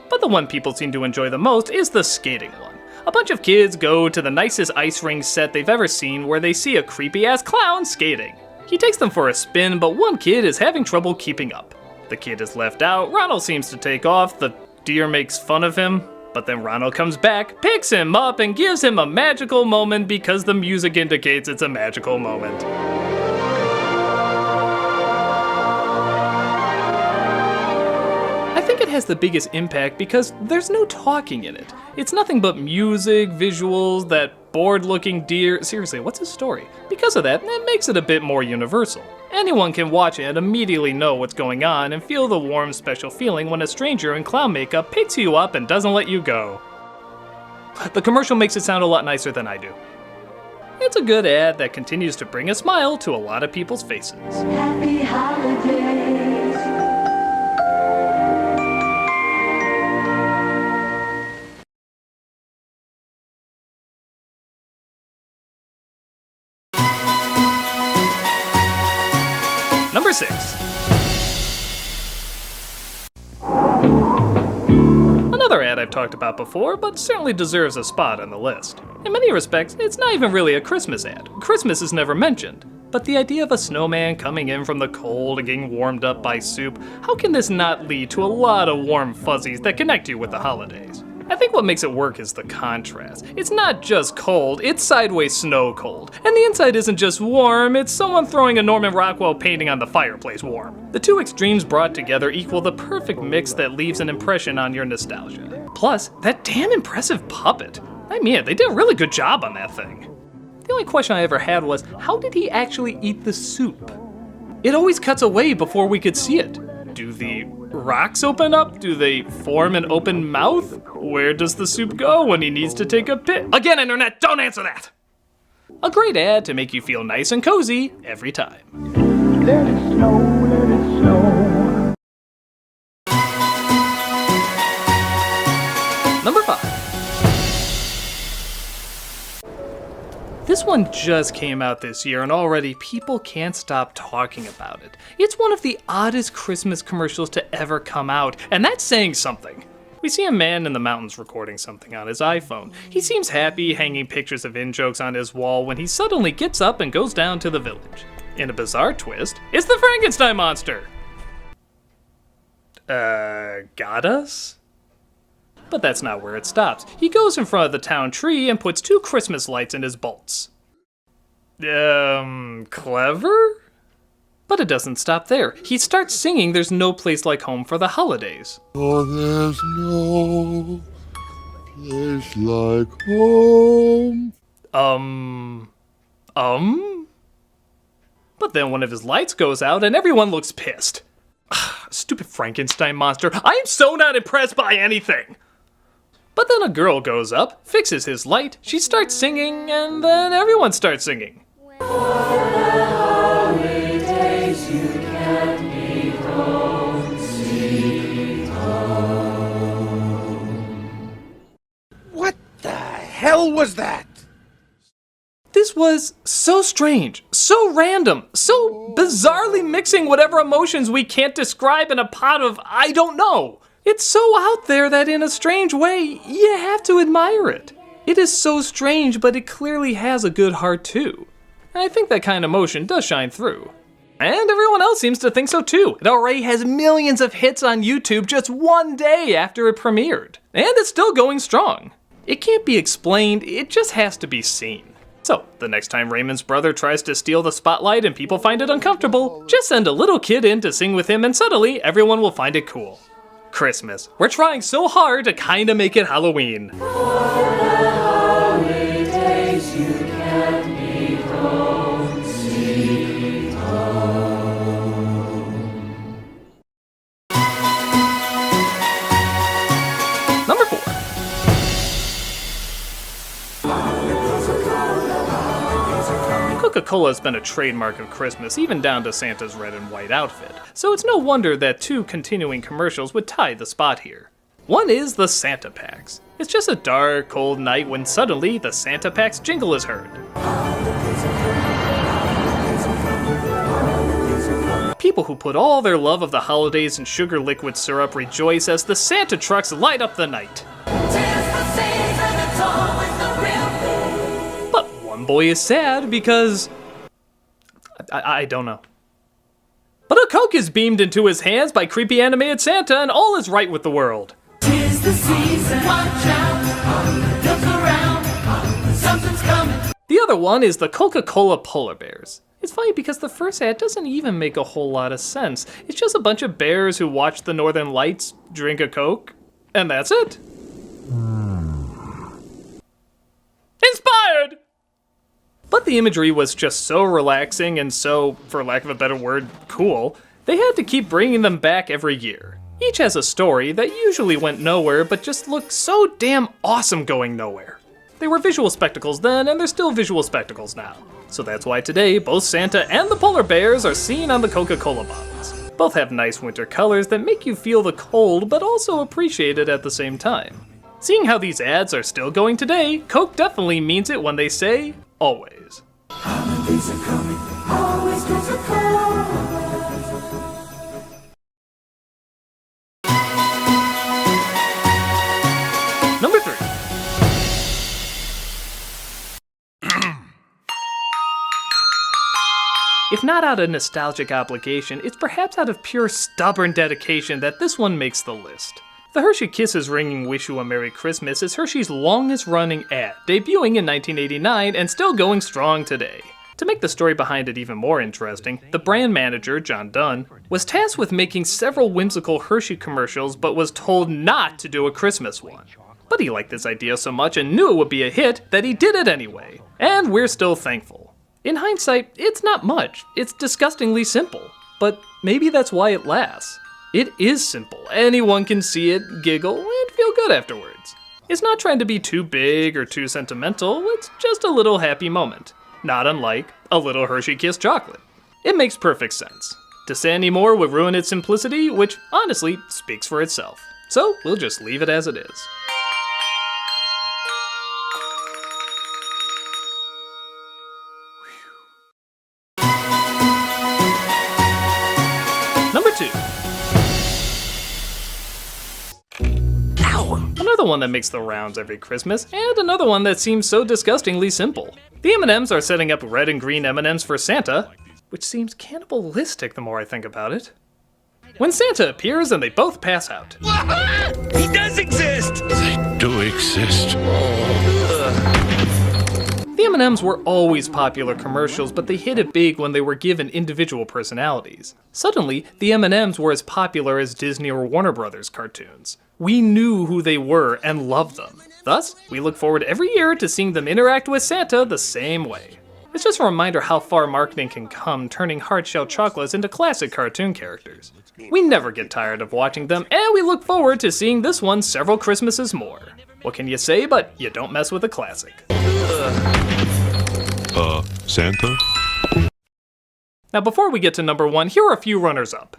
But the one people seem to enjoy the most is the skating one. A bunch of kids go to the nicest ice rink set they've ever seen where they see a creepy-ass clown skating. He takes them for a spin, but one kid is having trouble keeping up. The kid is left out, Ronald seems to take off, the deer makes fun of him. But then Ronald comes back, picks him up, and gives him a magical moment because the music indicates it's a magical moment. I think it has the biggest impact because there's no talking in it. It's nothing but music, visuals, that bored-looking deer. Seriously, what's his story? Because of that, it makes it a bit more universal. Anyone can watch it and immediately know what's going on and feel the warm, special feeling when a stranger in clown makeup picks you up and doesn't let you go. The commercial makes it sound a lot nicer than I do. It's a good ad that continues to bring a smile to a lot of people's faces. Happy holidays. Number 6. Another ad I've talked about before, but certainly deserves a spot on the list. In many respects, it's not even really a Christmas ad. Christmas is never mentioned. But the idea of a snowman coming in from the cold and getting warmed up by soup, how can this not lead to a lot of warm fuzzies that connect you with the holidays? I think what makes it work is the contrast. It's not just cold, it's sideways snow cold. And the inside isn't just warm, it's someone throwing a Norman Rockwell painting on the fireplace warm. The two extremes brought together equal the perfect mix that leaves an impression on your nostalgia. Plus, that damn impressive puppet. I mean, they did a really good job on that thing. The only question I ever had was, how did he actually eat the soup? It always cuts away before we could see it. Do the rocks open up? Do they form an open mouth? Where does the soup go when he needs to take a piss? Again, internet, don't answer that! A great ad to make you feel nice and cozy every time. Let it snow, let it snow. Number 5. This one just came out this year and already people can't stop talking about it. It's one of the oddest Christmas commercials to ever come out, and that's saying something. We see a man in the mountains recording something on his iPhone. He seems happy, hanging pictures of in-jokes on his wall when he suddenly gets up and goes down to the village. In a bizarre twist, it's the Frankenstein monster! Got us? But that's not where it stops. He goes in front of the town tree and puts 2 Christmas lights in his bolts. Clever? But it doesn't stop there. He starts singing There's No Place Like Home for the Holidays. Oh, there's no place like home. But then one of his lights goes out and everyone looks pissed. Stupid Frankenstein monster. I am so not impressed by anything. But then a girl goes up, fixes his light, she starts singing, and then everyone starts singing. What the hell was that? This was so strange, so random, so bizarrely mixing whatever emotions we can't describe in a pot of I don't know. It's so out there that in a strange way, you have to admire it. It is so strange, but it clearly has a good heart too. And I think that kind of emotion does shine through. And everyone else seems to think so too. It already has millions of hits on YouTube just one day after it premiered. And it's still going strong. It can't be explained, it just has to be seen. So, the next time Raymond's brother tries to steal the spotlight and people find it uncomfortable, just send a little kid in to sing with him and suddenly everyone will find it cool. Christmas. We're trying so hard to kinda make it Halloween. Number 4. Coca-Cola has been a trademark of Christmas, even down to Santa's red and white outfit, so it's no wonder that 2 continuing commercials would tie the spot here. One is the Santa Packs. It's just a dark, cold night when suddenly the Santa Packs jingle is heard. People who put all their love of the holidays in sugar liquid syrup rejoice as the Santa trucks light up the night. But one boy is sad because I don't know. But a Coke is beamed into his hands by creepy animated Santa and all is right with the world. 'Tis the season, watch out, look around, something's coming. The other one is the Coca-Cola Polar Bears. It's funny because the first ad doesn't even make a whole lot of sense. It's just a bunch of bears who watch the Northern Lights, drink a Coke, and that's it. Inspired! But the imagery was just so relaxing and so, for lack of a better word, cool, they had to keep bringing them back every year. Each has a story that usually went nowhere but just looked so damn awesome going nowhere. They were visual spectacles then, and they're still visual spectacles now. So that's why today, both Santa and the polar bears are seen on the Coca-Cola bottles. Both have nice winter colors that make you feel the cold, but also appreciate it at the same time. Seeing how these ads are still going today, Coke definitely means it when they say, always. Holidays are coming, always Coca-Cola. Number 3. If not out of nostalgic obligation, it's perhaps out of pure stubborn dedication that this one makes the list. The Hershey Kisses ringing Wish You a Merry Christmas is Hershey's longest running ad, debuting in 1989 and still going strong today. To make the story behind it even more interesting, the brand manager, John Dunn, was tasked with making several whimsical Hershey commercials but was told not to do a Christmas one. But he liked this idea so much and knew it would be a hit that he did it anyway. And we're still thankful. In hindsight, it's not much. It's disgustingly simple. But maybe that's why it lasts. It is simple. Anyone can see it, giggle, and feel good afterwards. It's not trying to be too big or too sentimental. It's just a little happy moment. Not unlike a little Hershey Kiss chocolate. It makes perfect sense. To say any more would ruin its simplicity, which honestly speaks for itself. So we'll just leave it as it is. Number 2. Another one that makes the rounds every Christmas, and another one that seems so disgustingly simple. The M&Ms are setting up red and green M&Ms for Santa, which seems cannibalistic the more I think about it. When Santa appears and they both pass out. He does exist! They do exist. The M&Ms were always popular commercials, but they hit it big when they were given individual personalities. Suddenly, the M&Ms were as popular as Disney or Warner Brothers cartoons. We knew who they were and loved them. Thus, we look forward every year to seeing them interact with Santa the same way. It's just a reminder how far marketing can come, turning hard-shell chocolates into classic cartoon characters. We never get tired of watching them, and we look forward to seeing this one several Christmases more. What can you say, but you don't mess with a classic. Santa? Now before we get to number 1, here are a few runners-up.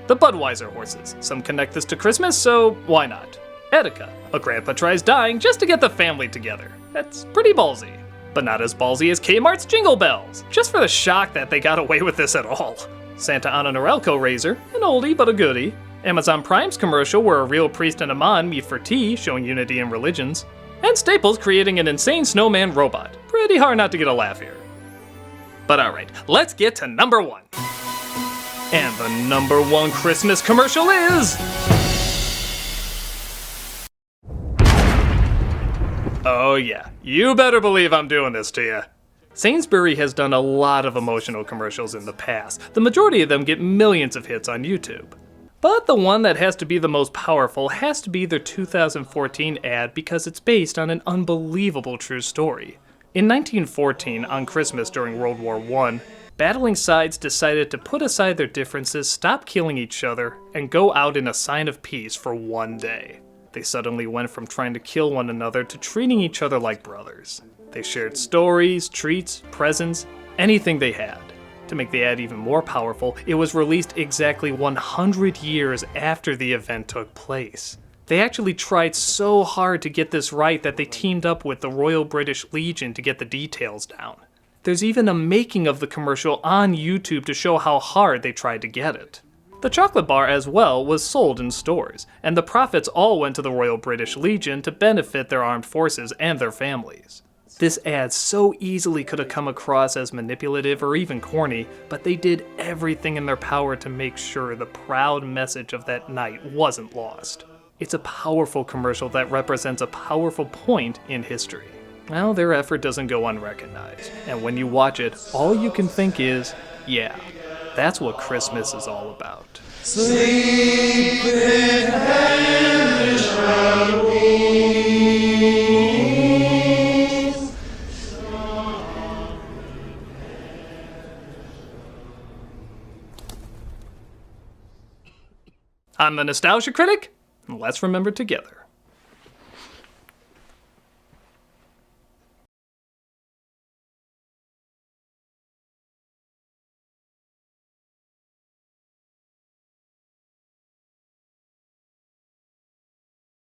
The Budweiser horses. Some connect this to Christmas, so why not? Etika. A grandpa tries dying just to get the family together. That's pretty ballsy. But not as ballsy as Kmart's Jingle Bells, just for the shock that they got away with this at all. Santa on a Norelco razor, an oldie but a goodie. Amazon Prime's commercial where a real priest and a mon meet for tea, showing unity in religions. And Staples creating an insane snowman robot. Pretty hard not to get a laugh here. But alright, let's get to number 1. And the number 1 Christmas commercial is... Oh yeah, you better believe I'm doing this to you. Sainsbury has done a lot of emotional commercials in the past. The majority of them get millions of hits on YouTube. But the one that has to be the most powerful has to be their 2014 ad because it's based on an unbelievable true story. In 1914, on Christmas during World War I, battling sides decided to put aside their differences, stop killing each other, and go out in a sign of peace for one day. They suddenly went from trying to kill one another to treating each other like brothers. They shared stories, treats, presents, anything they had. To make the ad even more powerful, it was released exactly 100 years after the event took place. They actually tried so hard to get this right that they teamed up with the Royal British Legion to get the details down. There's even a making of the commercial on YouTube to show how hard they tried to get it. The chocolate bar as well was sold in stores, and the profits all went to the Royal British Legion to benefit their armed forces and their families. This ad so easily could have come across as manipulative or even corny, but they did everything in their power to make sure the proud message of that night wasn't lost. It's a powerful commercial that represents a powerful point in history. Well, their effort doesn't go unrecognized, and when you watch it, all you can think is, yeah, that's what Christmas is all about. Sleep in heaven shall peace. I'm the Nostalgia Critic, and let's remember together.